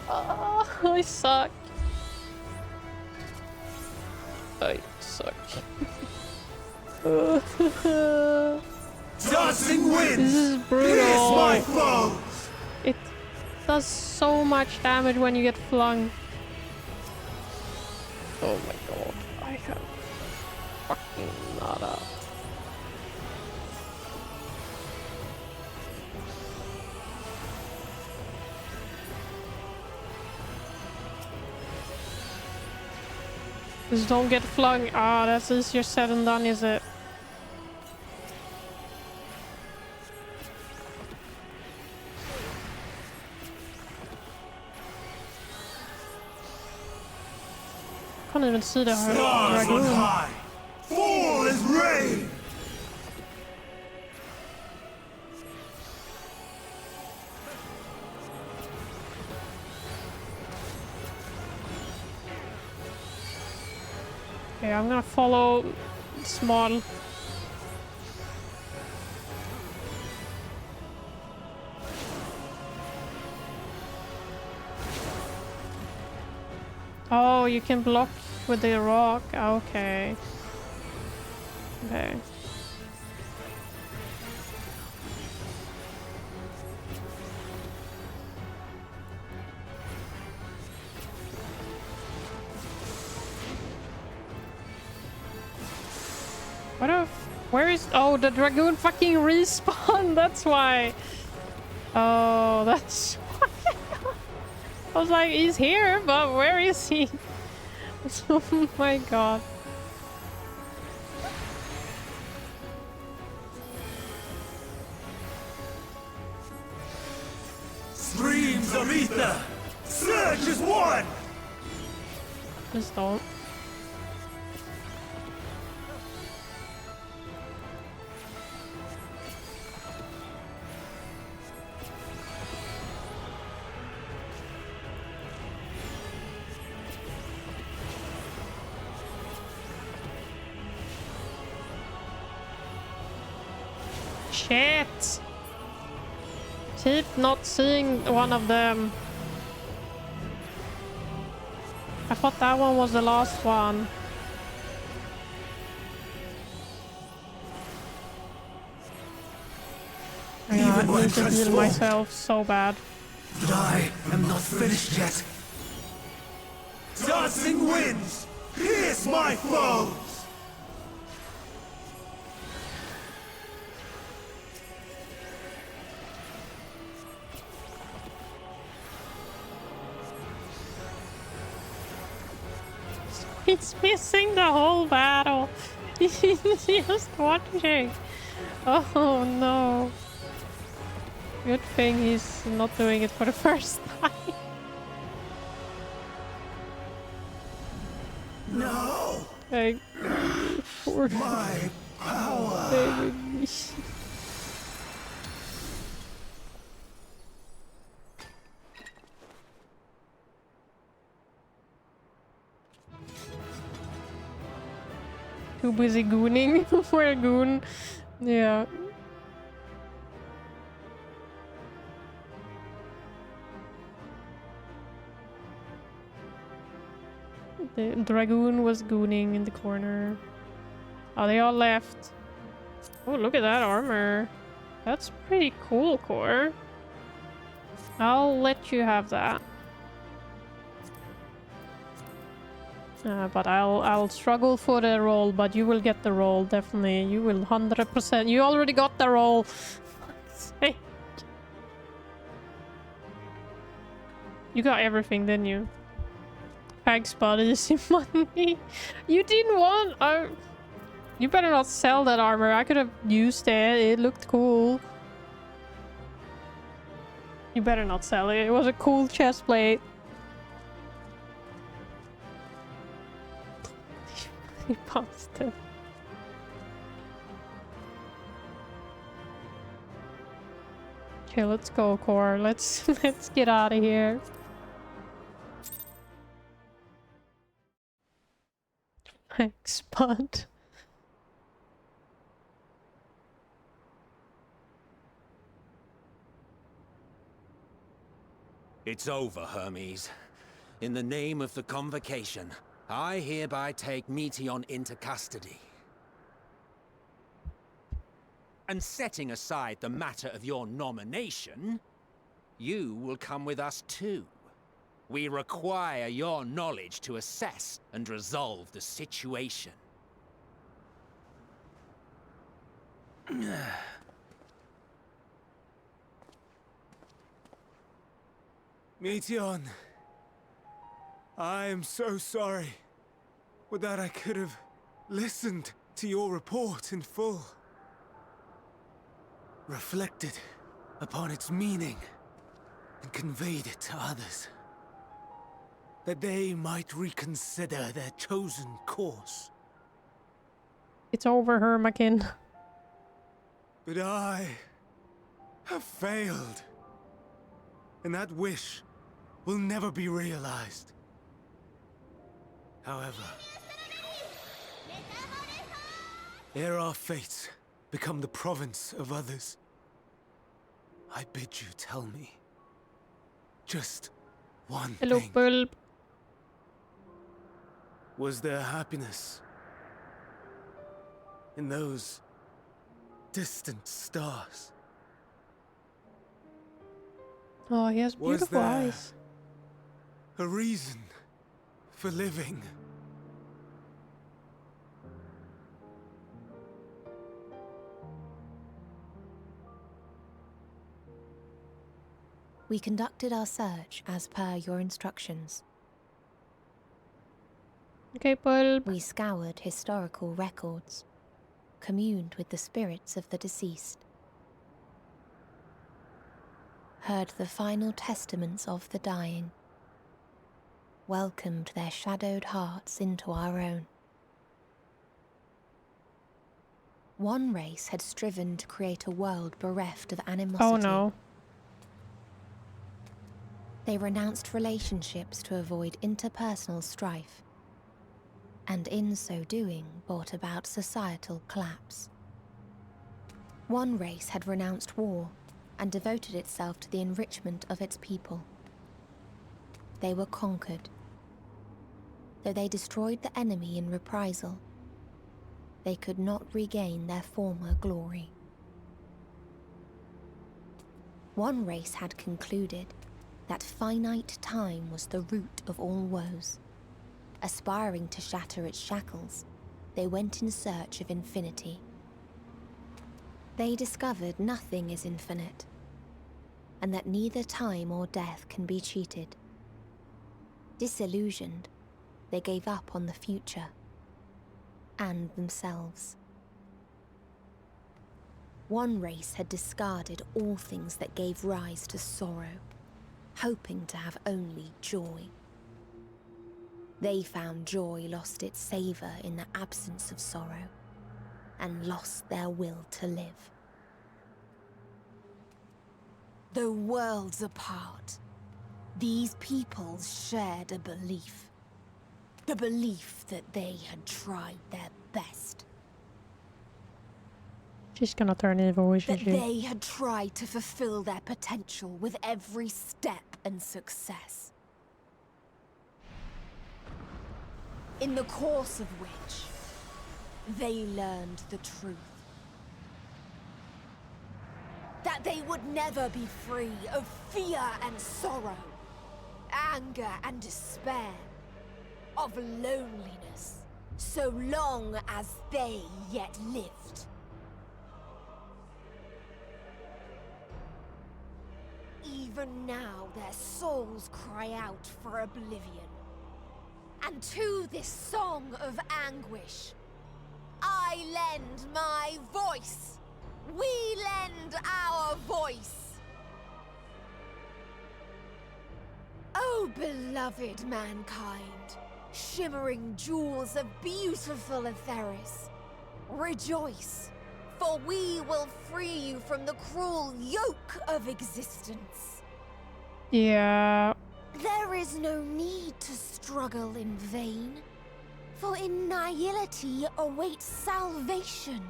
Oh, I suck. I suck. Dancing winds! This is brutal. Pierce my foes! It does so much damage when you get flung. Oh my god. I have fucking nada. Just don't get flung. Ah, that's easier said than done, is it? Can't even see the Stars on high, fall as rain! Okay, I'm gonna follow small. Oh, you can block with the rock. Okay. Okay. What if... Where is... Oh, the dragoon fucking respawned. That's why. Oh, that's... I was like, he's here, but where is he? Oh my god. Streams of ether! Surge as one! Please don't. Shit! Keep not seeing one of them. I thought that one was the last one. I need to heal myself so bad. But I am not finished yet. Dancing winds, pierce my foes! He's missing the whole battle. He's just watching. Oh no. Good thing he's not doing it for the first time. No! Hey, poor My power! baby. Too busy gooning for a goon. Yeah. The dragoon was gooning in the corner. Oh, they all left. Oh, look at that armor. That's pretty cool, Core. I'll let you have that. But I'll struggle for the role, but you will get the role, definitely. You will 100%. You already got the role. Fuck's sake. You got everything, didn't you? Pag spot is money. You didn't want... You better not sell that armor. I could have used it. It looked cool. You better not sell it. It was a cool chest plate. You bastard. Okay, let's go, Core. Let's get out of here. Thanks, bud. It's over, Hermes. In the name of the Convocation, I hereby take Meteion into custody. And setting aside the matter of your nomination, you will come with us too. We require your knowledge to assess and resolve the situation. Meteion, I am so sorry. Would that I could have listened to your report in full. Reflected upon its meaning and conveyed it to others. That they might reconsider their chosen course. It's over, Hermakin. But I have failed. And that wish will never be realized. However, ere our fates become the province of others, I bid you tell me just one Hello, thing. Bulb. Was there happiness in those distant stars? Oh, he has Was beautiful there eyes. a reason for living? We conducted our search as per your instructions. Okay, Bulb. We scoured historical records, communed with the spirits of the deceased, heard the final testaments of the dying, welcomed their shadowed hearts into our own. One race had striven to create a world bereft of animosity. Oh no. They renounced relationships to avoid interpersonal strife, and in so doing brought about societal collapse. One race had renounced war and devoted itself to the enrichment of its people. They were conquered. Though they destroyed the enemy in reprisal, they could not regain their former glory. One race had concluded that finite time was the root of all woes. Aspiring to shatter its shackles, they went in search of infinity. They discovered nothing is infinite, and that neither time or death can be cheated. Disillusioned, they gave up on the future and themselves. One race had discarded all things that gave rise to sorrow, hoping to have only joy. They found joy lost its savor in the absence of sorrow, and lost their will to live. Though worlds apart, these peoples shared a belief. The belief that they had tried their best. She's gonna turn evil, isn't That she? they had tried to fulfill their potential with every step and success. In the course of which, they learned the truth. That they would never be free of fear and sorrow, anger and despair, of loneliness, so long as they yet lived. Even now their souls cry out for oblivion. And to this song of anguish, I lend my voice. We lend our voice. Oh, beloved mankind, shimmering jewels of beautiful Etheris, rejoice, for we will free you from the cruel yoke of existence. Yeah. There is no need to struggle in vain, for in nihility awaits salvation.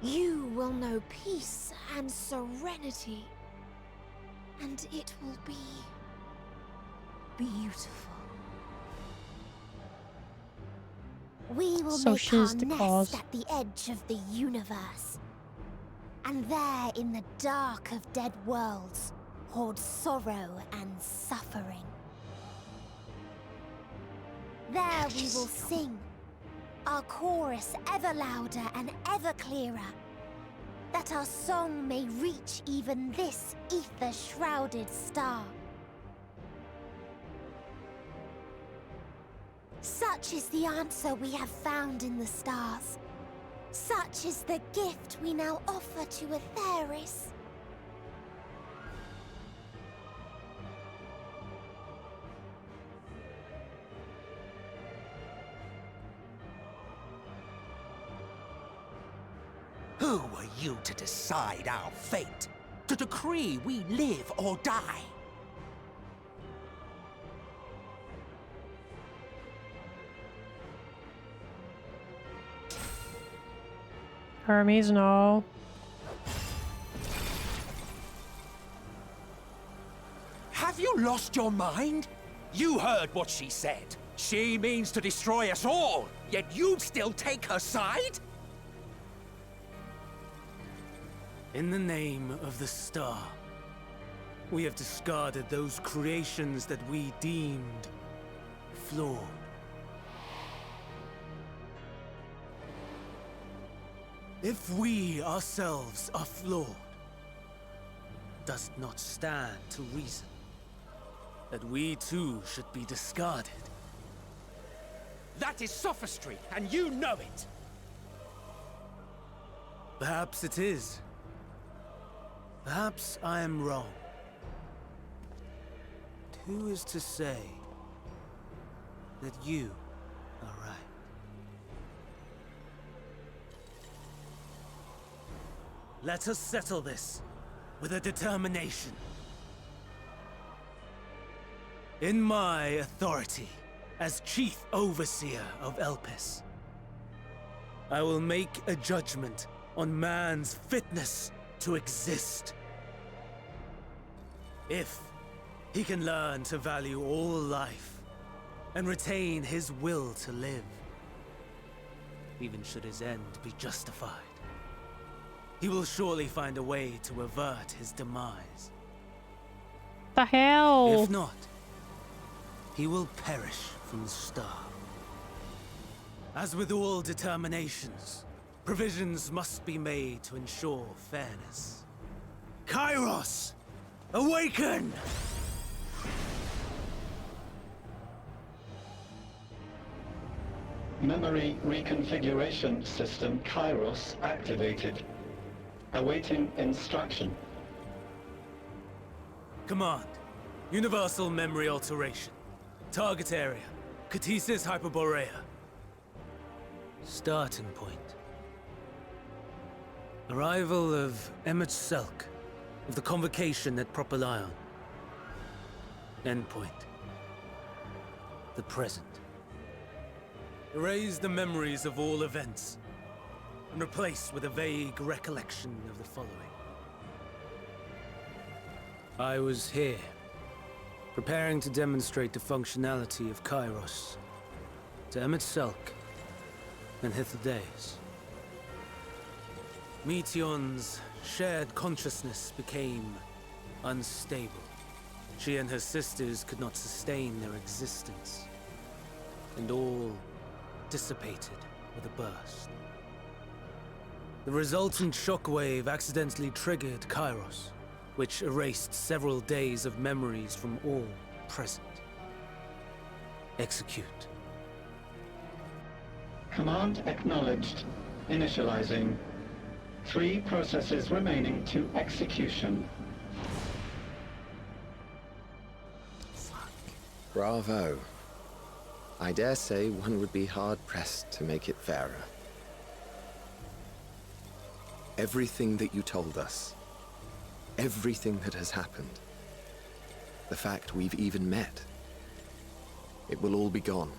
You will know peace and serenity, and it will be beautiful. We will So make she's our the nest cause. at the edge of the universe, and there in the dark of dead worlds hoard sorrow and suffering. There we will sing, our chorus ever louder and ever clearer, that our song may reach even this ether-shrouded star. Such is the answer we have found in the stars. Such is the gift we now offer to Etheris. Who are you to decide our fate? To decree we live or die? Hermes, no. Have you lost your mind? You heard what she said. She means to destroy us all, yet you'd still take her side? In the name of the star, we have discarded those creations that we deemed flawed. If we ourselves are flawed, does it not stand to reason that we too should be discarded? That is sophistry, and you know it! Perhaps it is. Perhaps I am wrong. But who is to say that you are right? Let us settle this with a determination. In my authority as Chief Overseer of Elpis, I will make a judgment on man's fitness to exist. If he can learn to value all life and retain his will to live, even should his end be justified, he will surely find a way to avert his demise. The hell? If not, he will perish from the start. As with all determinations, provisions must be made to ensure fairness. Kairos! Awaken! Memory reconfiguration system Kairos activated. Awaiting instruction. Command. Universal memory alteration. Target area. Catesis Hyperborea. Starting point. Arrival of Emmett Selk of the Convocation at Propylion. Endpoint. The present. Erase the memories of all events and replace with a vague recollection of the following. I was here, preparing to demonstrate the functionality of Kairos to Emmett Selk and Hythlodaeus. Meteion's shared consciousness became unstable. She and her sisters could not sustain their existence, and all dissipated with a burst. The resultant shockwave accidentally triggered Kairos, which erased several days of memories from all present. Execute. Command acknowledged. Initializing. 3 processes remaining to execution. Bravo. I dare say one would be hard-pressed to make it fairer. Everything that you told us, everything that has happened, the fact we've even met, it will all be gone.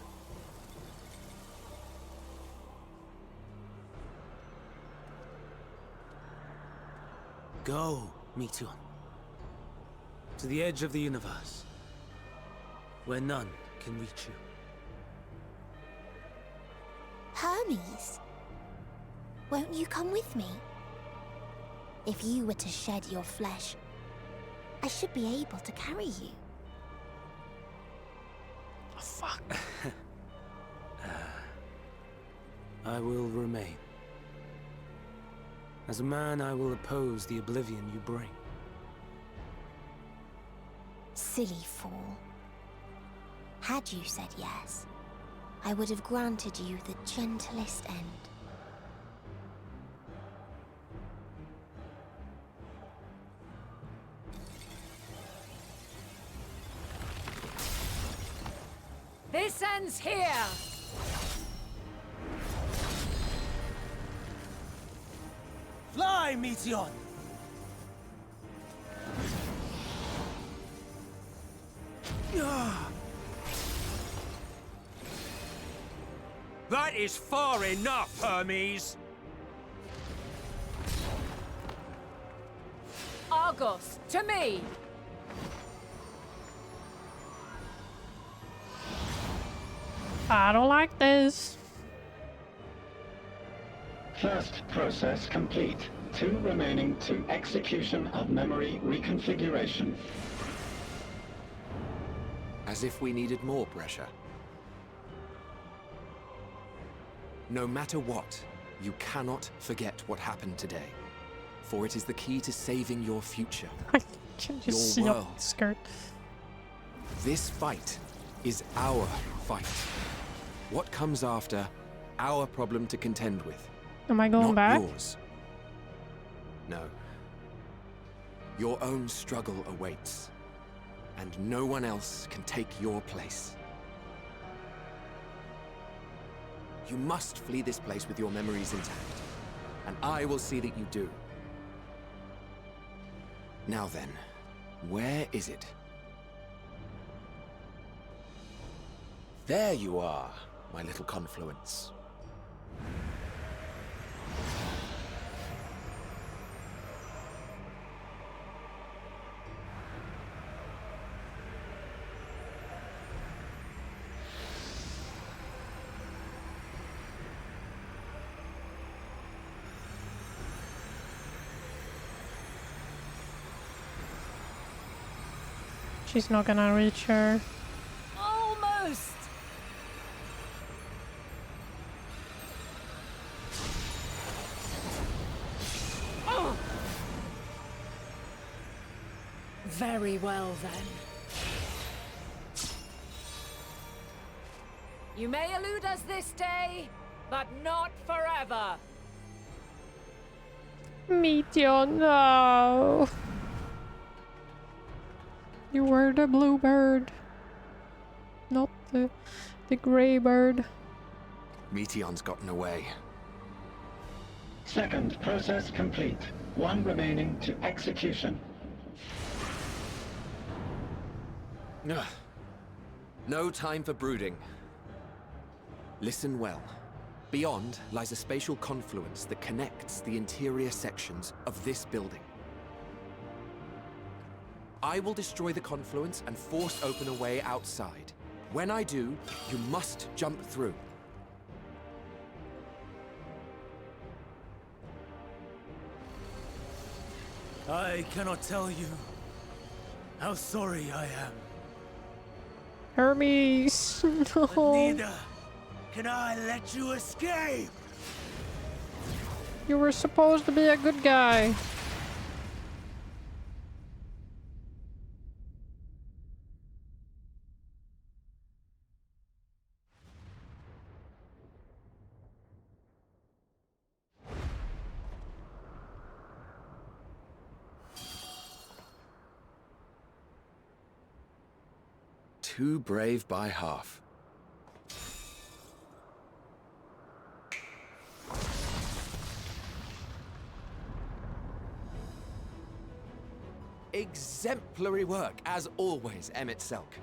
Go, Meteion. To the edge of the universe, where none can reach you. Hermes, won't you come with me? If you were to shed your flesh, I should be able to carry you. Oh, fuck. I will remain. As a man, I will oppose the oblivion you bring. Silly fool. Had you said yes, I would have granted you the gentlest end. This ends here! Fly, Meteion! That is far enough, Hermes! Argos, to me! I don't like this. First process complete. 2 remaining to execution of memory reconfiguration. As if we needed more pressure. No matter what, you cannot forget what happened today. For it is the key to saving your future. I can just see your up world. the skirt. This fight is our fight. What comes after, our problem to contend with. Am I going not back? Yours. No. Your own struggle awaits. And no one else can take your place. You must flee this place with your memories intact. And I will see that you do. Now then, where is it? There you are, my little confluence. She's not gonna reach her. Almost! Oh. Very well then. You may elude us this day, but not forever. Meteion, no. You were the bluebird, not the grey bird. Meteion's gotten away. Second process complete. One remaining to execution. Ugh. No time for brooding. Listen well. Beyond lies a spatial confluence that connects the interior sections of this building. I will destroy the confluence and force open a way outside. When I do, you must jump through. I cannot tell you how sorry I am. Hermes, no. But neither can I let you escape. You were supposed to be a good guy. Too brave by half. Exemplary work, as always, Emmett Selk.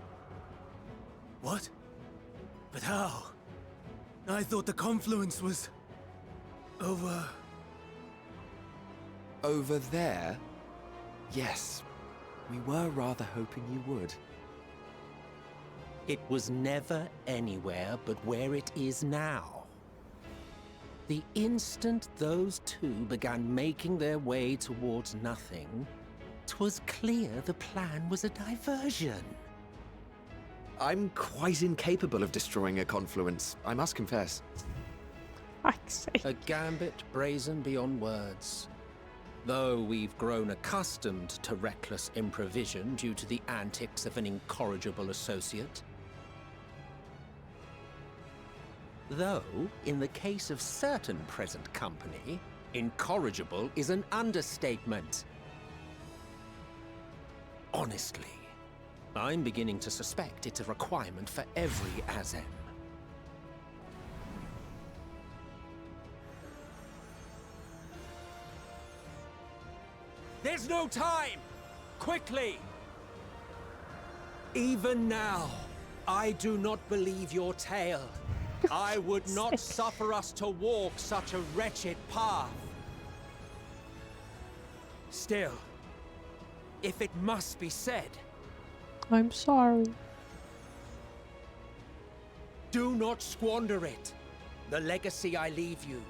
What? But how? I thought the confluence was... over... Over there? Yes. We were rather hoping you would. It was never anywhere but where it is now. The instant those two began making their way towards nothing, 'twas clear the plan was a diversion. I'm quite incapable of destroying a confluence, I must confess. A gambit brazen beyond words. Though we've grown accustomed to reckless improvision due to the antics of an incorrigible associate. Though, in the case of certain present company, incorrigible is an understatement. Honestly, I'm beginning to suspect it's a requirement for every Azem. There's no time! Quickly! Even now, I do not believe your tale. I would not suffer us to walk such a wretched path. Still, if it must be said, I'm sorry. do not squander it. The legacy I leave you.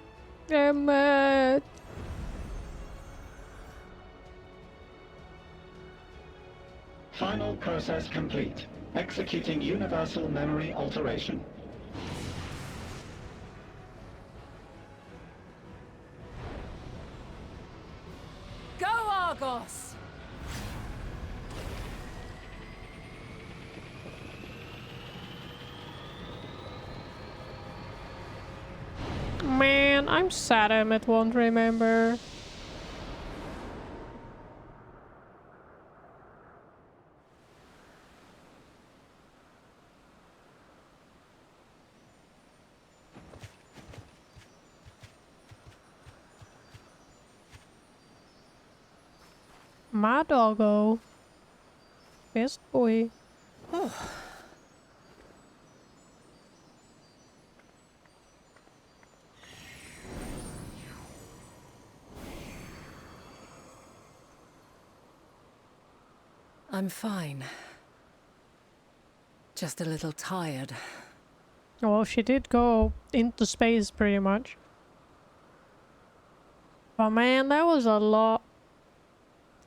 Emmett. Final process complete. Executing universal memory alteration. Go, Argos! Man, I'm sad Emmett won't remember. My doggo. Best boy. I'm fine. Just a little tired. Well, she did go into space pretty much. But man, that was a lot.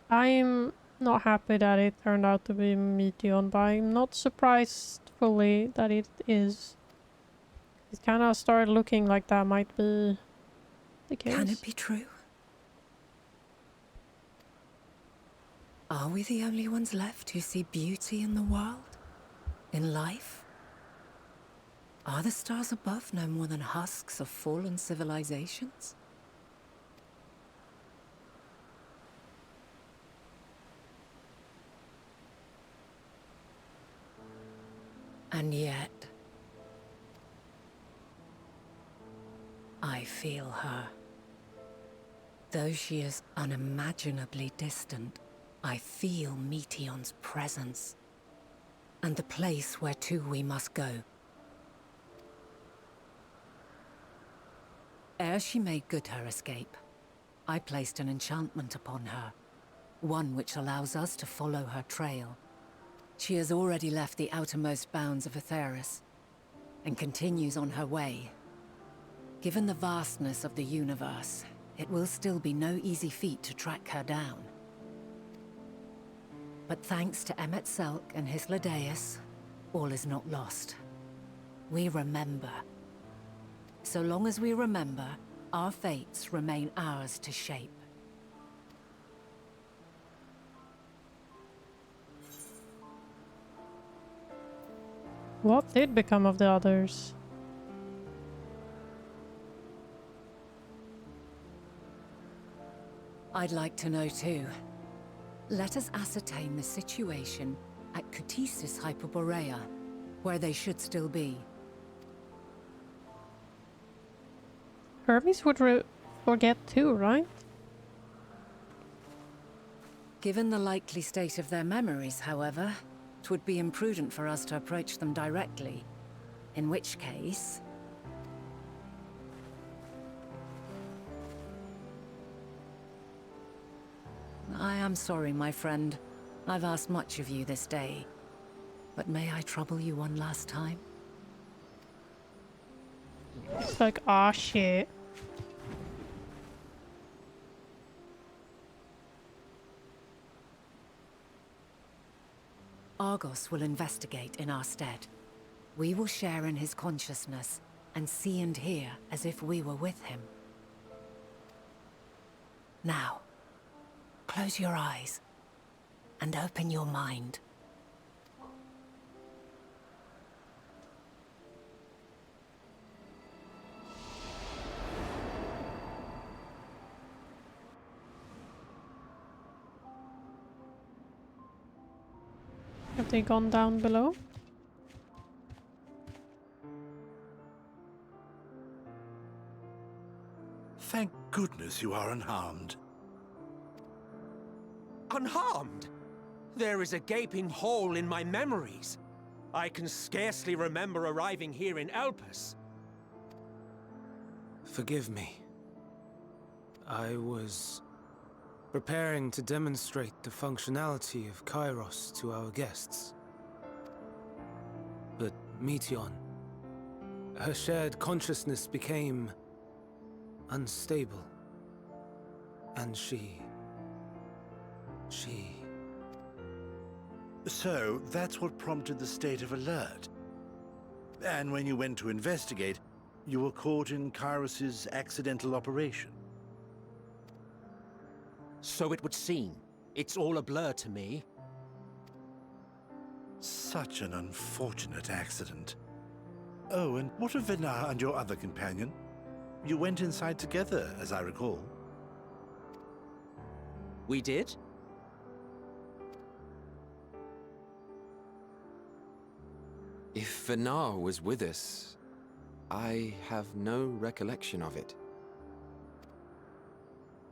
I'm not happy that it turned out to be Meteion, but I'm not surprised fully that it is. It kind of started looking like that might be the case. Can it be true? Are we the only ones left who see beauty in the world? In life? Are the stars above no more than husks of fallen civilizations? And yet, I feel her. Though she is unimaginably distant, I feel Meteion's presence, and the place where to we must go. Ere she made good her escape, I placed an enchantment upon her, one which allows us to follow her trail. She has already left the outermost bounds of Aetheris, and continues on her way. Given the vastness of the universe, it will still be no easy feat to track her down. But thanks to Emet-Selch and Hythlodaeus, all is not lost. We remember. So long as we remember, our fates remain ours to shape. What did become of the others? I'd like to know too. Let us ascertain the situation at Kutisis Hyperborea, where they should still be. Hermes would forget too, right? Given the likely state of their memories, however, it would be imprudent for us to approach them directly. In which case... I am sorry, my friend. I've asked much of you this day. But may I trouble you one last time? It's like, aw, shit. Argos will investigate in our stead. We will share in his consciousness and see and hear as if we were with him. Now, close your eyes and open your mind. Have they gone down below? Thank goodness you are unharmed. Unharmed? There is a gaping hole in my memories. I can scarcely remember arriving here in Elpis. Forgive me. I was preparing to demonstrate the functionality of Kairos to our guests. But Meteion, her shared consciousness became unstable. And she... So, that's what prompted the state of alert. And when you went to investigate, you were caught in Kairos's accidental operation. So it would seem. It's all a blur to me. Such an unfortunate accident. Oh, and what of Venar and your other companion? You went inside together, as I recall. We did? If Venar was with us, I have no recollection of it.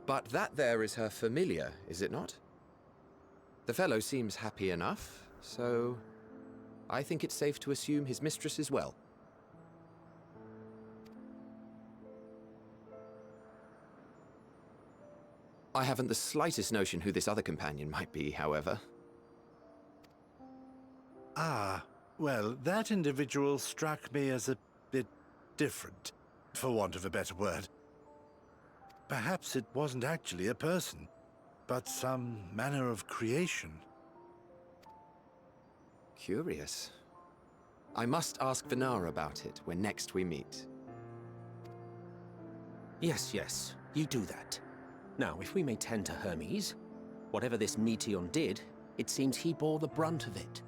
But that there is her familiar, is it not? The fellow seems happy enough, so I think it's safe to assume his mistress is well. I haven't the slightest notion who this other companion might be, however. Ah, well, that individual struck me as a bit different, for want of a better word. Perhaps it wasn't actually a person, but some manner of creation. Curious. I must ask Venar about it when next we meet. Yes, you do that. Now, if we may tend to Hermes, whatever this Meteion did, it seems he bore the brunt of it.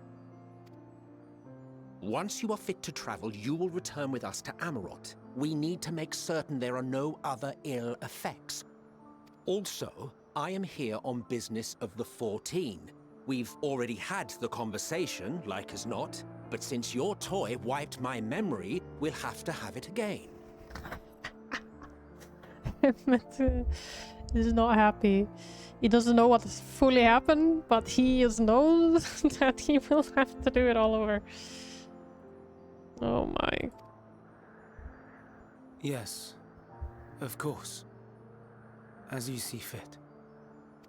Once you are fit to travel, you will return with us to Amarot. We need to make certain there are no other ill effects. Also, I am here on business of the 14. We've already had the conversation, like as not, but since your toy wiped my memory, we'll have to have it again. He's not happy. He doesn't know what has fully happened, but he knows that he will have to do it all over. Oh my. Yes, of course. As you see fit.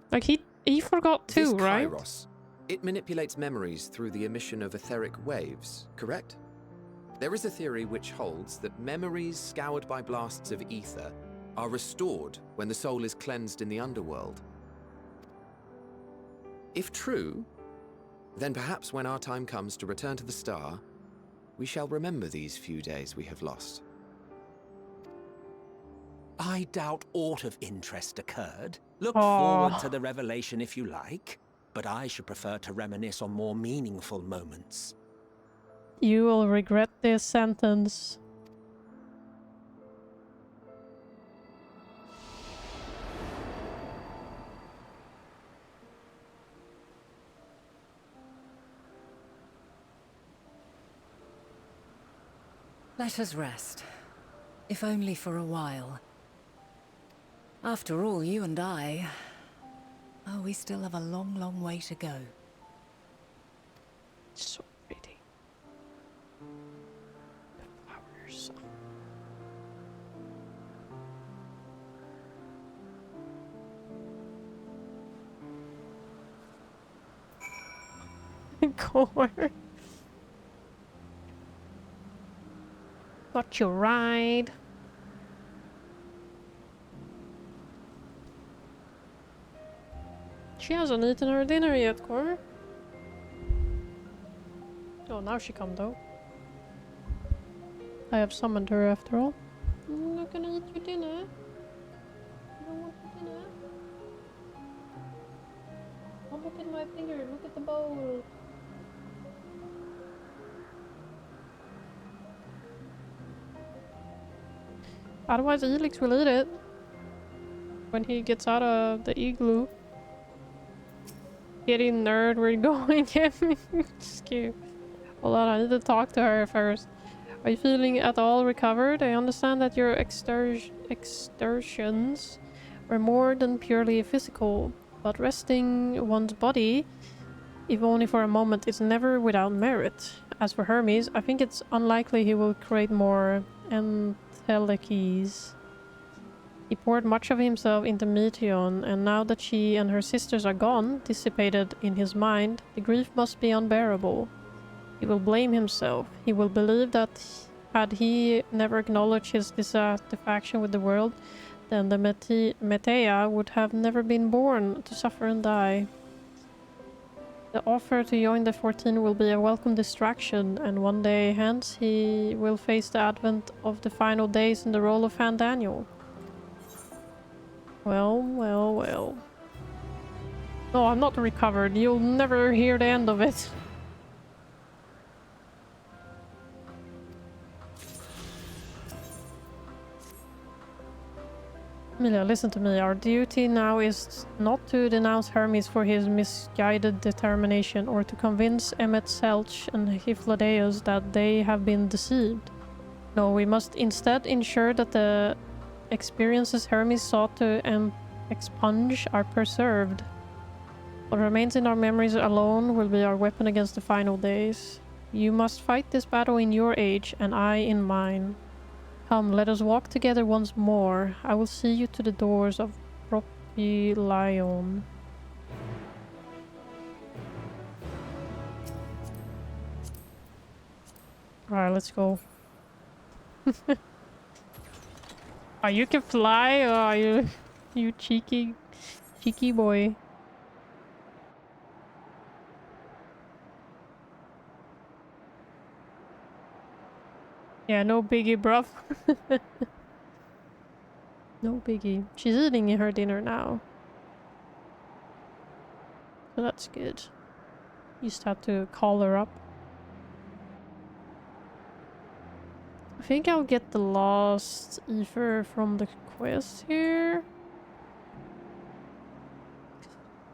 Like he forgot too, This right? Kairos, it manipulates memories through the emission of etheric waves, correct? There is a theory which holds that memories scoured by blasts of ether are restored when the soul is cleansed in the underworld. If true, then perhaps when our time comes to return to the star, we shall remember these few days we have lost. I doubt aught of interest occurred. Look forward to the revelation if you like, but I should prefer to reminisce on more meaningful moments. You will regret this sentence. Let us rest. If only for a while. After all, you and I... Oh, we still have a long, long way to go. So pretty. The flowers. Core. Got your ride. She hasn't eaten her dinner yet, Core. Oh, now she come though. I have summoned her after all. I'm not gonna eat your dinner. You don't want your dinner? Oh, look at my finger. Look at the bowl. Otherwise, Elix will eat it when he gets out of the igloo. Getting nerd, we're going. Just cute. Hold on, I need to talk to her first. Are you feeling at all recovered? I understand that your exertions were more than purely physical, but resting one's body, if only for a moment, is never without merit. As for Hermes, I think it's unlikely he will create more entelechies. He poured much of himself into Meteion, and now that she and her sisters are gone, dissipated in his mind, the grief must be unbearable. He will blame himself. He will believe that had he never acknowledged his dissatisfaction with the world, then the Meteion would have never been born to suffer and die. The offer to join the 14 will be a welcome distraction, and one day hence he will face the advent of the final days in the role of Fan Daniel. Well, well, well. No, I'm not recovered. You'll never hear the end of it. Emilia, listen to me. Our duty now is not to denounce Hermes for his misguided determination or to convince Emmet Selch and Hyphladeus that they have been deceived. No, we must instead ensure that the experiences Hermes sought to expunge are preserved. What remains in our memories alone will be our weapon against the final days. You must fight this battle in your age, and I in mine. Come, let us walk together once more. I will see you to the doors of Propylion. Alright, let's go. Oh, you can fly? Oh, you cheeky boy. Yeah, no biggie, bruv. No biggie. She's eating her dinner now. So that's good. You just have to call her up. I think I'll get the last ether from the quest here.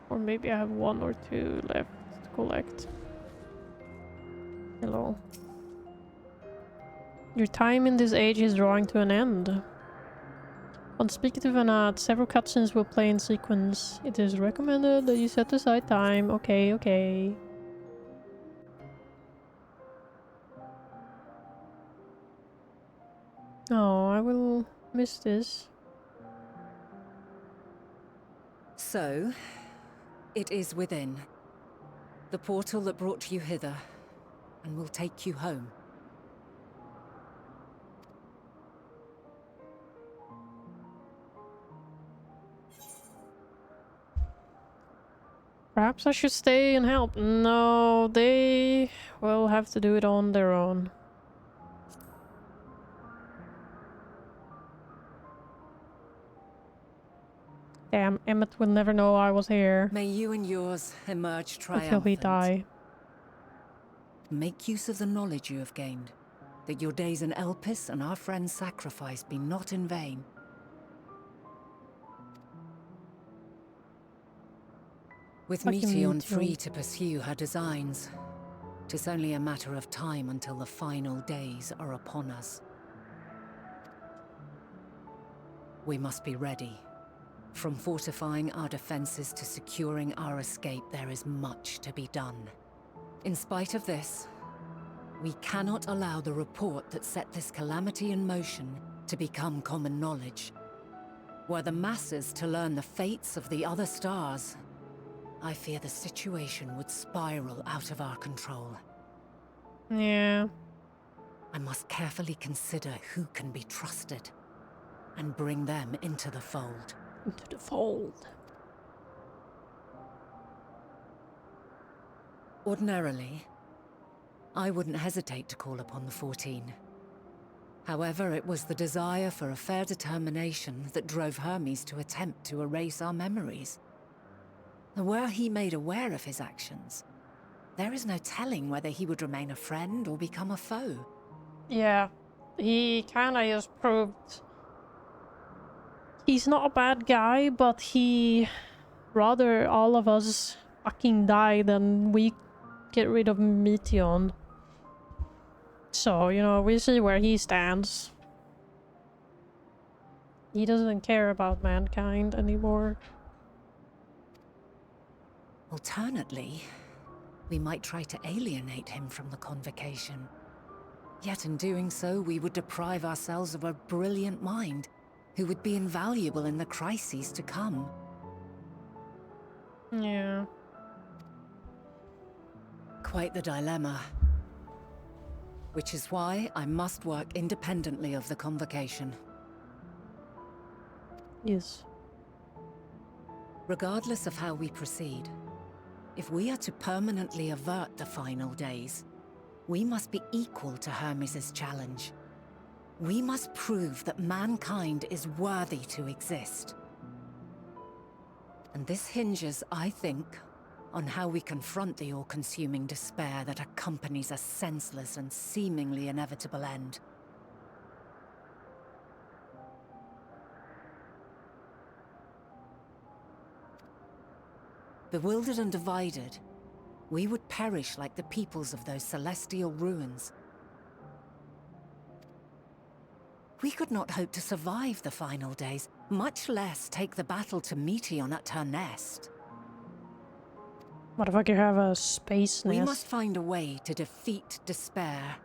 Or maybe I have 1 or 2 left to collect. Hello. Your time in this age is drawing to an end. On speaking to Vanat, several cutscenes will play in sequence. It is recommended that you set aside time. Okay, okay. Oh, I will miss this. So, it is within. The portal that brought you hither, and will take you home. Perhaps I should stay and help. No, they will have to do it on their own. Damn, Emmett will never know I was here. May you and yours emerge triumphant. Until he die. Make use of the knowledge you have gained, that your days in Elpis and our friend's sacrifice be not in vain. With Meteion free to pursue her designs, 'tis only a matter of time until the final days are upon us. We must be ready. From fortifying our defenses to securing our escape, there is much to be done. In spite of this, we cannot allow the report that set this calamity in motion to become common knowledge. Were the masses to learn the fates of the other stars, I fear the situation would spiral out of our control. Yeah. I must carefully consider who can be trusted and bring them into the fold. Into the fold. Ordinarily, I wouldn't hesitate to call upon the 14. However, it was the desire for a fair determination that drove Hermes to attempt to erase our memories. And were he made aware of his actions, there is no telling whether he would remain a friend or become a foe. Yeah, he kinda just proved he's not a bad guy, but he rather all of us fucking die than we get rid of Meteion. So, you know, we see where he stands. He doesn't care about mankind anymore. Alternately, we might try to alienate him from the convocation. Yet in doing so, we would deprive ourselves of a brilliant mind who would be invaluable in the crises to come. Yeah. Quite the dilemma. Which is why I must work independently of the convocation. Yes. Regardless of how we proceed, if we are to permanently avert the final days, we must be equal to Hermes' challenge. We must prove that mankind is worthy to exist. And this hinges, I think, on how we confront the all-consuming despair that accompanies a senseless and seemingly inevitable end. Bewildered and divided, we would perish like the peoples of those celestial ruins. We could not hope to survive the final days, much less take the battle to Meteion at her nest. What if I could have a space nest? We must find a way to defeat despair,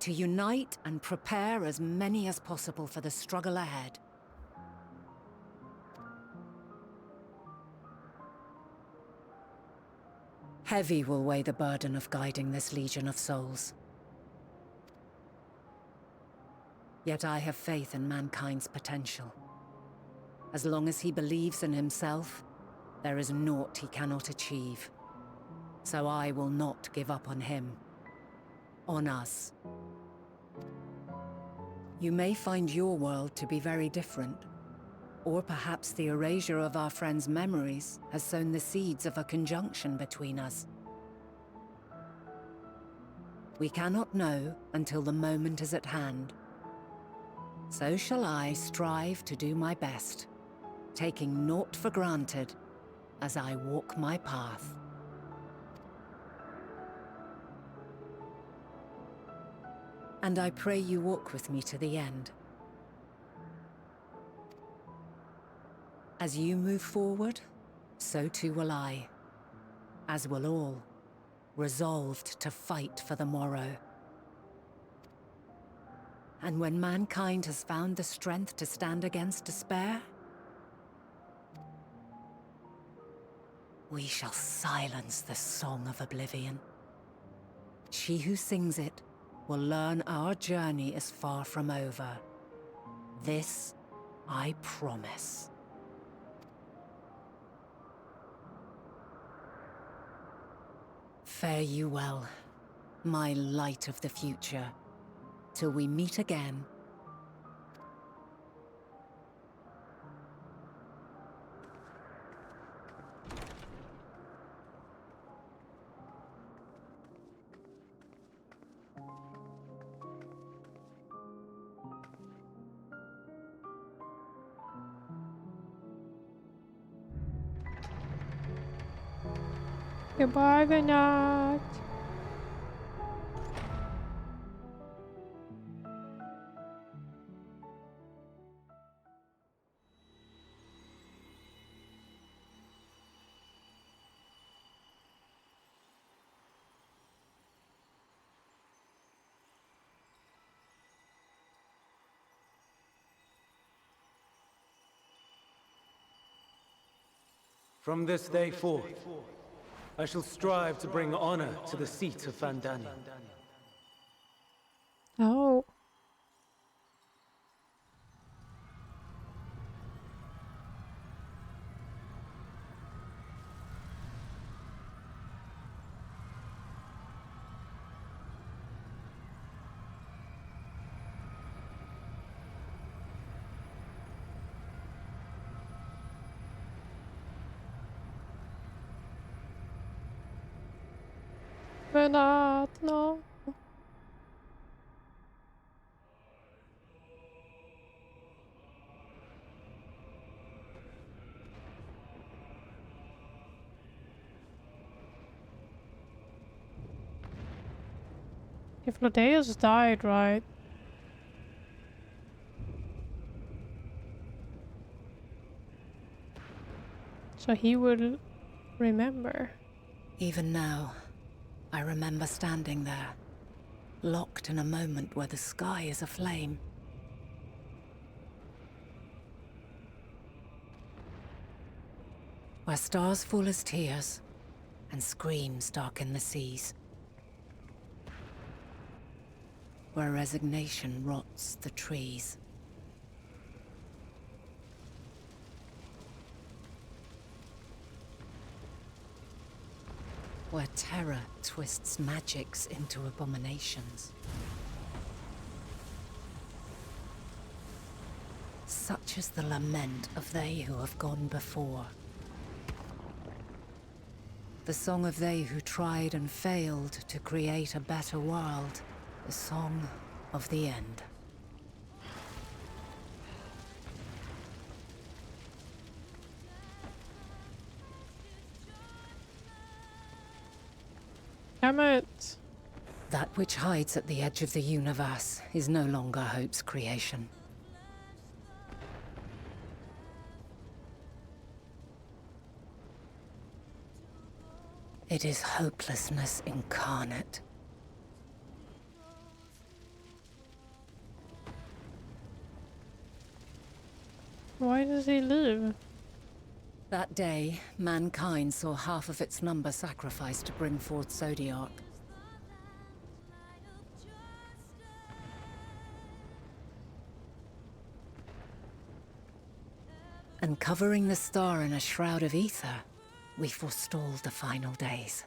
to unite and prepare as many as possible for the struggle ahead. Heavy will weigh the burden of guiding this legion of souls. Yet I have faith in mankind's potential. As long as he believes in himself, there is naught he cannot achieve. So I will not give up on him. On us. You may find your world to be very different. Or perhaps the erasure of our friend's memories has sown the seeds of a conjunction between us. We cannot know until the moment is at hand. So shall I strive to do my best, taking naught for granted as I walk my path. And I pray you walk with me to the end. As you move forward, so too will I, as will all, resolved to fight for the morrow. And when mankind has found the strength to stand against despair, we shall silence the song of oblivion. She who sings it will learn our journey is far from over. This I promise. Fare you well, my light of the future, till we meet again. Goodbye, good night. From this day forth, I shall strive to bring honor to the seat of Vandani. Oh. Good night, no. If Lodeus died, right? So he will remember. Even now, I remember standing there, locked in a moment where the sky is aflame. Where stars fall as tears, and screams darken the seas. Where resignation rots the trees. Where terror twists magics into abominations. Such is the lament of they who have gone before. The song of they who tried and failed to create a better world. The song of the end. Damn it. That which hides at the edge of the universe is no longer Hope's creation. It is hopelessness incarnate. Why does he leave? That day, mankind saw half of its number sacrificed to bring forth Zodiac. And covering the star in a shroud of ether, we forestalled the final days.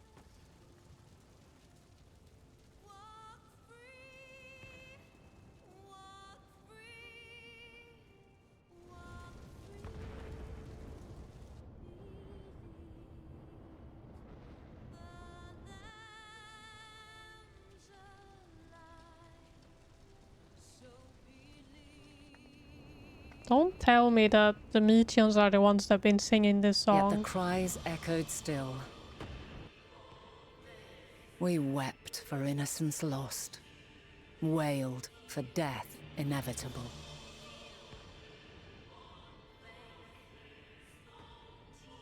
Don't tell me that the Meteions are the ones that have been singing this Yet song. the cries echoed still. We wept for innocence lost, wailed for death inevitable.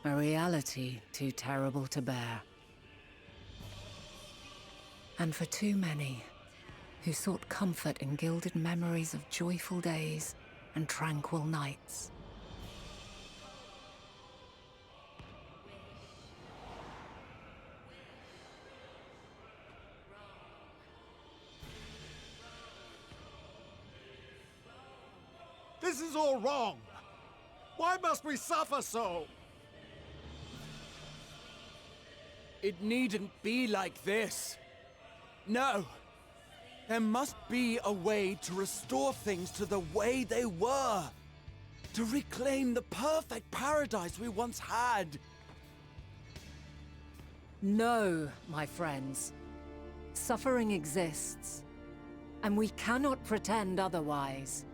A reality too terrible to bear. And for too many who sought comfort in gilded memories of joyful days and tranquil nights. This is all wrong. Why must we suffer so? It needn't be like this. No. There must be a way to restore things to the way they were. To reclaim the perfect paradise we once had. No, my friends. Suffering exists, and we cannot pretend otherwise.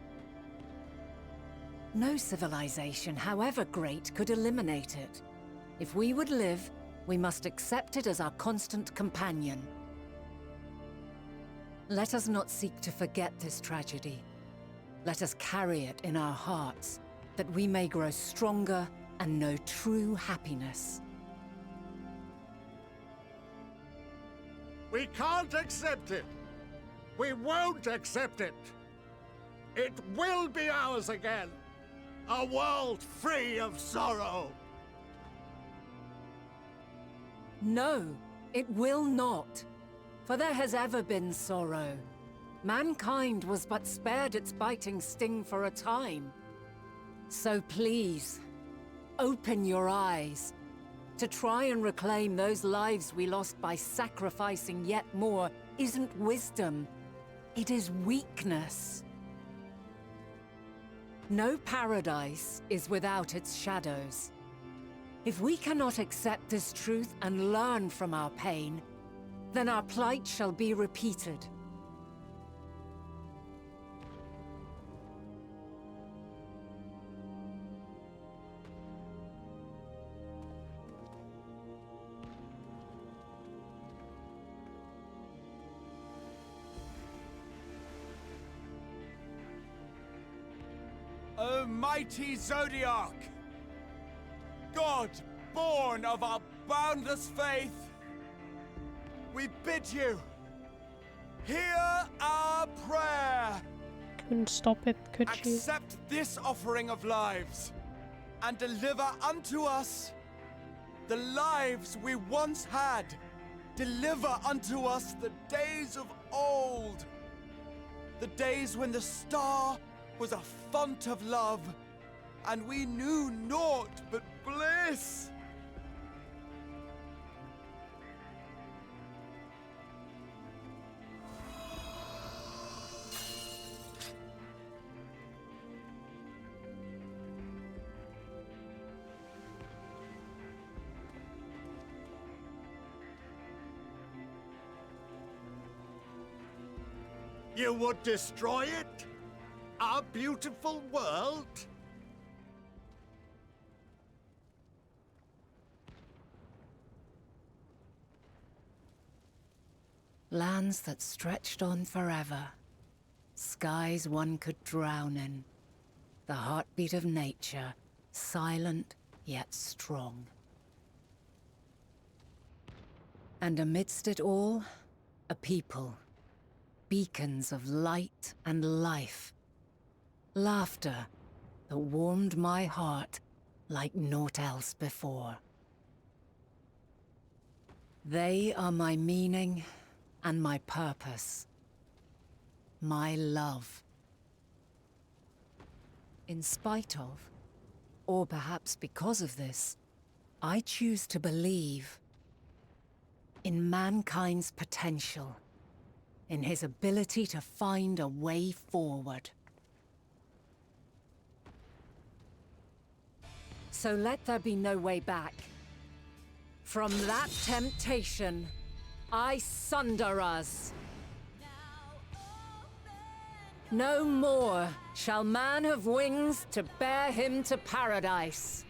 No civilization, however great, could eliminate it. If we would live, we must accept it as our constant companion. Let us not seek to forget this tragedy. Let us carry it in our hearts, that we may grow stronger and know true happiness. We can't accept it. We won't accept it. It will be ours again. A world free of sorrow. No, it will not. For there has ever been sorrow. Mankind was but spared its biting sting for a time. So please, open your eyes. To try and reclaim those lives we lost by sacrificing yet more isn't wisdom. It is weakness. No paradise is without its shadows. If we cannot accept this truth and learn from our pain, then our plight shall be repeated. O mighty Zodiac! God, born of our boundless faith, we bid you, hear our prayer. Couldn't stop it, could she? Accept this offering of lives, and deliver unto us the lives we once had. Deliver unto us the days of old, the days when the star was a font of love, and we knew naught but bliss. You would destroy it? Our beautiful world? Lands that stretched on forever. Skies one could drown in. The heartbeat of nature, silent yet strong. And amidst it all, a people. Beacons of light and life. Laughter that warmed my heart like naught else before. They are my meaning and my purpose. My love. In spite of, or perhaps because of this, I choose to believe in mankind's potential, in his ability to find a way forward. So let there be no way back. From that temptation, I sunder us. No more shall man have wings to bear him to paradise.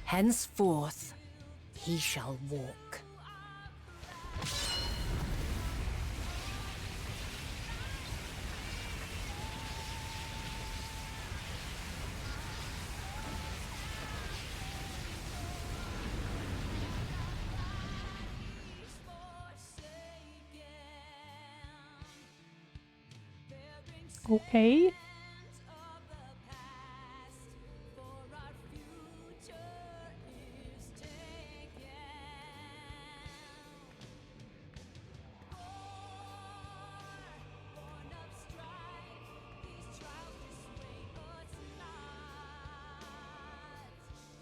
Henceforth, he shall walk. Okay.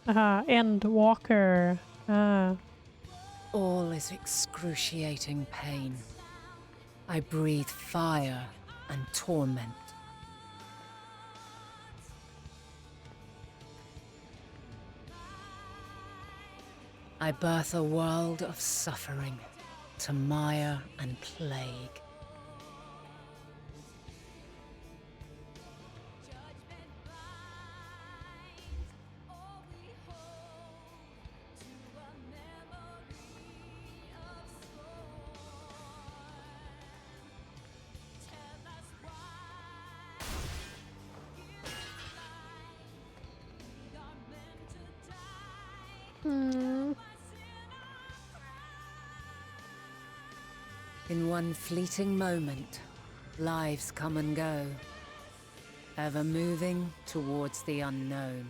Endwalker. All is excruciating pain. I breathe fire and torment. I birth a world of suffering, to mire and plague. In one fleeting moment, lives come and go, ever moving towards the unknown.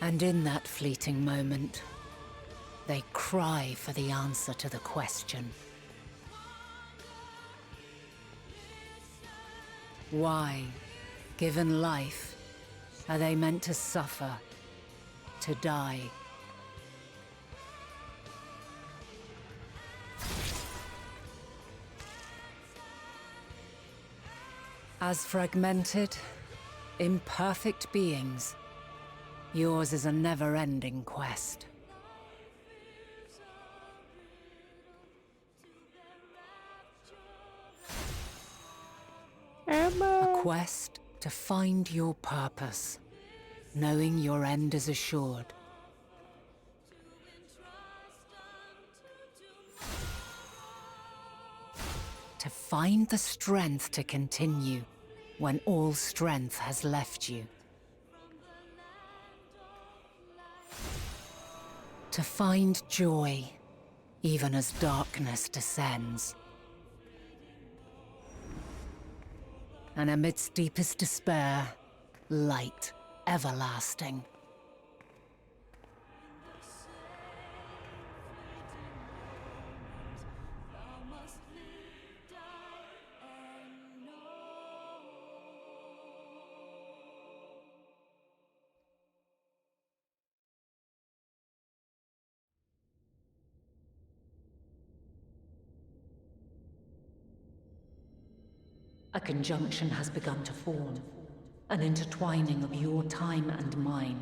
And in that fleeting moment, they cry for the answer to the question. Why, given life, are they meant to suffer, to die? As fragmented, imperfect beings, yours is a never-ending quest. Emma. A quest to find your purpose, knowing your end is assured. To find the strength to continue when all strength has left you. To find joy even as darkness descends. And amidst deepest despair, light everlasting. A conjunction has begun to form, an intertwining of your time and mine.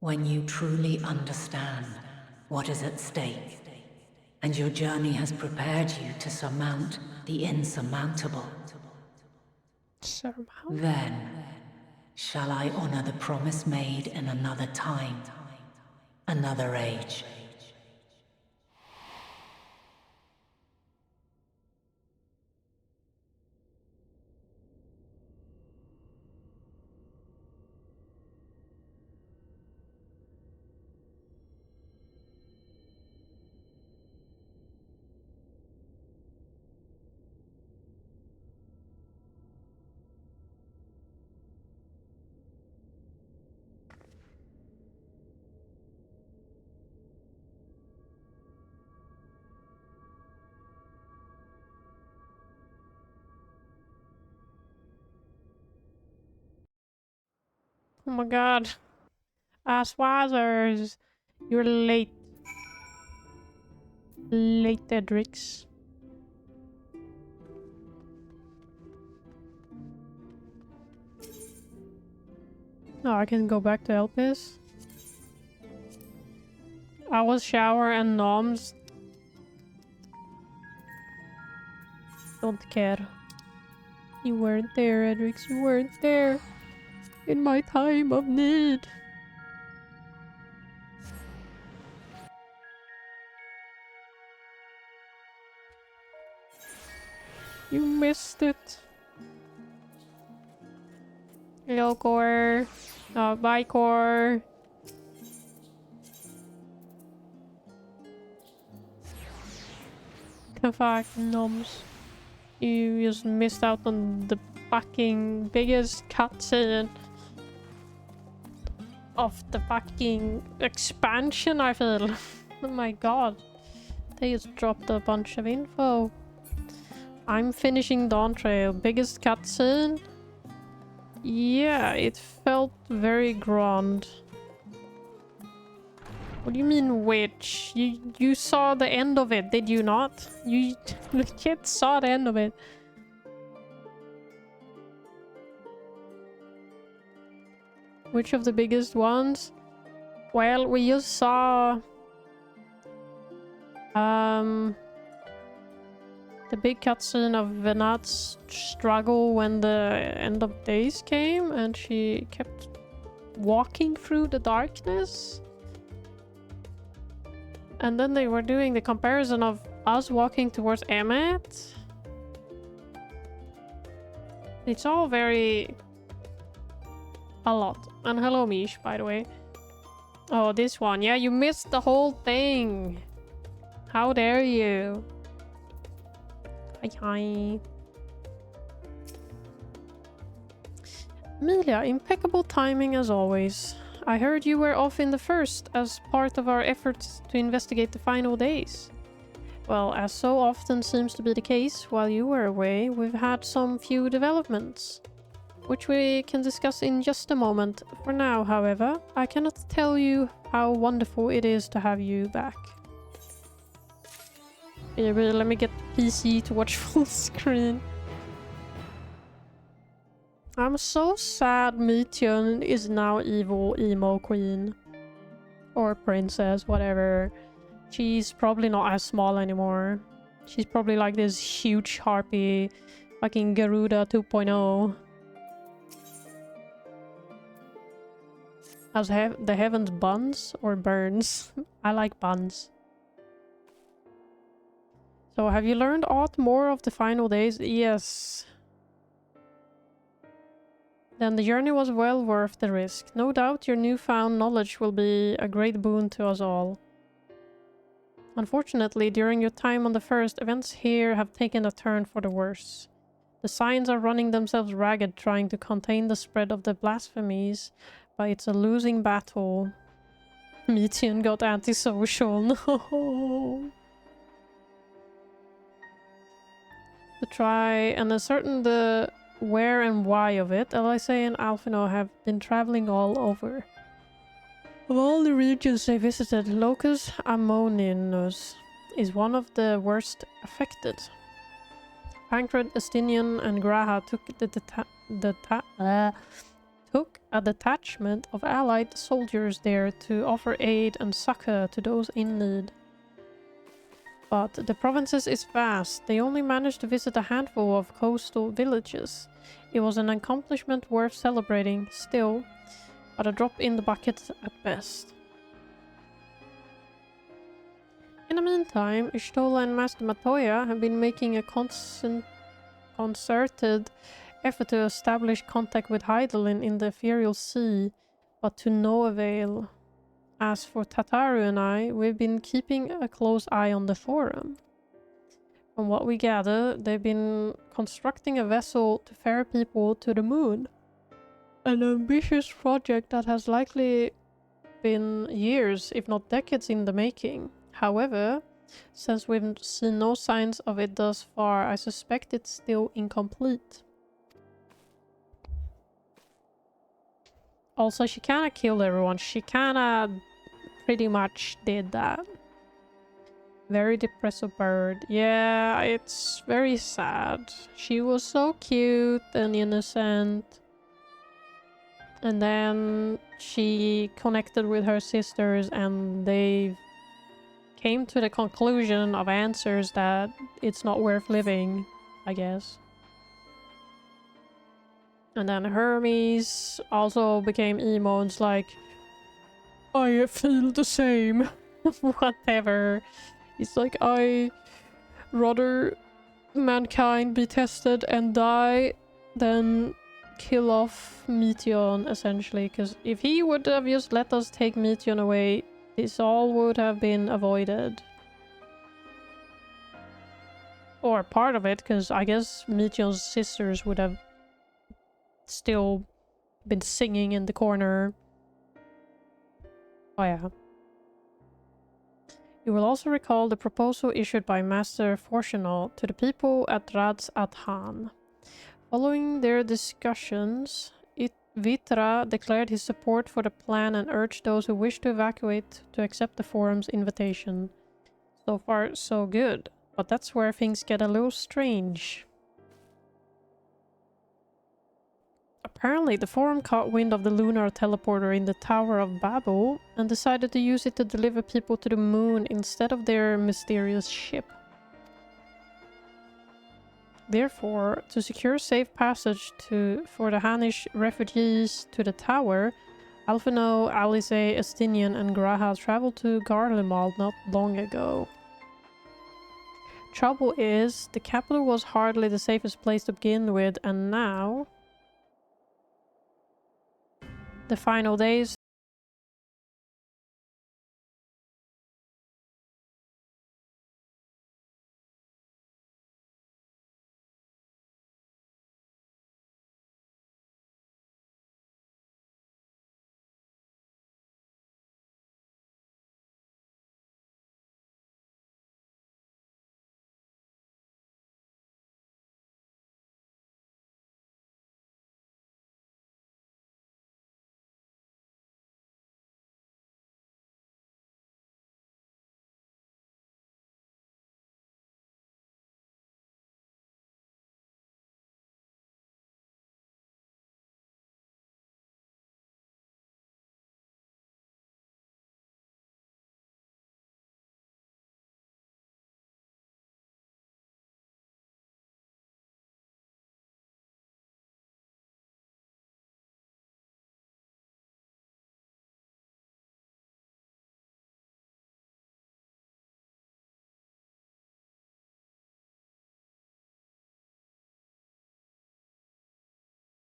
When you truly understand what is at stake, and your journey has prepared you to surmount the insurmountable, then shall I honor the promise made in another time, another age. Oh my god. Aswazers. You're late. Late, Edrix. No, I can go back to Elpis. I was shower and noms. Don't care. You weren't there, Edrix. You weren't there. In my time of need. You missed it. Hello, Core. Bye, Core. Fuck, noms. You just missed out on the fucking biggest cutscene of the fucking expansion, I feel. Oh my god. They just dropped a bunch of info. I'm finishing Dawn Trail. Biggest cutscene? Yeah, it felt very grand. What do you mean which? You saw the end of it, did you not? You legit saw the end of it. Which of the biggest ones? Well, we just saw the big cutscene of Venat's struggle when the end of days came and she kept walking through the darkness. And then they were doing the comparison of us walking towards Emmet. It's all very... a lot. And hello, Mish, by the way. Oh, this one. Yeah, you missed the whole thing. How dare you? Hi. Amelia, impeccable timing as always. I heard you were off in the first as part of our efforts to investigate the final days. Well, as so often seems to be the case while you were away, we've had some few developments, which we can discuss in just a moment. For now, however, I cannot tell you how wonderful it is to have you back. Yeah, but let me get the PC to watch full screen. I'm so sad Meteion is now evil emo queen. Or princess, whatever. She's probably not as small anymore. She's probably like this huge harpy, fucking Garuda 2.0. As the heavens buns or burns? I like buns. So have you learned aught more of the final days? Yes. Then the journey was well worth the risk. No doubt your newfound knowledge will be a great boon to us all. Unfortunately, during your time on the first, events here have taken a turn for the worse. The Signs are running themselves ragged trying to contain the spread of the blasphemies, but it's a losing battle. Meteion got antisocial. No. To try and ascertain the where and why of it, Elisa and Alphino have been traveling all over. Of all the regions they visited, Locus Amoninus is one of the worst affected. Pancred, Estinian, and Graha took a detachment of allied soldiers there to offer aid and succor to those in need. But the provinces is vast. They only managed to visit a handful of coastal villages. It was an accomplishment worth celebrating, still, but a drop in the bucket at best. In the meantime, Ishtola and Master Matoya have been making a concerted effort to establish contact with Hydaelyn in the Ethereal Sea, but to no avail. As for Tataru and I, we've been keeping a close eye on the forum. From what we gather, they've been constructing a vessel to ferry people to the moon. An ambitious project that has likely been years, if not decades, in the making. However, since we've seen no signs of it thus far, I suspect it's still incomplete. Also, she kinda killed everyone. She kinda pretty much did that. Very depressive bird. Yeah, it's very sad. She was so cute and innocent. And then she connected with her sisters and they came to the conclusion of answers that it's not worth living, I guess. And then Hermes also became emo and's like, I feel the same. Whatever. He's like, I rather mankind be tested and die than kill off Meteion, essentially. Because if he would have just let us take Meteion away, this all would have been avoided. Or part of it, because I guess Meteion's sisters would have still been singing in the corner. Oh yeah. You will also recall the proposal issued by Master Fortunal to the people at Rads Adhan. Following their discussions, Vitra declared his support for the plan and urged those who wish to evacuate to accept the forum's invitation. So far, so good. But that's where things get a little strange. Apparently, the forum caught wind of the lunar teleporter in the Tower of Babel and decided to use it to deliver people to the moon instead of their mysterious ship. Therefore, to secure safe passage for the Hanish refugees to the tower, Alphino, Alice, Estinian and Graha traveled to Garlemald not long ago. Trouble is, the capital was hardly the safest place to begin with, and now the final days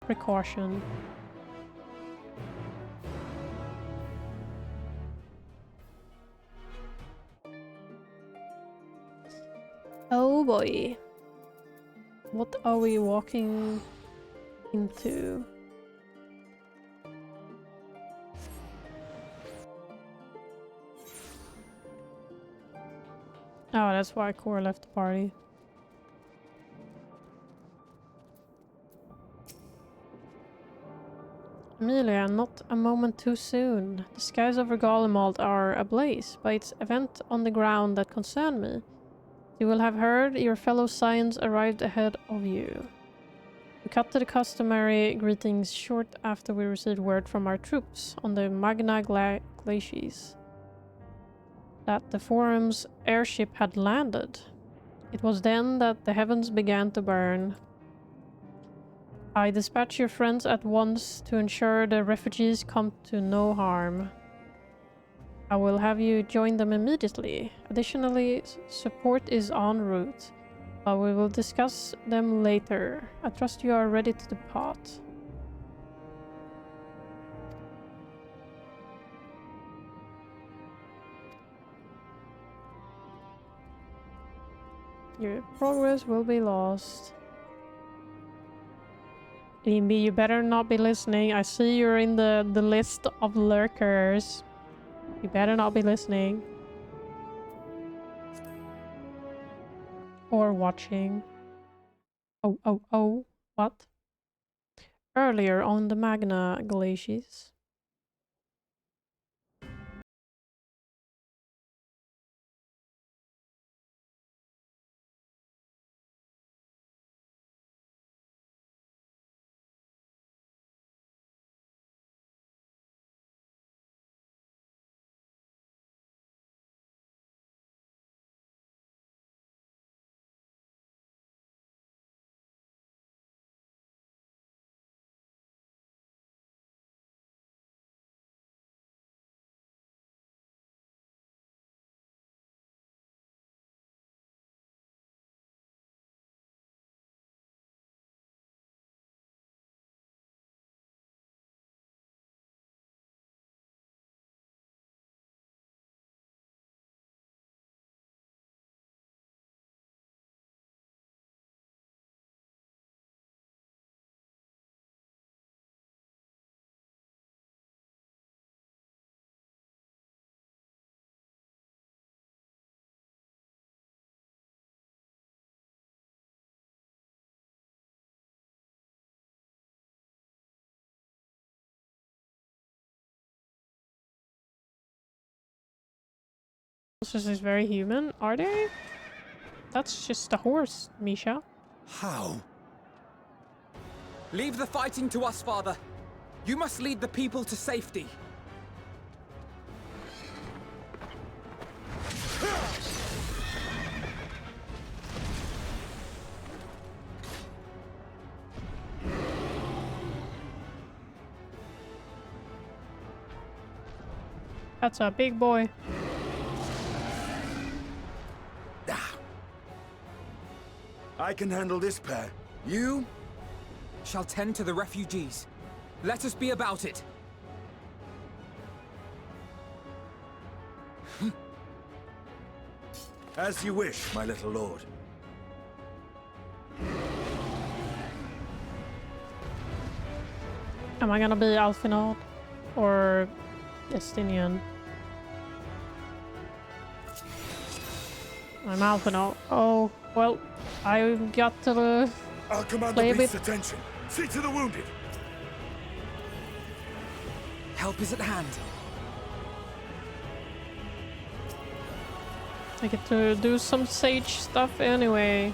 precaution. Oh boy. What are we walking into? Oh, that's why Cor left the party. Amelia, not a moment too soon. The skies over Garlemald are ablaze by its event on the ground that concerned me. You will have heard your fellow Scions arrived ahead of you. We cut to the customary greetings short after we received word from our troops on the Magna Glacies that the Forum's airship had landed. It was then that the heavens began to burn. I dispatch your friends at once to ensure the refugees come to no harm. I will have you join them immediately. Additionally, support is en route, but we will discuss them later. I trust you are ready to depart. Your progress will be lost. Limby, you better not be listening. I see you're in the list of lurkers. You better not be listening. Or watching. Oh, what? Earlier on the Magna Glacies. This is very human, are they? That's just a horse, Misha. How? Leave the fighting to us, Father. You must lead the people to safety. That's a big boy. I can handle this pair. You shall tend to the refugees. Let us be about it. As you wish, my little lord. Am I gonna be Alfinod or Destinian? I'm Alfinod. Oh, well, I got to I'll command play the a bit. beast's attention. See to the wounded. Help is at hand. I get to do some sage stuff anyway.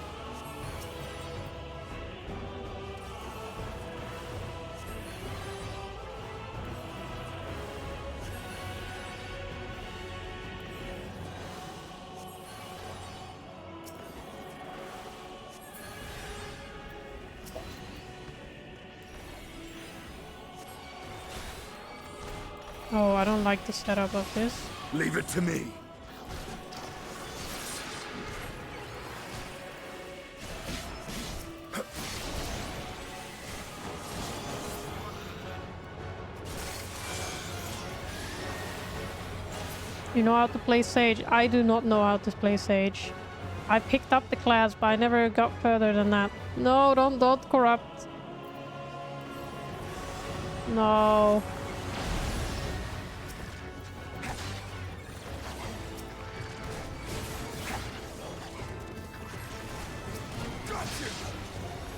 Oh, I don't like the setup of this. Leave it to me. You know how to play Sage? I do not know how to play Sage. I picked up the class, but I never got further than that. No, don't corrupt. No.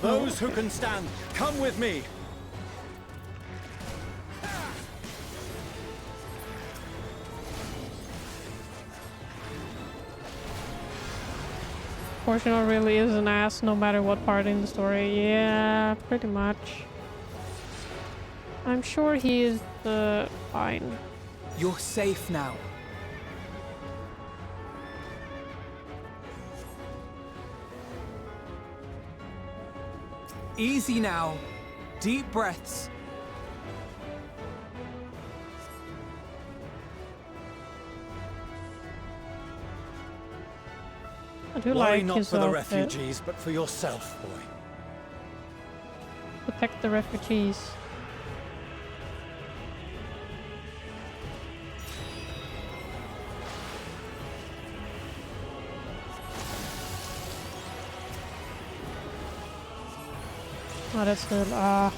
Those who can stand, come with me. Portional really is an ass no matter what part in the story. Yeah, pretty much. I'm sure he is fine. You're safe now. Easy now. Deep breaths. I do Worry like not his for the outfit. refugees, but for yourself, boy. Protect the refugees. Oh, that's good. Oh,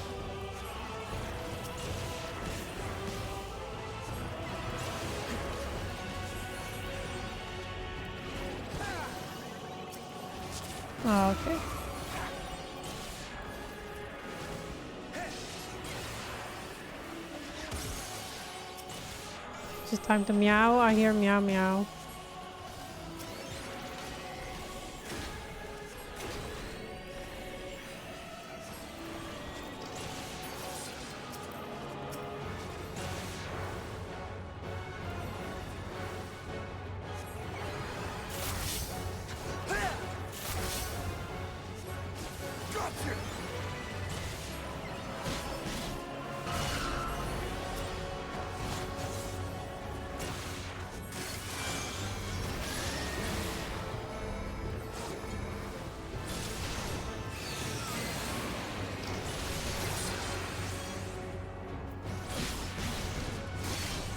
okay. Is it time to meow? I hear meow meow.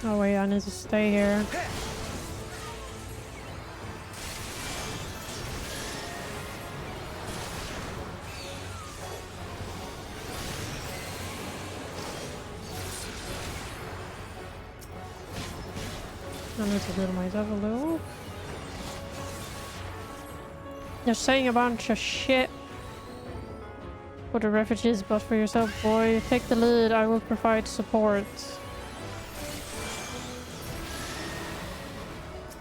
Oh wait, I need to stay here. I need to build myself a little. You're saying a bunch of shit for the refugees, but for yourself, boy. Take the lead, I will provide support.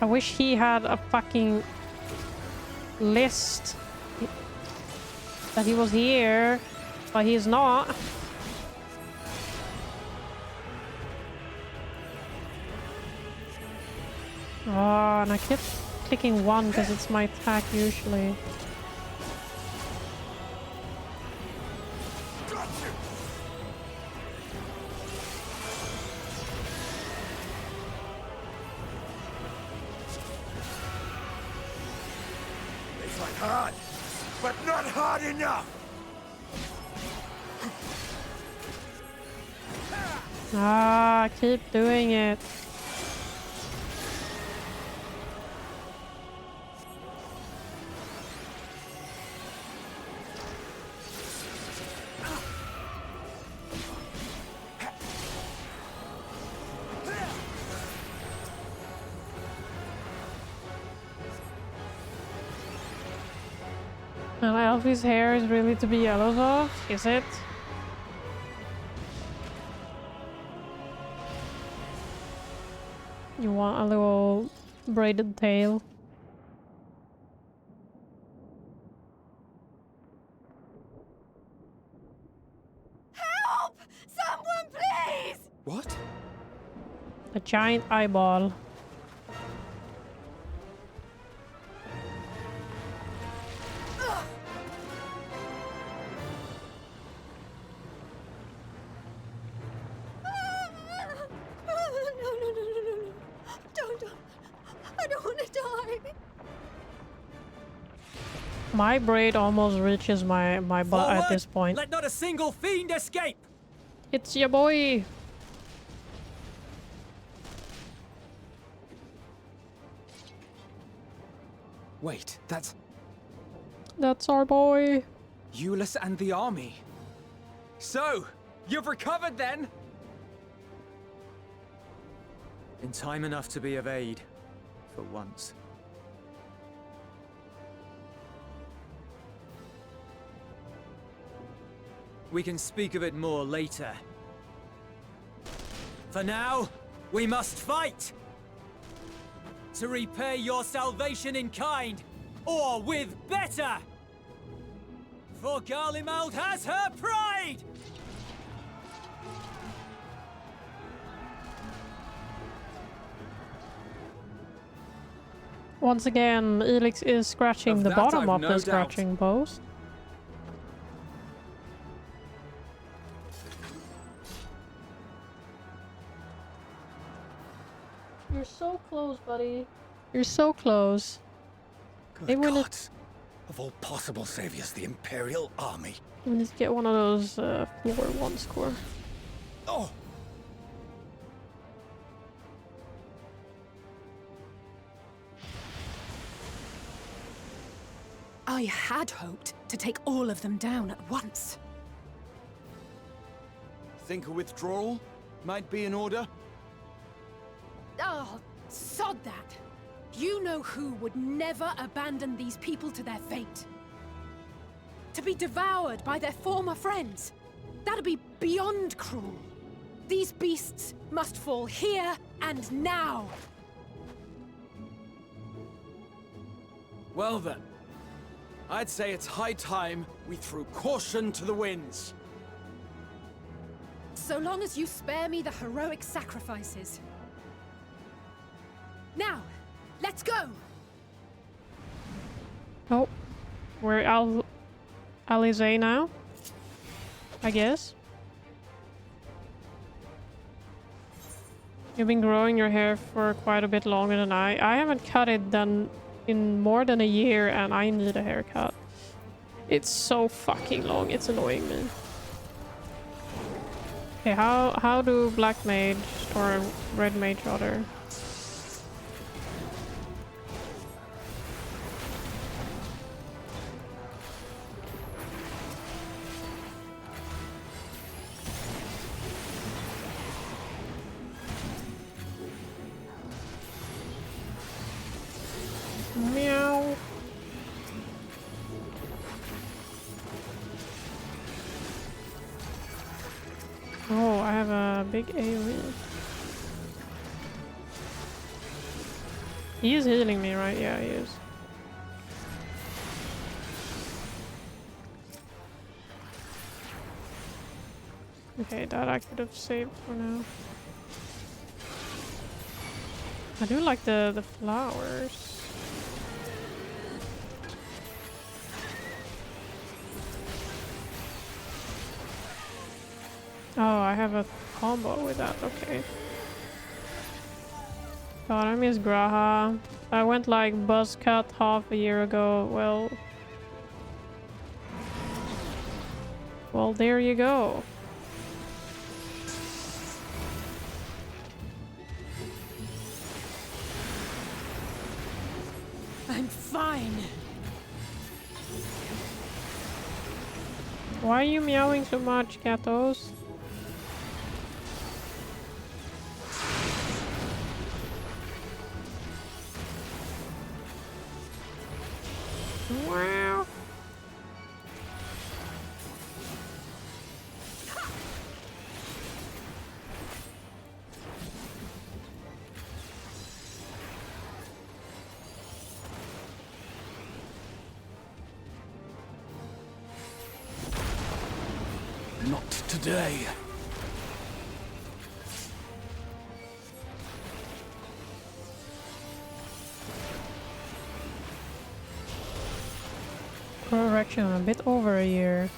I wish he had a fucking list that he was here, but he's not. Oh, and I kept clicking 1 because it's my attack usually. They fight hard, but not hard enough. Ah, keep doing it. And Alfie's hair is really to be yellowed off, is it? You want a little braided tail? Help! Someone, please! What? A giant eyeball. My braid almost reaches my butt at this point. Let not a single fiend escape! It's your boy! Wait, that's our boy! Euless and the army. So, you've recovered then? In time enough to be of aid, for once. We can speak of it more later. For now, we must fight! To repay your salvation in kind, or with better! For Garlemald has her pride! Once again, Elix is scratching the bottom of the scratching post. You're so close, buddy. You're so close. Good gods. Of all possible saviors, the Imperial Army. We need to get one of those floor 1 score. Oh! I had hoped to take all of them down at once. Think a withdrawal might be in order? Oh, sod that. You know who would never abandon these people to their fate. To be devoured by their former friends. That'd be beyond cruel. These beasts must fall here and now. Well then, I'd say it's high time we threw caution to the winds. So long as you spare me the heroic sacrifices. Now, let's go! Oh, we're Alizé now, I guess. You've been growing your hair for quite a bit longer than I haven't cut it in more than a year, and I need a haircut. It's so fucking long, it's annoying me. Okay, how do black mage or red mage rather? Meow. Oh, I have a big AoE. He is healing me, right? Yeah, he is. Okay, that I could have saved for now. I do like the flowers. Oh, I have a combo with that. Okay. God, I miss Graha. I went like buzz cut half a year ago. Well, there you go. I'm fine. Why are you meowing so much, Katos? Wow. Not today. Correction, a bit over a year.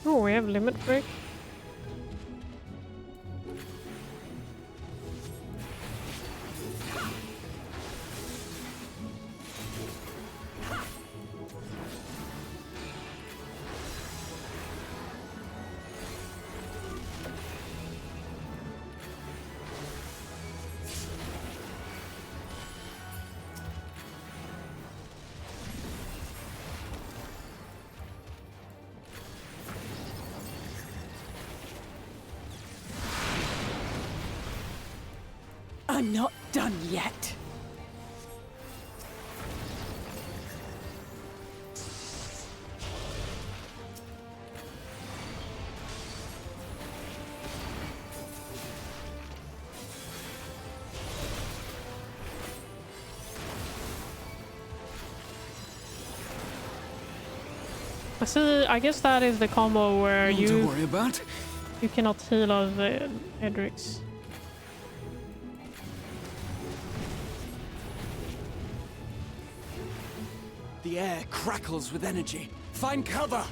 Oh, we have limit break. I'm not done yet. See, I guess that is the combo where Nothing to worry about. You cannot heal of the Edrix. The air crackles with energy. Find cover!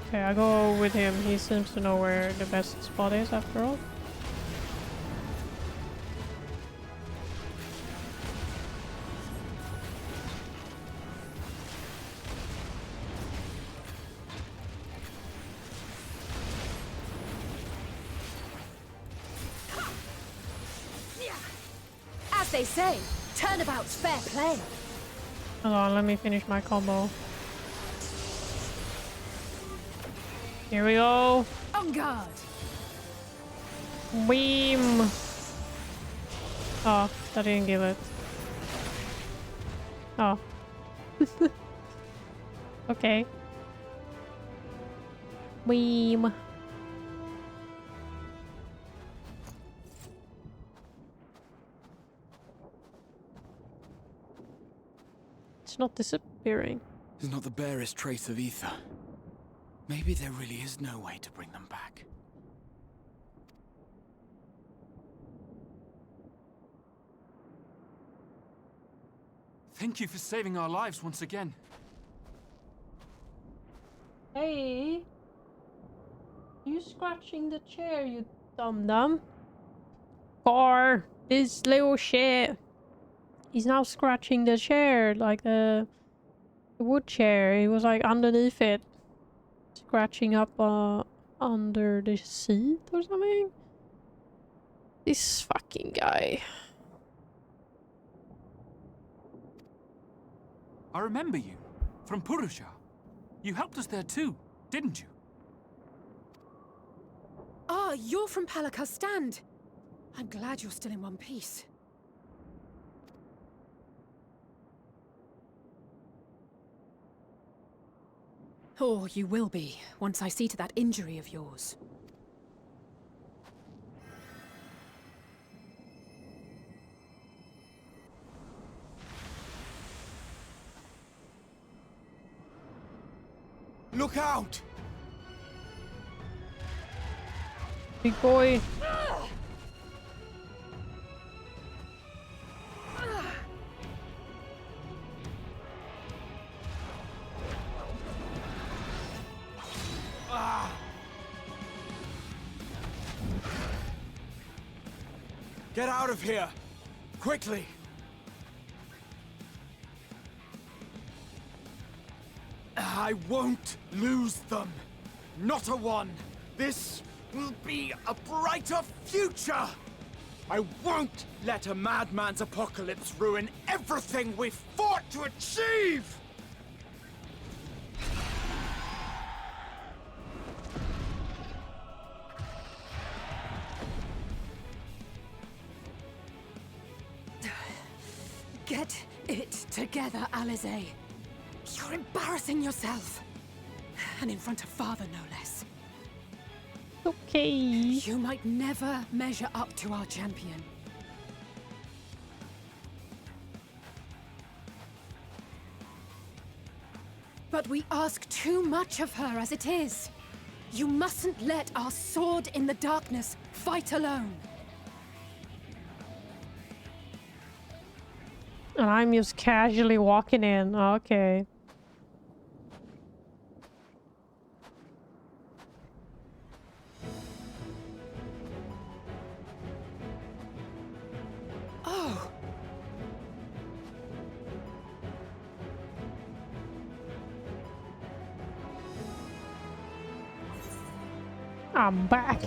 Okay, I go with him. He seems to know where the best spot is after all. As they say, turnabout's fair play. Hold on, let me finish my combo. Here we go. On guard. Beam. Oh, that didn't give it. Oh. Okay. Beam. It's not disappearing. There's not the barest trace of ether. Maybe there really is no way to bring them back. Thank you for saving our lives once again. Hey. You scratching the chair, you dum-dum. Car. This little shit. He's now scratching the chair, like the wood chair. He was like underneath it. Scratching up under the seat or something. This fucking guy. I remember you. From Purusha. You helped us there too, didn't you? Ah, you're from Palaka's stand. I'm glad you're still in one piece. Or you will be, once I see to that injury of yours. Look out! Big boy. Get out of here! Quickly! I won't lose them! Not a one! This will be a brighter future! I won't let a madman's apocalypse ruin everything we've fought to achieve! Get it together, Alize. You're embarrassing yourself. And in front of Father, no less. Okay. You might never measure up to our champion. But we ask too much of her as it is. You mustn't let our sword in the darkness fight alone. And I'm just casually walking in. Okay. Oh. I'm back.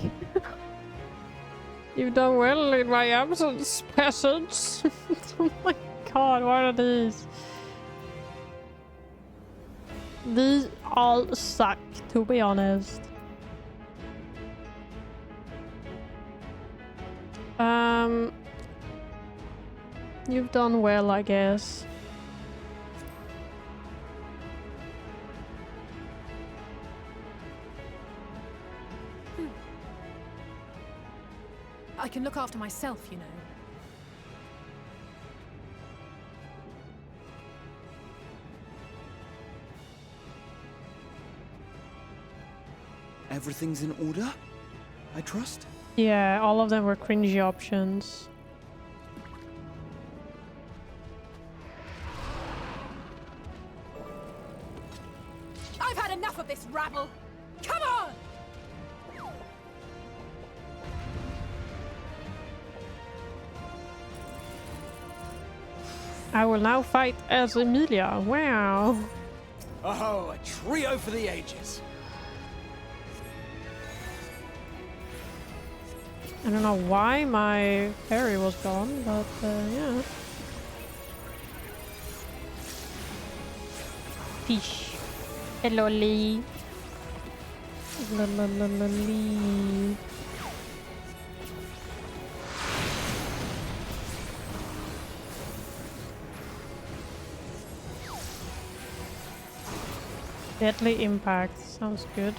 You've done well in my absence, peasants. Oh my god, what are these? These all suck, to be honest. You've done well, I guess. I can look after myself, you know. Everything's in order, I trust? Yeah, all of them were cringy options. I've had enough of this rabble! Come on! I will now fight as Emilia. Wow. Oh, a trio for the ages. I don't know why my parry was gone, but yeah. Fish. Hello, Lee. Lee. Deadly impact. Sounds good.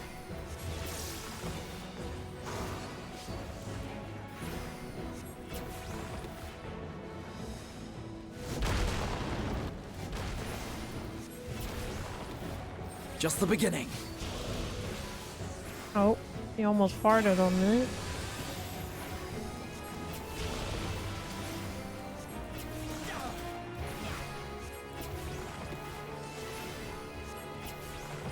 Just the beginning. Oh, he almost farted on me.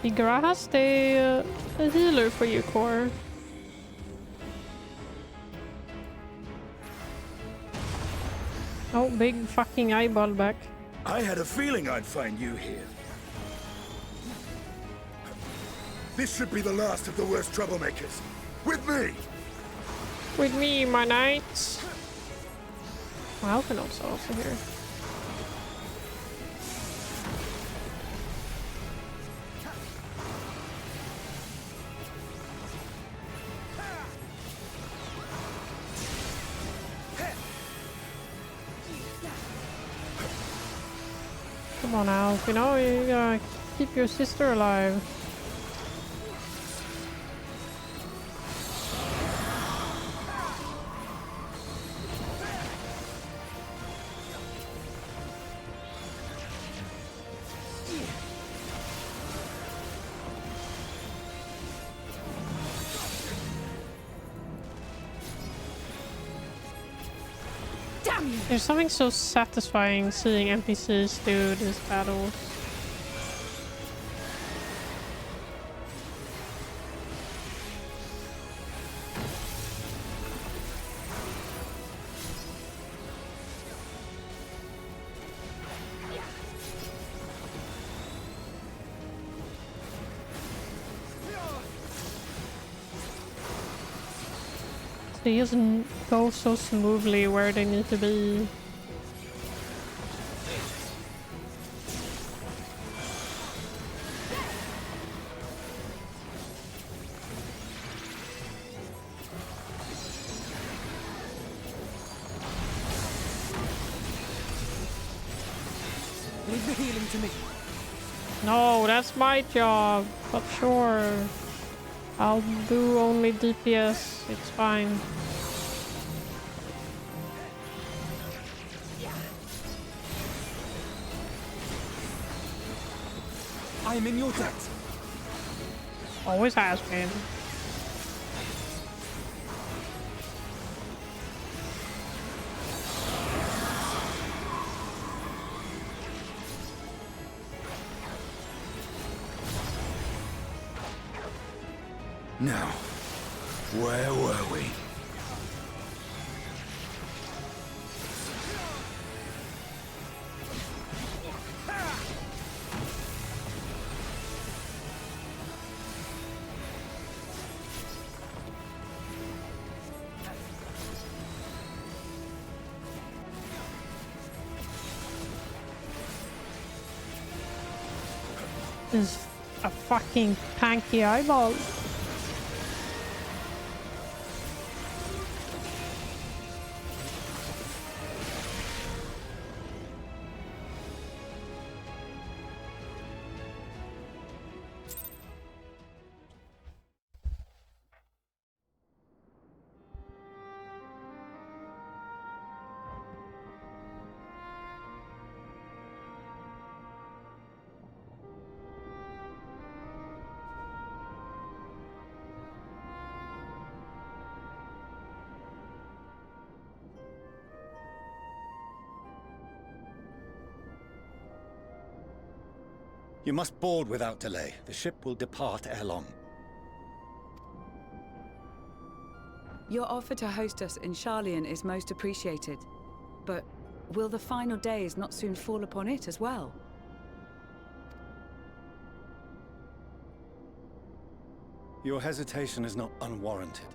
Igraha's a healer for you, Core. Oh, big fucking eyeball back. I had a feeling I'd find you here. This should be the last of the worst troublemakers. With me! With me, my knights. Alphinaud's also here. Come on, Alf, you know, you gotta keep your sister alive. you. There's something so satisfying seeing NPCs do these battles. They just go so smoothly where they need to be. Leave the healing to me. No, that's my job. But sure. I'll do only DPS. It's fine. I am in your debt. Always has been. Now, where were we? Is a fucking tanky eyeball. You must board without delay. The ship will depart ere long. Your offer to host us in Sharlayan is most appreciated. But will the final days not soon fall upon it as well? Your hesitation is not unwarranted.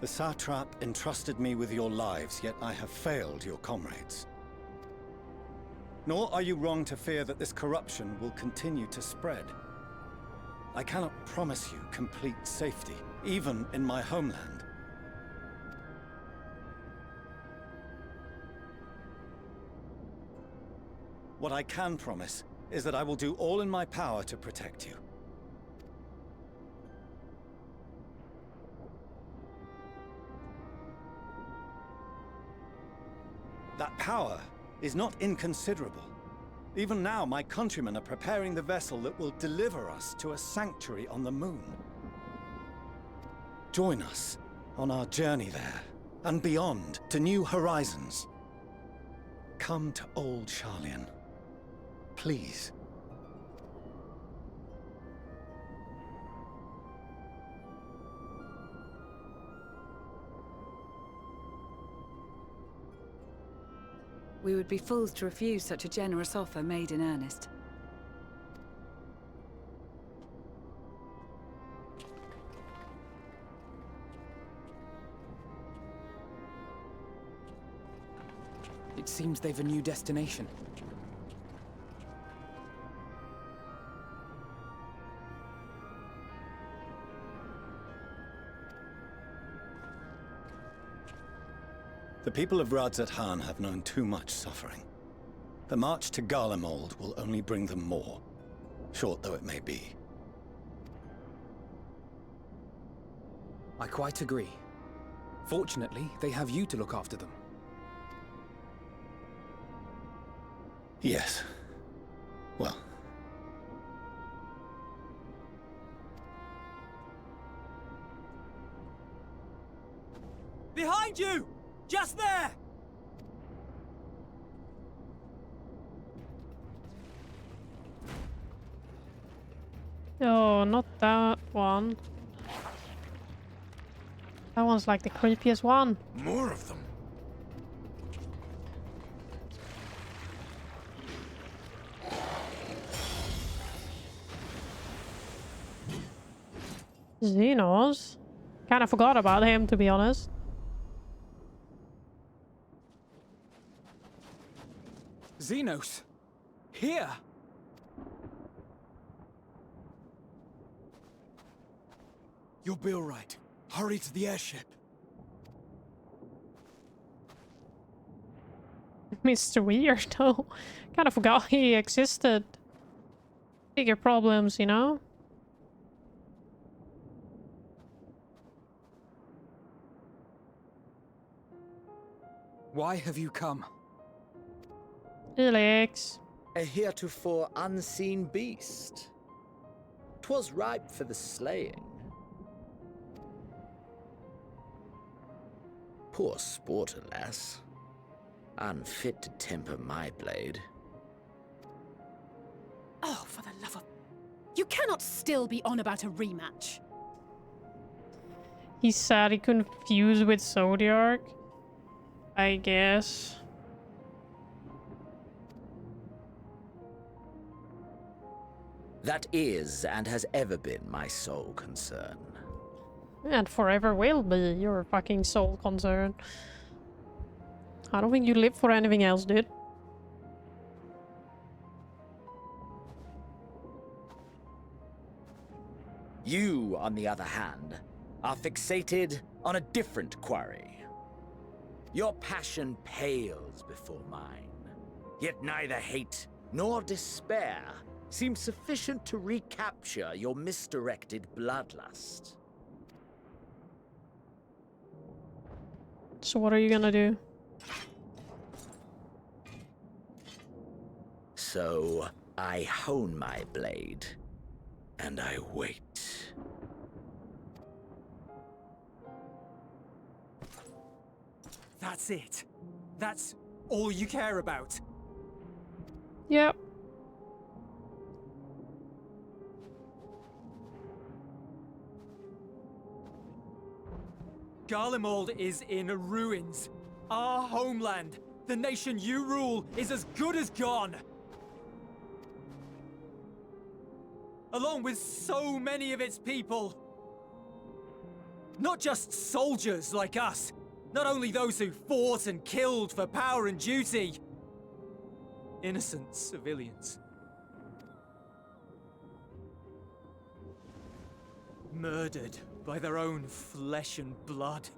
The satrap entrusted me with your lives, yet I have failed your comrades. Nor are you wrong to fear that this corruption will continue to spread. I cannot promise you complete safety, even in my homeland. What I can promise is that I will do all in my power to protect you. That power is not inconsiderable. Even now, my countrymen are preparing the vessel that will deliver us to a sanctuary on the moon. Join us on our journey there, and beyond, to new horizons. Come to old Sharlayan. Please. We would be fools to refuse such a generous offer made in earnest. It seems they've a new destination. The people of Radzat-Han have known too much suffering. The march to Garlemald will only bring them more, short though it may be. I quite agree. Fortunately, they have you to look after them. Yes. Well. Behind you! Just there! Oh, not that one. That one's like the creepiest one. More of them. Xenos? Kinda forgot about him, to be honest. Xenos! Here! You'll be alright. Hurry to the airship. Mr. Weirdo. Kinda forgot he existed. Bigger problems, you know? Why have you come? Felix. A heretofore unseen beast. 'Twas ripe for the slaying. Poor sport, alas. Unfit to temper my blade. Oh, for the love of... You cannot still be on about a rematch. He said he confused with Zodiac. I guess. That is and has ever been my sole concern. And forever will be your fucking sole concern. I don't think you live for anything else, dude. You, on the other hand, are fixated on a different quarry. Your passion pales before mine, yet neither hate nor despair seems sufficient to recapture your misdirected bloodlust. So what are you gonna do? So I hone my blade, and I wait. That's it. That's all you care about. Yep. Garlemald is in ruins. Our homeland, the nation you rule, is as good as gone. Along with so many of its people. Not just soldiers like us. Not only those who fought and killed for power and duty. Innocent civilians. Murdered by their own flesh and blood.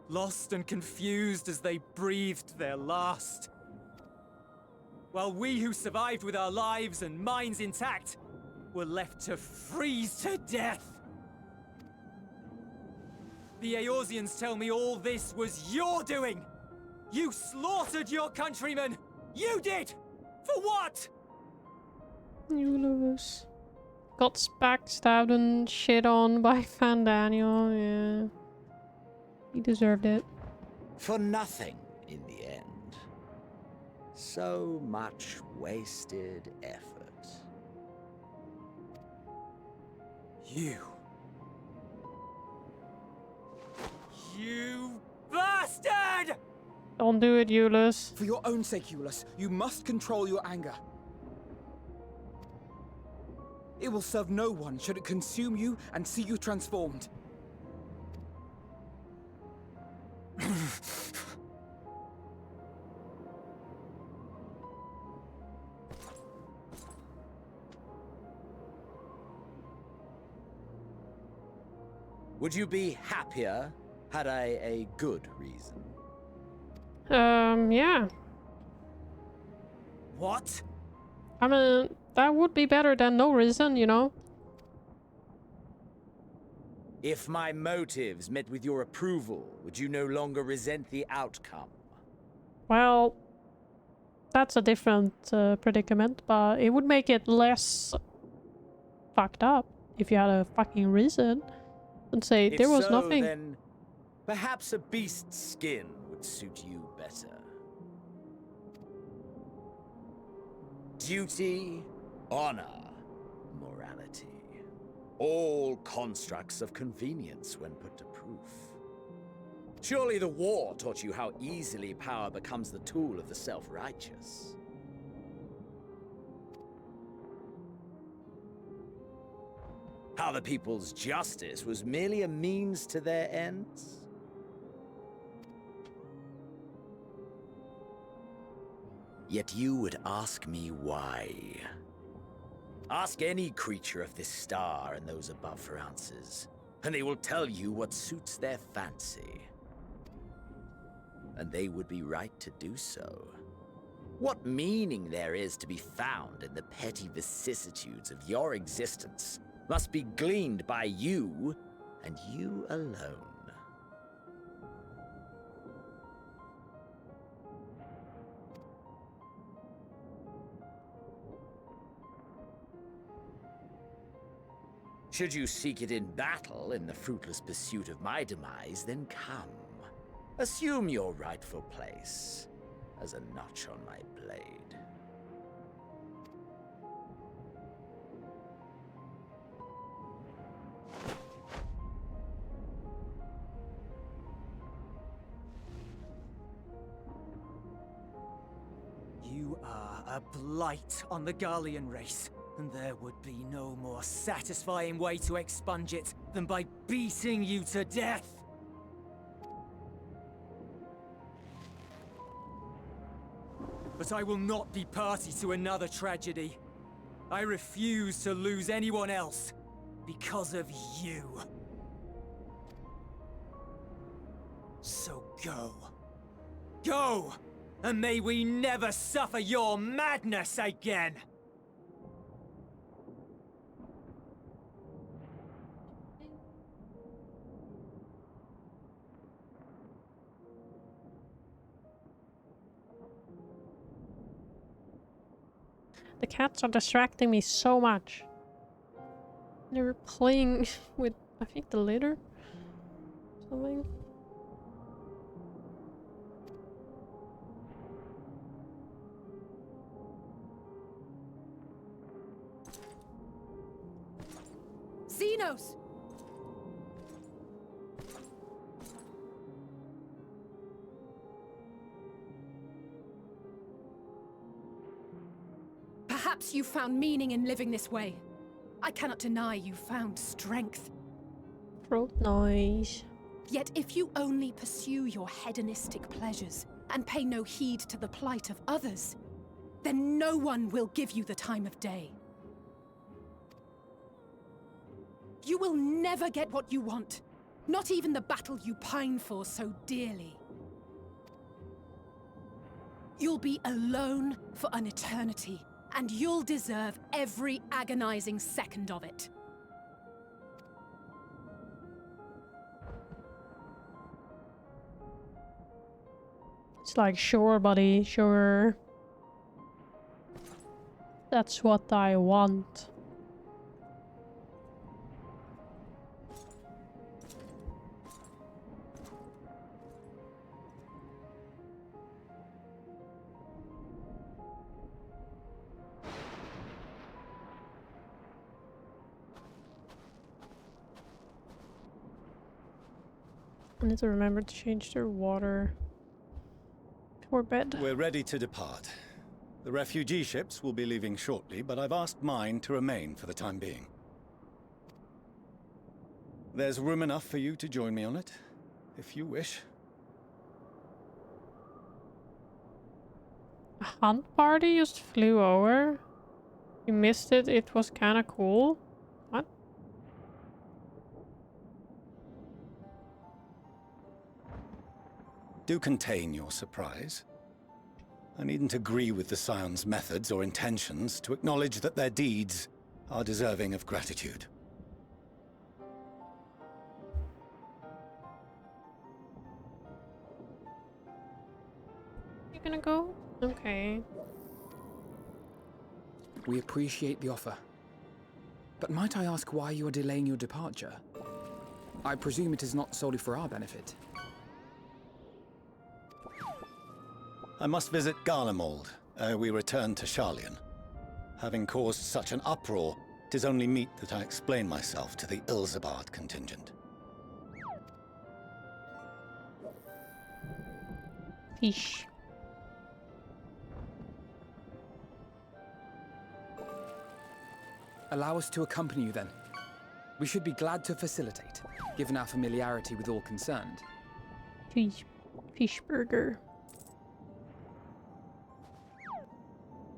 Lost and confused as they breathed their last. While we who survived with our lives and minds intact were left to freeze to death. The Eorzeans tell me all this was your doing! You slaughtered your countrymen! You did! For what? You lose. Got backstabbed and shit on by Fan Daniel, yeah. He deserved it. For nothing, in the end. So much wasted effort. You bastard! Don't do it, Euless. For your own sake, Euless, you must control your anger. It will serve no one should it consume you and see you transformed. Would you be happier had I a good reason? Yeah. What? I mean, that would be better than no reason, you know? If my motives met with your approval, would you no longer resent the outcome? Well, that's a different predicament, but it would make it less fucked up if you had a fucking reason and say If there was so, nothing. Then perhaps a beast's skin would suit you better. Duty, honor, morality. All constructs of convenience when put to proof. Surely the war taught you how easily power becomes the tool of the self-righteous. How the people's justice was merely a means to their ends? Yet you would ask me why. Ask any creature of this star and those above for answers, and they will tell you what suits their fancy. And they would be right to do so. What meaning there is to be found in the petty vicissitudes of your existence must be gleaned by you, and you alone. Should you seek it in battle in the fruitless pursuit of my demise, then come. Assume your rightful place as a notch on my blade. You are a blight on the Garlean race, and there would be no more satisfying way to expunge it than by beating you to death. But I will not be party to another tragedy. I refuse to lose anyone else because of you. So go. Go! And may we never suffer your madness again! The cats are distracting me so much. They're playing with, I think, the litter? Something. Xenos! Perhaps you found meaning in living this way. I cannot deny you found strength. Throat noise. Yet if you only pursue your hedonistic pleasures and pay no heed to the plight of others, then no one will give you the time of day. You will never get what you want, not even the battle you pine for so dearly. You'll be alone for an eternity, and you'll deserve every agonizing second of it. It's like, sure, buddy, sure. That's what I want. I need to remember to change their water before bed. We're ready to depart. The refugee ships will be leaving shortly, but I've asked mine to remain for the time being. There's room enough for you to join me on it, if you wish. A hunt party just flew over. You missed it, it was kinda cool. What? Do contain your surprise. I needn't agree with the Scion's methods or intentions to acknowledge that their deeds are deserving of gratitude. You gonna go? Okay. We appreciate the offer. But might I ask why you are delaying your departure? I presume it is not solely for our benefit. I must visit Garlemald ere we return to Sharlayan. Having caused such an uproar, 'Tis only meet that I explain myself to the Ilzabard contingent. Fish. Allow us to accompany you then. We should be glad to facilitate, given our familiarity with all concerned. Fish burger.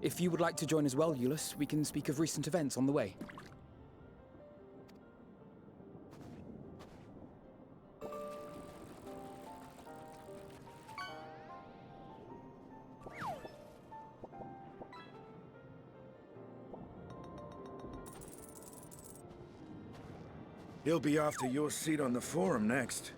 If you would like to join as well, Euless, we can speak of recent events on the way. He'll be after your seat on the forum next.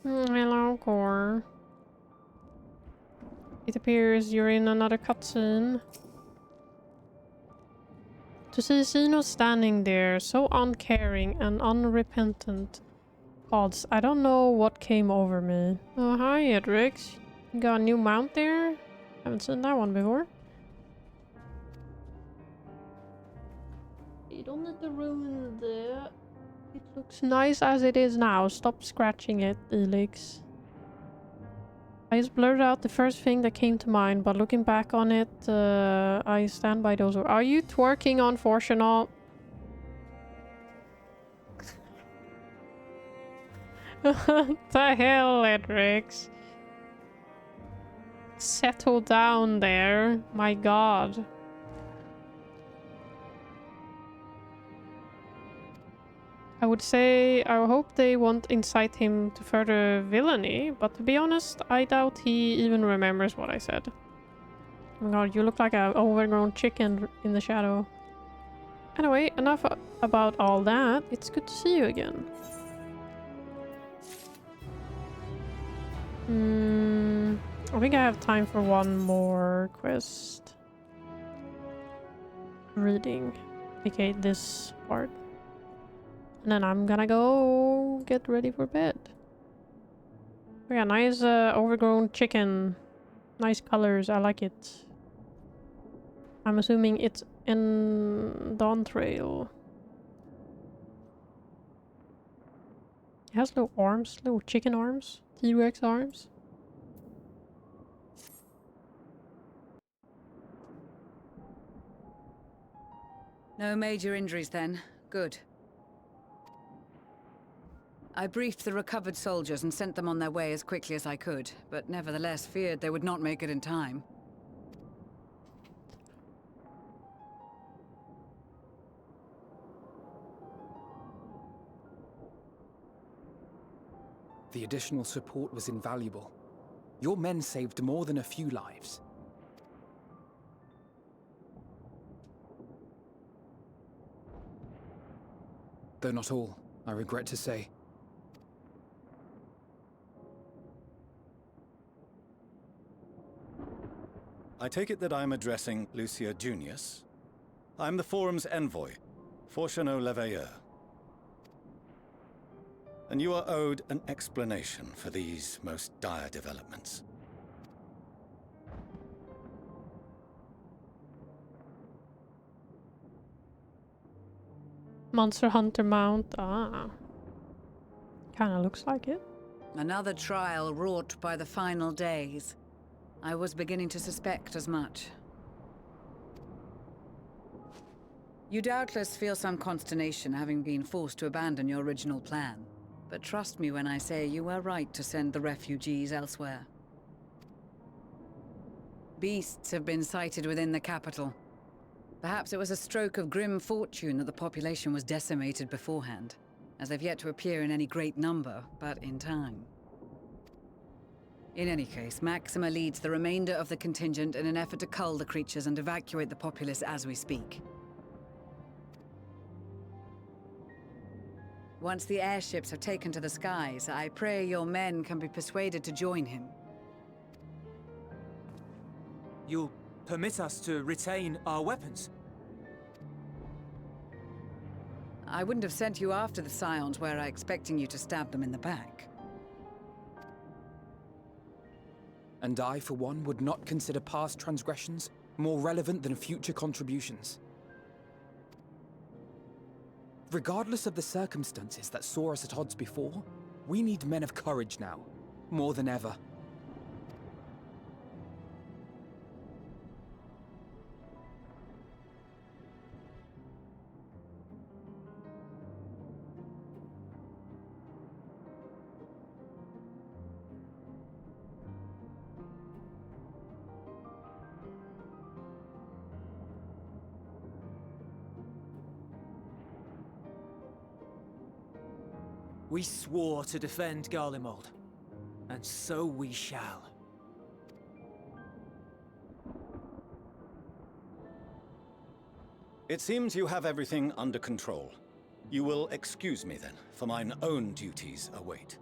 Hello, Core. It appears you're in another cutscene. To see Xeno standing there, so uncaring and unrepentant. Odds, I don't know what came over me. Oh, hi, Edrix. You got a new mount there? Haven't seen that one before. You don't need to ruin that. It looks nice as it is now. Stop scratching it, Elix. I just blurted out the first thing that came to mind, but looking back on it, I stand by those. Are you twerking on Fortunal? What the hell, Edrix? Settle down there. My god. I would say I hope they won't incite him to further villainy, but to be honest, I doubt he even remembers what I said. Oh my god, you look like an overgrown chicken in the shadow. Anyway, enough about all that. It's good to see you again. I think I have time for one more quest. Reading. Okay, this part. And then I'm gonna go get ready for bed. Oh yeah, nice overgrown chicken. Nice colors, I like it. I'm assuming it's in Dawn Trail. It has little arms, little chicken arms, T-Rex arms. No major injuries then. Good. I briefed the recovered soldiers and sent them on their way as quickly as I could, but nevertheless feared they would not make it in time. The additional support was invaluable. Your men saved more than a few lives. Though not all, I regret to say. I take it that I'm addressing Lucia Junius. I'm the Forum's envoy, Fortuno Leveilleur. And you are owed an explanation for these most dire developments. Monster Hunter mount. Ah. Kinda looks like it. Another trial wrought by the final days. I was beginning to suspect as much. You doubtless feel some consternation having been forced to abandon your original plan. But trust me when I say you were right to send the refugees elsewhere. Beasts have been sighted within the capital. Perhaps it was a stroke of grim fortune that the population was decimated beforehand, as they've yet to appear in any great number, but in time. In any case, Maxima leads the remainder of the contingent in an effort to cull the creatures and evacuate the populace as we speak. Once the airships have taken to the skies, I pray your men can be persuaded to join him. You'll permit us to retain our weapons? I wouldn't have sent you after the Scions were I expecting you to stab them in the back. And I, for one, would not consider past transgressions more relevant than future contributions. Regardless of the circumstances that saw us at odds before, we need men of courage now, more than ever. We swore to defend Garlemald, and so we shall. It seems you have everything under control. You will excuse me then, for mine own duties await.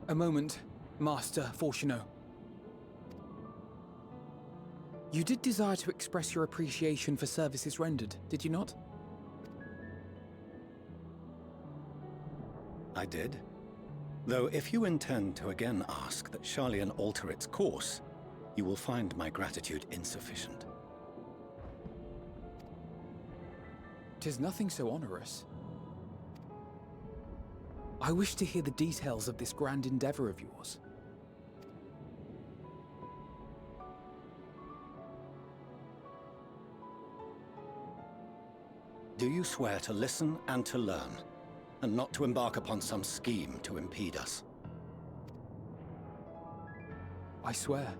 A moment, Master Fortuno. You did desire to express your appreciation for services rendered, did you not? I did. Though if you intend to again ask that Sharlayan alter its course, you will find my gratitude insufficient. 'Tis nothing so onerous. I wish to hear the details of this grand endeavor of yours. Do you swear to listen and to learn, and not to embark upon some scheme to impede us? I swear.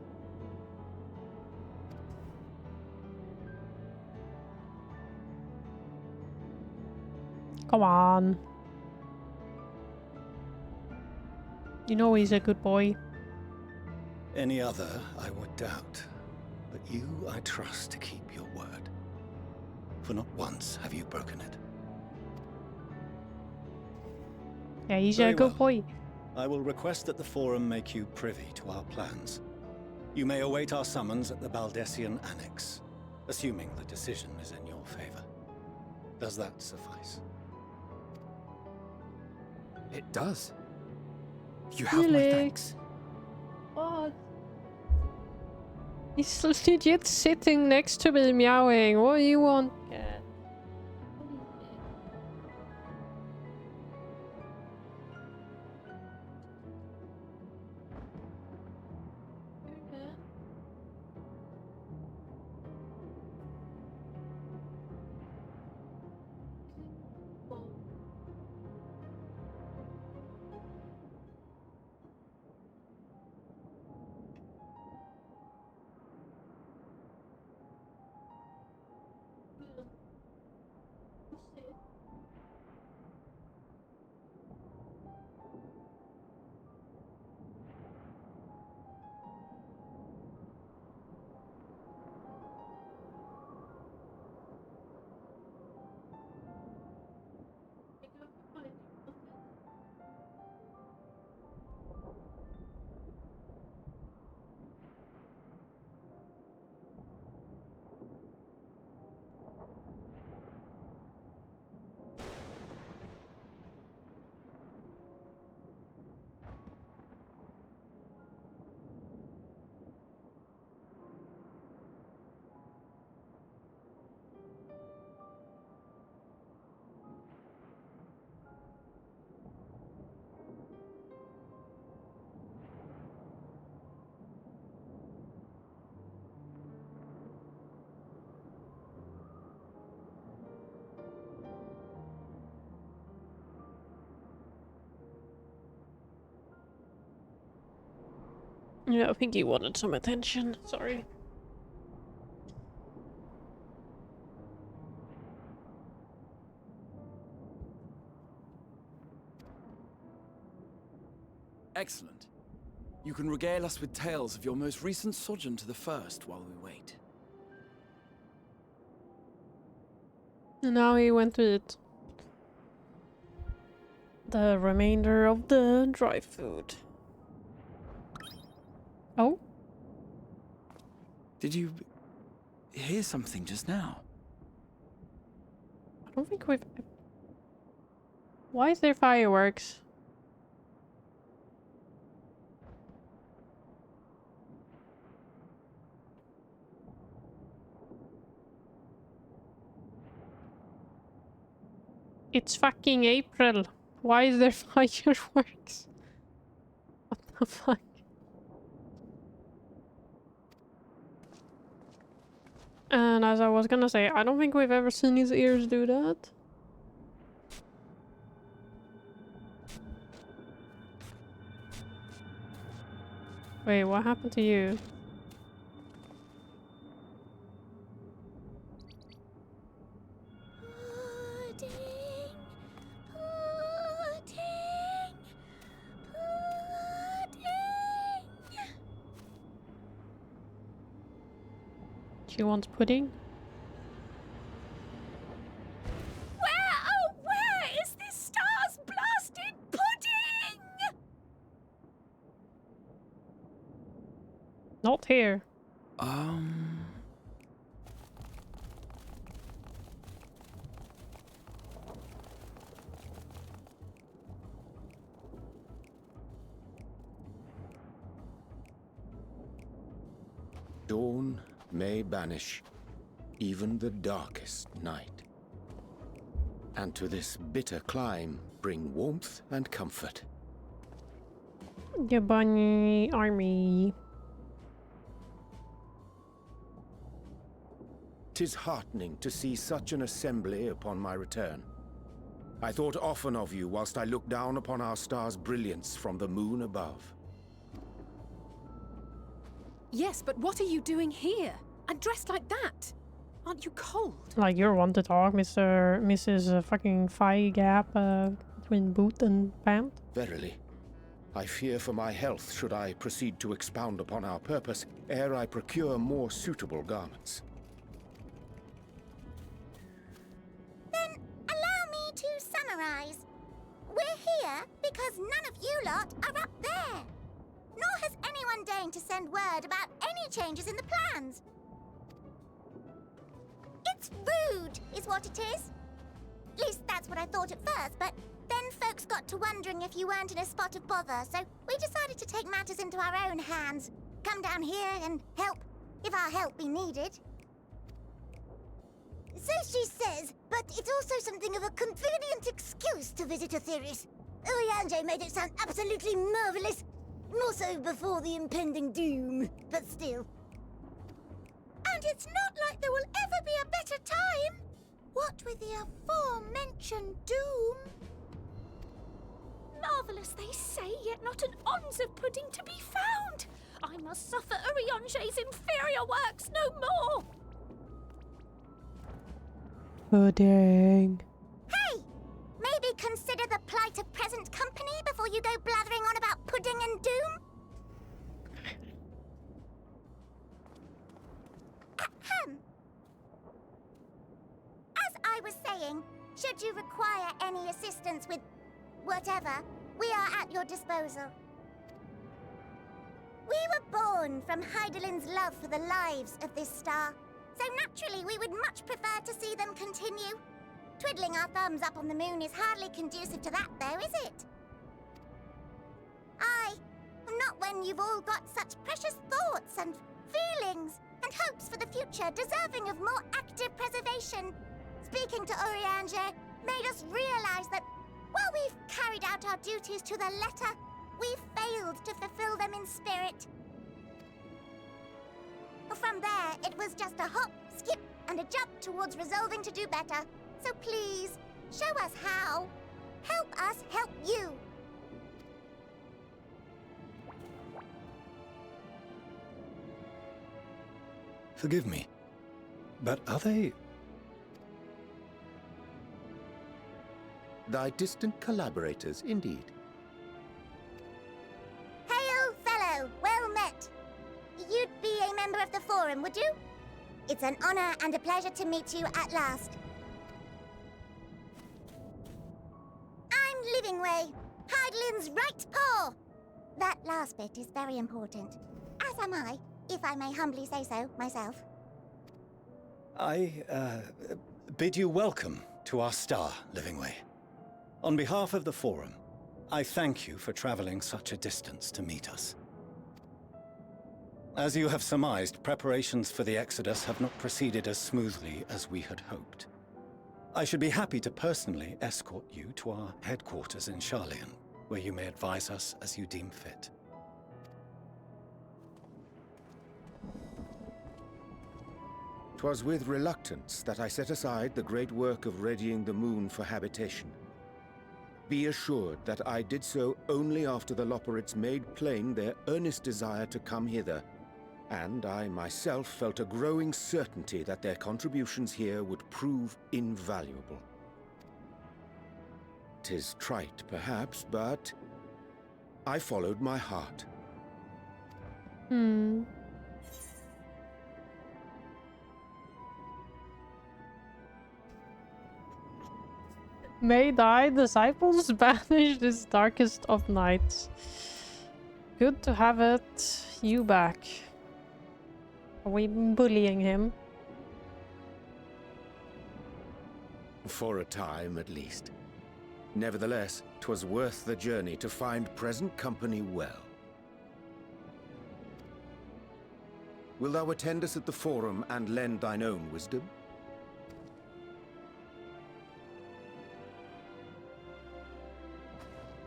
Come on. You know he's a good boy. Any other, I would doubt. But you, I trust to keep your word. For not once have you broken it. Yeah, he's Very a good well. boy. I will request that the Forum make you privy to our plans. You may await our summons at the Baldessian Annex, assuming the decision is in your favor. Does that suffice? It does. You have my thanks. What? He's legit sitting next to me meowing. What do you want, cat? Yeah, I think he wanted some attention. Sorry. Excellent. You can regale us with tales of your most recent sojourn to the First while we wait. And now he went to eat the remainder of the dry food. Oh? Did you hear something just now? I don't think we've... Why is there fireworks? It's fucking April. Why is there fireworks? What the fuck? And as I was gonna say, I don't think we've ever seen his ears do that. Wait, what happened to you? She wants pudding? Where is this star's blasted pudding? Not here. Dawn may banish even the darkest night, and to this bitter clime bring warmth and comfort. Your bunny army. 'Tis heartening to see such an assembly upon my return. I thought often of you whilst I looked down upon our star's brilliance from the moon above. Yes, but what are you doing here? And dressed like that? Aren't you cold? Like, you're one to talk, Mrs. Fucking Thigh Gap between boot and pant. Verily, I fear for my health should I proceed to expound upon our purpose ere I procure more suitable garments. Then allow me to summarize. We're here because none of you lot are up there. Nor has anyone deigned to send word about any changes in the plans. It's rude, is what it is. At least that's what I thought at first, but then folks got to wondering if you weren't in a spot of bother, so we decided to take matters into our own hands. Come down here and help, if our help be needed. So she says, but it's also something of a convenient excuse to visit Aetheris. Urianger made it sound absolutely marvelous. More so before the impending doom, but still. And it's not like there will ever be a better time. What with the aforementioned doom? Marvellous, they say, yet not an ounce of pudding to be found. I must suffer Urianger's inferior works no more. Pudding. Hey! Maybe consider the plight of present company before you go blathering on about pudding and doom? Ahem. As I was saying, should you require any assistance with whatever, we are at your disposal. We were born from Hydalin's love for the lives of this star, so naturally we would much prefer to see them continue. Twiddling our thumbs up on the moon is hardly conducive to that, though, is it? Aye, not when you've all got such precious thoughts and feelings and hopes for the future deserving of more active preservation. Speaking to Urianger made us realize that while we've carried out our duties to the letter, we've failed to fulfill them in spirit. From there, it was just a hop, skip, and a jump towards resolving to do better. So please, show us how. Help us help you. Forgive me, but are they... Thy distant collaborators, indeed. of the Forum, would you? It's an honor and a pleasure to meet you at last. I'm Livingway, Hydaelyn's right paw. That last bit is very important. As am I, if I may humbly say so myself. I bid you welcome to our star, Livingway. On behalf of the Forum, I thank you for traveling such a distance to meet us. As you have surmised, preparations for the Exodus have not proceeded as smoothly as we had hoped. I should be happy to personally escort you to our headquarters in Sharlayan, where you may advise us as you deem fit. 'Twas with reluctance that I set aside the great work of readying the moon for habitation. Be assured that I did so only after the Loperites made plain their earnest desire to come hither, and I myself felt a growing certainty that their contributions here would prove invaluable. 'Tis trite, perhaps, but I followed my heart. May thy disciples banish this darkest of nights. Good to have you back. Are we bullying him? For a time, at least. Nevertheless, 'twas worth the journey to find present company well. Wilt thou attend us at the Forum and lend thine own wisdom?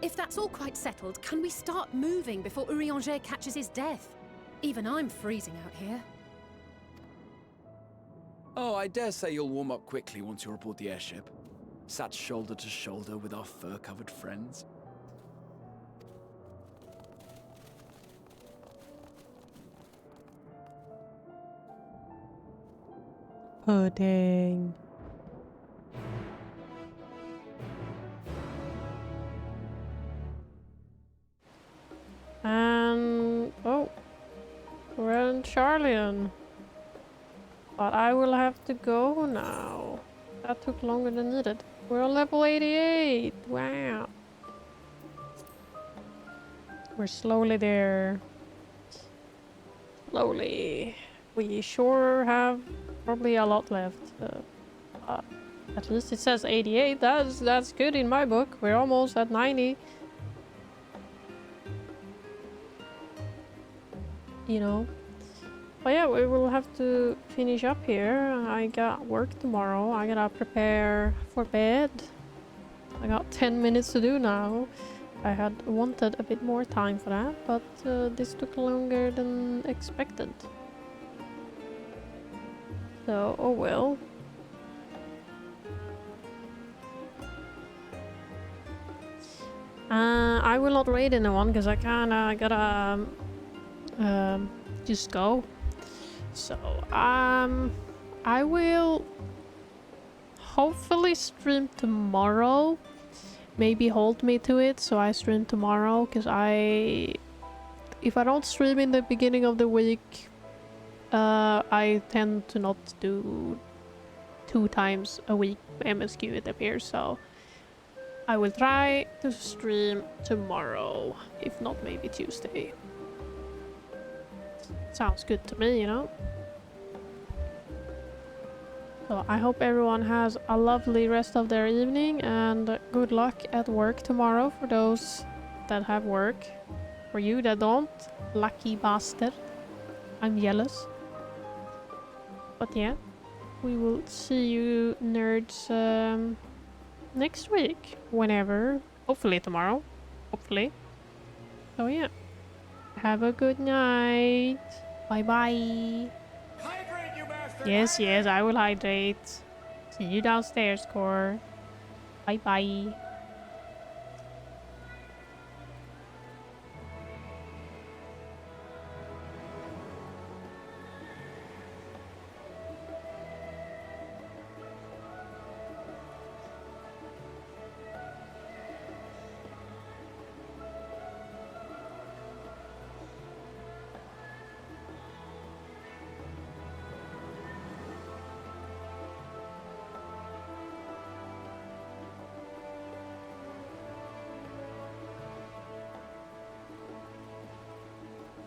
If that's all quite settled, can we start moving before Urianger catches his death? Even I'm freezing out here. Oh, I dare say you'll warm up quickly once you're aboard the airship. Sat shoulder to shoulder with our fur-covered friends. Pudding. And oh, we're in Sharlayan. But I will have to go now. That took longer than needed. We're on level 88. Wow. We're slowly there. Slowly. We sure have probably a lot left. At least it says 88. That's good in my book. We're almost at 90. You know. But yeah, we will have to finish up here. I got work tomorrow. I gotta prepare for bed. I got 10 minutes to do now. I had wanted a bit more time for that, but this took longer than expected. So, oh well. I will not raid anyone because I kinda gotta just go. So, I will hopefully stream tomorrow. Maybe hold me to it, so I stream tomorrow, because if I don't stream in the beginning of the week, I tend to not do 2 times a week MSQ, it appears, so I will try to stream tomorrow, if not maybe Tuesday. Sounds good to me, you know? So I hope everyone has a lovely rest of their evening, and good luck at work tomorrow for those that have work. For you that don't, lucky bastard. I'm jealous. But yeah, we will see you nerds next week, whenever. Hopefully tomorrow. Hopefully. So yeah. Have a good night. Bye bye. Yes, I will hydrate. See you downstairs, Core. Bye bye.